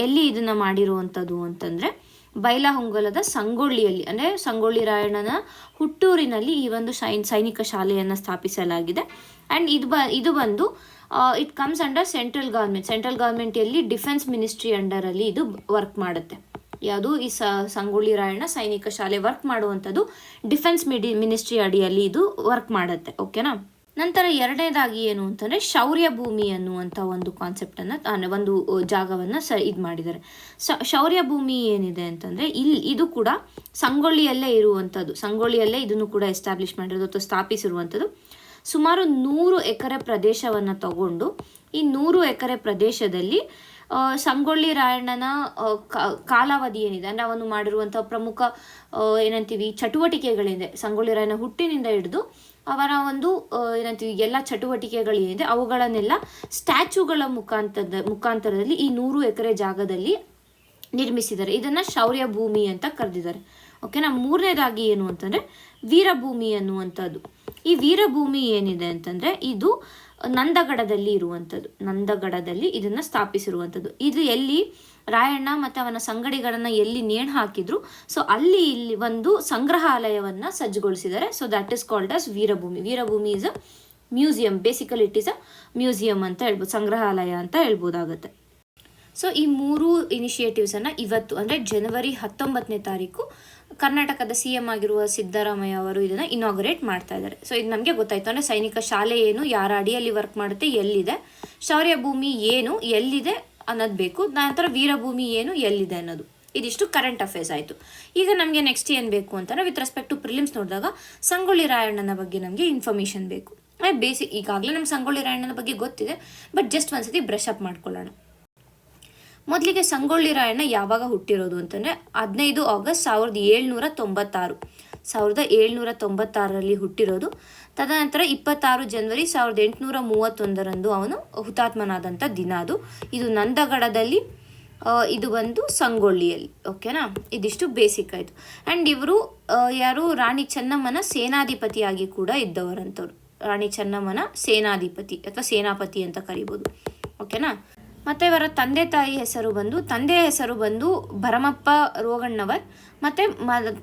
ಎಲ್ಲಿ ಇದನ್ನು ಮಾಡಿರುವಂಥದ್ದು ಅಂತಂದರೆ ಬೈಲಹೊಂಗಲದ ಸಂಗೊಳ್ಳಿಯಲ್ಲಿ, ಅಂದರೆ ಸಂಗೊಳ್ಳಿ ರಾಯಣ್ಣನ ಹುಟ್ಟೂರಿನಲ್ಲಿ ಈ ಒಂದು ಸೈನಿಕ ಶಾಲೆಯನ್ನು ಸ್ಥಾಪಿಸಲಾಗಿದೆ. ಆ್ಯಂಡ್ ಇದು ಬಂದು ಇಟ್ ಕಮ್ಸ್ ಅಂಡರ್ ಸೆಂಟ್ರಲ್ ಗೌರ್ಮೆಂಟಲ್ಲಿ ಡಿಫೆನ್ಸ್ ಮಿನಿಸ್ಟ್ರಿ ಅಂಡರಲ್ಲಿ ಇದು ವರ್ಕ್ ಮಾಡುತ್ತೆ. ಯಾವುದು ಈ ಸಂಗೊಳ್ಳಿ ರಾಯಣ್ಣ ಸೈನಿಕ ಶಾಲೆ ವರ್ಕ್ ಮಾಡುವಂಥದ್ದು ಡಿಫೆನ್ಸ್ ಮಿನಿಸ್ಟ್ರಿ ಅಡಿಯಲ್ಲಿ ಇದು ವರ್ಕ್ ಮಾಡುತ್ತೆ. ಓಕೆನಾ. ನಂತರ ಎರಡನೇದಾಗಿ ಏನು ಅಂತಂದರೆ ಶೌರ್ಯ ಭೂಮಿ ಅನ್ನುವಂಥ ಒಂದು ಕಾನ್ಸೆಪ್ಟನ್ನು ಒಂದು ಜಾಗವನ್ನು ಇದು ಮಾಡಿದ್ದಾರೆ. ಶೌರ್ಯ ಭೂಮಿ ಏನಿದೆ ಅಂತಂದರೆ ಇದು ಕೂಡ ಸಂಗೊಳ್ಳಿಯಲ್ಲೇ ಇರುವಂಥದ್ದು, ಸಂಗೊಳ್ಳಿಯಲ್ಲೇ ಇದನ್ನು ಕೂಡ ಎಸ್ಟಾಬ್ಲಿಷ್ ಮಾಡಿರೋದು ಅಥವಾ ಸ್ಥಾಪಿಸಿರುವಂಥದ್ದು. ಸುಮಾರು 100 ಎಕರೆ ಪ್ರದೇಶವನ್ನು ತಗೊಂಡು ಈ 100 ಎಕರೆ ಪ್ರದೇಶದಲ್ಲಿ ಸಂಗೊಳ್ಳಿ ರಾಯಣ್ಣನ ಕಾಲಾವಧಿ ಏನಿದೆ ಅಂದರೆ ಅವನು ಮಾಡಿರುವಂಥ ಪ್ರಮುಖ ಏನಂತೀವಿ ಚಟುವಟಿಕೆಗಳಿದೆ, ಸಂಗೊಳ್ಳಿ ರಾಯಣ್ಣ ಹುಟ್ಟಿನಿಂದ ಹಿಡಿದು ಅವರ ಒಂದು ಏನಂತೀವಿ ಎಲ್ಲ ಚಟುವಟಿಕೆಗಳೇನಿದೆ ಅವುಗಳನ್ನೆಲ್ಲ ಸ್ಟ್ಯಾಚ್ಯೂಗಳ ಮುಖಾಂತರದಲ್ಲಿ ಈ 100 ಎಕರೆ ಜಾಗದಲ್ಲಿ ನಿರ್ಮಿಸಿದ್ದಾರೆ. ಇದನ್ನು ಶೌರ್ಯ ಭೂಮಿ ಅಂತ ಕರೆದಿದ್ದಾರೆ. ಓಕೆನಾ. ಮೂರನೇದಾಗಿ ಏನು ಅಂತಂದರೆ ವೀರಭೂಮಿ ಅನ್ನುವಂಥದ್ದು. ಈ ವೀರಭೂಮಿ ಏನಿದೆ ಅಂತಂದರೆ ಇದು ನಂದಗಡದಲ್ಲಿ ಇರುವಂಥದ್ದು, ನಂದಗಡದಲ್ಲಿ ಇದನ್ನು ಸ್ಥಾಪಿಸಿರುವಂಥದ್ದು. ಇದು ಎಲ್ಲಿ ರಾಯಣ್ಣ ಮತ್ತು ಅವನ ಸಂಗಡಿಗಳನ್ನು ಎಲ್ಲಿ ನೇಣು ಹಾಕಿದ್ರು ಸೊ ಇಲ್ಲಿ ಒಂದು ಸಂಗ್ರಹಾಲಯವನ್ನು ಸಜ್ಜುಗೊಳಿಸಿದ್ದಾರೆ. So that is called as Veerabhoomi. Veerabhoomi is a museum, basically it is a museum ಅಂತ ಹೇಳ್ಬೋದು, ಸಂಗ್ರಹಾಲಯ ಅಂತ ಹೇಳ್ಬೋದಾಗುತ್ತೆ. ಸೊ ಈ 3 ಇನಿಷಿಯೇಟಿವ್ಸನ್ನು ಇವತ್ತು ಅಂದರೆ ಜನವರಿ 19ನೇ ತಾರೀಕು ಕರ್ನಾಟಕದ CM ಆಗಿರುವ ಸಿದ್ದರಾಮಯ್ಯ ಅವರು ಇದನ್ನು ಇನಾಗ್ರೇಟ್ ಮಾಡ್ತಾ ಇದ್ದಾರೆ. ಸೊ ಇದು ನಮಗೆ ಗೊತ್ತಾಯಿತು ಅಂದರೆ ಸೈನಿಕ ಶಾಲೆ ಏನು, ಯಾರ ಅಡಿಯಲ್ಲಿ ವರ್ಕ್ ಮಾಡುತ್ತೆ, ಎಲ್ಲಿದೆ, ಶೌರ್ಯ ಭೂಮಿ ಏನು, ಎಲ್ಲಿದೆ ಅನ್ನೋದು ಬೇಕು, ನಂತರ ವೀರಭೂಮಿ ಏನು, ಎಲ್ಲಿದೆ ಅನ್ನೋದು. ಇದಿಷ್ಟು ಕರೆಂಟ್ ಅಫೇರ್ಸ್ ಆಯಿತು. ಈಗ ನಮಗೆ ನೆಕ್ಸ್ಟ್ ಏನು ಬೇಕು ಅಂತಂದರೆ ವಿತ್ ರೆಸ್ಪೆಕ್ಟ್ ಟು ಪ್ರಿಲಿಮ್ಸ್ ನೋಡಿದಾಗ ಸಂಗೊಳ್ಳಿ ರಾಯಣ್ಣನ ಬಗ್ಗೆ ನಮಗೆ ಇನ್ಫಾರ್ಮೇಷನ್ ಬೇಕು. ಬೇಸಿಕ್ ಈಗಾಗಲೇ ನಮ್ಮ ಸಂಗೊಳ್ಳಿ ರಾಯಣ್ಣನ ಬಗ್ಗೆ ಗೊತ್ತಿದೆ, ಬಟ್ ಜಸ್ಟ್ ಒಂದ್ಸತಿ ಬ್ರಷ್ ಅಪ್ ಮಾಡ್ಕೊಳ್ಳೋಣ. ಮೊದಲಿಗೆ ಸಂಗೊಳ್ಳಿ ರಾಯಣ್ಣ ಯಾವಾಗ ಹುಟ್ಟಿರೋದು ಅಂತಂದರೆ 15 ಆಗಸ್ಟ್ 1796, 1796ರಲ್ಲಿ ಹುಟ್ಟಿರೋದು. ತದನಂತರ 26 ಜನವರಿ 1831ರಂದು ಅವನು ಹುತಾತ್ಮನಾದಂಥ ದಿನ ಅದು. ಇದು ನಂದಗಡದಲ್ಲಿ, ಇದು ಬಂದು ಸಂಗೊಳ್ಳಿಯಲ್ಲಿ. ಓಕೆನಾ. ಇದಿಷ್ಟು ಬೇಸಿಕ್ ಆಯಿತು. ಆ್ಯಂಡ್ ಇವರು ಯಾರು ರಾಣಿ ಚೆನ್ನಮ್ಮನ ಸೇನಾಧಿಪತಿಯಾಗಿ ಕೂಡ ಇದ್ದವರಂಥವ್ರು. ರಾಣಿ ಚೆನ್ನಮ್ಮನ ಸೇನಾಧಿಪತಿ ಅಥವಾ ಸೇನಾಪತಿ ಅಂತ ಕರಿಬೋದು. ಓಕೆನಾ. ಮತ್ತು ಇವರ ತಂದೆಯ ಹೆಸರು ಬಂದು ಭರಮಪ್ಪ ರೋಗಣ್ಣವರ್ ಮತ್ತು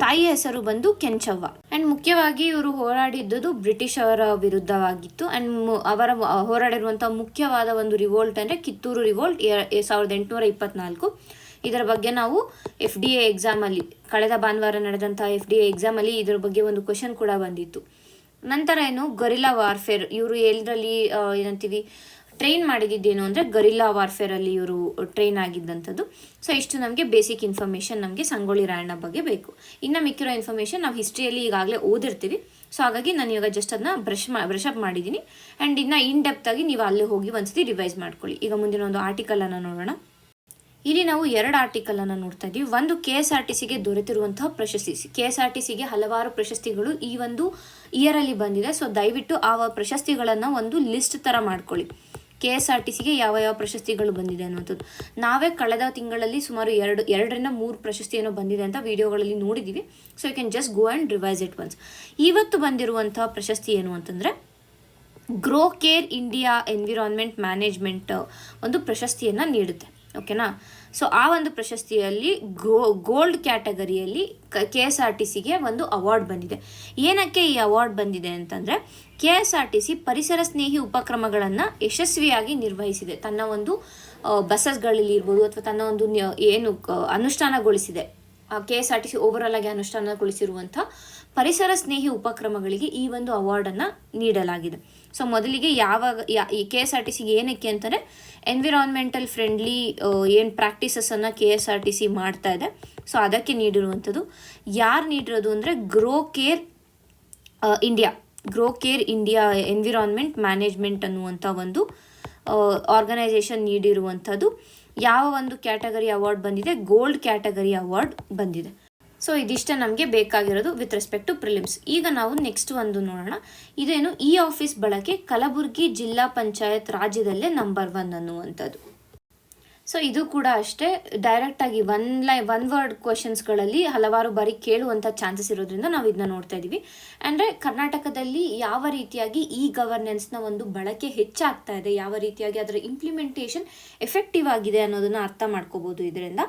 ತಾಯಿಯ ಹೆಸರು ಬಂದು ಕೆಂಚವ್ವ. ಆ್ಯಂಡ್ ಮುಖ್ಯವಾಗಿ ಇವರು ಹೋರಾಡಿದ್ದು ಬ್ರಿಟಿಷರ ವಿರುದ್ಧವಾಗಿತ್ತು. ಆ್ಯಂಡ್ ಅವರ ಹೋರಾಡಿರುವಂಥ ಮುಖ್ಯವಾದ ಒಂದು ರಿವೋಲ್ಟ್ ಅಂದರೆ ಕಿತ್ತೂರು ರಿವೋಲ್ಟ್ 1824. ಇದರ ಬಗ್ಗೆ ನಾವು FDA ಎಕ್ಸಾಮಲ್ಲಿ ಕಳೆದ ಭಾನುವಾರ ನಡೆದಂಥ FDA ಎಕ್ಸಾಮಲ್ಲಿ ಇದರ ಬಗ್ಗೆ ಒಂದು ಕ್ವೆಶನ್ ಕೂಡ ಬಂದಿತ್ತು. ನಂತರ ಏನು ಗರಿಲ್ಲಾ ವಾರ್ಫೇರ್, ಇವರು ಎಲ್ಲರಲ್ಲಿ ಏನಂತೀವಿ ಟ್ರೈನ್ ಮಾಡಿದ್ದೇನು ಅಂದರೆ ಗರಿಲ್ಲಾ ವಾರ್ಫೇರಲ್ಲಿ ಇವರು ಟ್ರೈನ್ ಆಗಿದ್ದಂಥದ್ದು. ಸೊ ಇಷ್ಟು ನಮಗೆ ಬೇಸಿಕ್ ಇನ್ಫಾರ್ಮೇಷನ್ ನಮಗೆ ಸಂಗೊಳ್ಳಿ ರಾಯಣ್ಣ ಬಗ್ಗೆ ಬೇಕು. ಇನ್ನು ಮಿಕ್ಕಿರೋ ಇನ್ಫಾರ್ಮೇಷನ್ ನಾವು ಹಿಸ್ಟ್ರಿಯಲ್ಲಿ ಈಗಾಗಲೇ ಓದಿರ್ತೀವಿ. ಸೊ ಹಾಗಾಗಿ ನಾನು ಇವಾಗ ಜಸ್ಟ್ ಅದನ್ನ ಬ್ರಷ್ ಅಪ್ ಮಾಡಿದ್ದೀನಿ. ಆ್ಯಂಡ್ ಇನ್ನು ಇನ್ ಡೆಪ್ತಾಗಿ ನೀವು ಅಲ್ಲೇ ಹೋಗಿ ಒಂದ್ಸತಿ ರಿವೈಸ್ ಮಾಡ್ಕೊಳ್ಳಿ. ಈಗ ಮುಂದಿನ ಒಂದು ಆರ್ಟಿಕಲನ್ನು ನೋಡೋಣ. ಇಲ್ಲಿ ನಾವು 2 ಆರ್ಟಿಕಲನ್ನು ನೋಡ್ತಾ ಇದ್ದೀವಿ. ಒಂದು KSRTCಗೆ ದೊರೆತಿರುವಂತಹ ಪ್ರಶಸ್ತಿ. KSRTCಗೆ ಹಲವಾರು ಪ್ರಶಸ್ತಿಗಳು ಈ ಒಂದು ಇಯರಲ್ಲಿ ಬಂದಿದೆ. ಸೊ ದಯವಿಟ್ಟು ಆ ಪ್ರಶಸ್ತಿಗಳನ್ನು ಒಂದು ಲಿಸ್ಟ್ ಥರ ಮಾಡ್ಕೊಳ್ಳಿ. KSRTCಗೆ ಯಾವ ಪ್ರಶಸ್ತಿಗಳು ಬಂದಿದೆ ಅನ್ನೋಂಥದ್ದು. ನಾವೇ ಕಳೆದ ತಿಂಗಳಲ್ಲಿ ಸುಮಾರು 2ರಿಂದ 3 ಪ್ರಶಸ್ತಿಯನ್ನು ಬಂದಿದೆ ಅಂತ ವಿಡಿಯೋಗಳಲ್ಲಿ ನೋಡಿದ್ದೀವಿ. So you can just go and revise it once. ಇವತ್ತು ಬಂದಿರುವಂಥ ಪ್ರಶಸ್ತಿ ಏನು ಅಂತಂದರೆ grow care India environment management ಒಂದು ಪ್ರಶಸ್ತಿಯನ್ನು ನೀಡುತ್ತೆ. ಓಕೆನಾ. ಸೊ ಆ ಒಂದು ಪ್ರಶಸ್ತಿಯಲ್ಲಿ ಗೋಲ್ಡ್ ಕ್ಯಾಟಗರಿಯಲ್ಲಿ KSRTCಗೆ ಒಂದು ಅವಾರ್ಡ್ ಬಂದಿದೆ. ಏನಕ್ಕೆ ಈ ಅವಾರ್ಡ್ ಬಂದಿದೆ ಅಂತಂದರೆ, KSRTC ಪರಿಸರ ಸ್ನೇಹಿ ಉಪಕ್ರಮಗಳನ್ನು ಯಶಸ್ವಿಯಾಗಿ ನಿರ್ವಹಿಸಿದೆ. ತನ್ನ ಒಂದು ಬಸ್ಸಸ್ಗಳಲ್ಲಿ ಇರ್ಬೋದು ಅಥವಾ ತನ್ನ ಒಂದು ಅನುಷ್ಠಾನಗೊಳಿಸಿದೆ. KSRTC ಓವರಾಲ್ ಆಗಿ ಅನುಷ್ಠಾನಗೊಳಿಸಿರುವಂಥ ಪರಿಸರ ಸ್ನೇಹಿ ಉಪಕ್ರಮಗಳಿಗೆ ಈ ಒಂದು ಅವಾರ್ಡನ್ನು ನೀಡಲಾಗಿದೆ. ಸೊ ಮೊದಲಿಗೆ ಈ KSRTCಗೆ ಏನಕ್ಕೆ ಅಂತಂದರೆ, ಎನ್ವಿರಾನ್ಮೆಂಟಲ್ ಫ್ರೆಂಡ್ಲಿ ಏನು ಪ್ರಾಕ್ಟೀಸಸನ್ನು KSRTC ಮಾಡ್ತಾ ಇದೆ, ಸೊ ಅದಕ್ಕೆ ನೀಡಿರುವಂಥದ್ದು. ಯಾರು ನೀಡಿರೋದು ಅಂದರೆ grow care India environment management ಅನ್ನುವಂಥ ಒಂದು ಆರ್ಗನೈಸೇಷನ್ ನೀಡಿರುವಂಥದ್ದು. ಯಾವ ಒಂದು ಕ್ಯಾಟಗರಿ ಅವಾರ್ಡ್ ಬಂದಿದೆ? ಗೋಲ್ಡ್ ಕ್ಯಾಟಗರಿ ಅವಾರ್ಡ್ ಬಂದಿದೆ. ಸೊ ಇದಿಷ್ಟ ನಮಗೆ ಬೇಕಾಗಿರೋದು ವಿತ್ ರೆಸ್ಪೆಕ್ಟ್ ಟು ಪ್ರಿಲಿಮ್ಸ್. ಈಗ ನಾವು ನೆಕ್ಸ್ಟ್ ಒಂದು ನೋಡೋಣ. ಇದೇನು ಈ ಆಫೀಸ್ ಬಳಕೆ ಕಲಬುರಗಿ ಜಿಲ್ಲಾ ಪಂಚಾಯತ್ ರಾಜ್ಯದಲ್ಲೇ ನಂಬರ್ 1 ಅನ್ನುವಂಥದ್ದು. ಸೊ ಇದು ಕೂಡ ಅಷ್ಟೇ ಡೈರೆಕ್ಟಾಗಿ ಒನ್ ವರ್ಡ್ ಕ್ವಶನ್ಸ್ಗಳಲ್ಲಿ ಹಲವಾರು ಬಾರಿ ಕೇಳುವಂಥ ಚಾನ್ಸಸ್ ಇರೋದ್ರಿಂದ ನಾವು ಇದನ್ನ ನೋಡ್ತಾ ಇದ್ದೀವಿ. ಅಂದರೆ ಕರ್ನಾಟಕದಲ್ಲಿ ಯಾವ ರೀತಿಯಾಗಿ ಈ ಗವರ್ನೆನ್ಸ್ನ ಒಂದು ಬಳಕೆ ಹೆಚ್ಚಾಗ್ತಾ ಇದೆ, ಯಾವ ರೀತಿಯಾಗಿ ಅದರ ಇಂಪ್ಲಿಮೆಂಟೇಷನ್ ಎಫೆಕ್ಟಿವ್ ಆಗಿದೆ ಅನ್ನೋದನ್ನು ಅರ್ಥ ಮಾಡ್ಕೋಬೋದು ಇದರಿಂದ.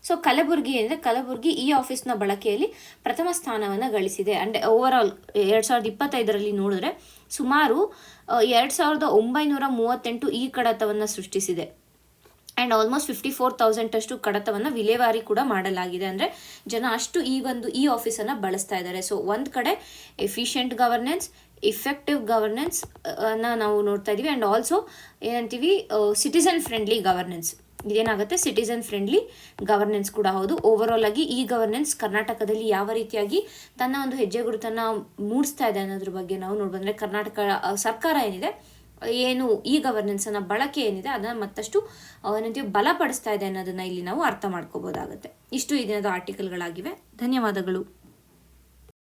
ಸೊ ಕಲಬುರಗಿ ಈ ಆಫೀಸ್ನ ಬಳಕೆಯಲ್ಲಿ ಪ್ರಥಮ ಸ್ಥಾನವನ್ನು ಗಳಿಸಿದೆ. ಆ್ಯಂಡ್ ಓವರಾಲ್ 2025ರಲ್ಲಿ ನೋಡಿದ್ರೆ ಸುಮಾರು 2938 ಈ ಕಡತವನ್ನು ಸೃಷ್ಟಿಸಿದೆ. ಆ್ಯಂಡ್ ಆಲ್ಮೋಸ್ಟ್ 54,000 ಅಷ್ಟು ಕಡತವನ್ನು ವಿಲೇವಾರಿ ಕೂಡ ಮಾಡಲಾಗಿದೆ. ಅಂದರೆ ಜನ ಅಷ್ಟು ಈ ಆಫೀಸನ್ನು ಬಳಸ್ತಾ ಇದ್ದಾರೆ. ಸೊ ಒಂದು ಕಡೆ ಎಫಿಷಿಯೆಂಟ್ ಗವರ್ನೆನ್ಸ್, ಇಫೆಕ್ಟಿವ್ ಗವರ್ನೆನ್ಸ್ ನಾವು ನೋಡ್ತಾ ಇದ್ದೀವಿ. ಆ್ಯಂಡ್ ಆಲ್ಸೋ ಏನಂತೀವಿ, ಸಿಟಿಸನ್ ಫ್ರೆಂಡ್ಲಿ ಗವರ್ನೆನ್ಸ್. ಇದೇನಾಗುತ್ತೆ, ಸಿಟಿಸನ್ ಫ್ರೆಂಡ್ಲಿ ಗವರ್ನೆನ್ಸ್ ಕೂಡ ಹೌದು. ಓವರಾಲ್ ಆಗಿ ಈ ಗವರ್ನೆನ್ಸ್ ಕರ್ನಾಟಕದಲ್ಲಿ ಯಾವ ರೀತಿಯಾಗಿ ತನ್ನ ಒಂದು ಹೆಜ್ಜೆ ಗುರುತನ್ನು ಮೂಡಿಸ್ತಾ ಇದೆ ಅನ್ನೋದ್ರ ಬಗ್ಗೆ ನಾವು ನೋಡ್ಬಂದ್ರೆ, ಕರ್ನಾಟಕ ಸರ್ಕಾರ ಏನಿದೆ, ಏನು ಈ ಗವರ್ನೆನ್ಸನ್ನು ಬಳಕೆ ಏನಿದೆ ಅದನ್ನು ಮತ್ತಷ್ಟು ಬಲಪಡಿಸ್ತಾ ಇದೆ ಅನ್ನೋದನ್ನು ಇಲ್ಲಿ ನಾವು ಅರ್ಥ ಮಾಡ್ಕೋಬೋದಾಗುತ್ತೆ. ಇಷ್ಟು ಈ ದಿನದ ಆರ್ಟಿಕಲ್ಗಳಾಗಿವೆ. ಧನ್ಯವಾದಗಳು.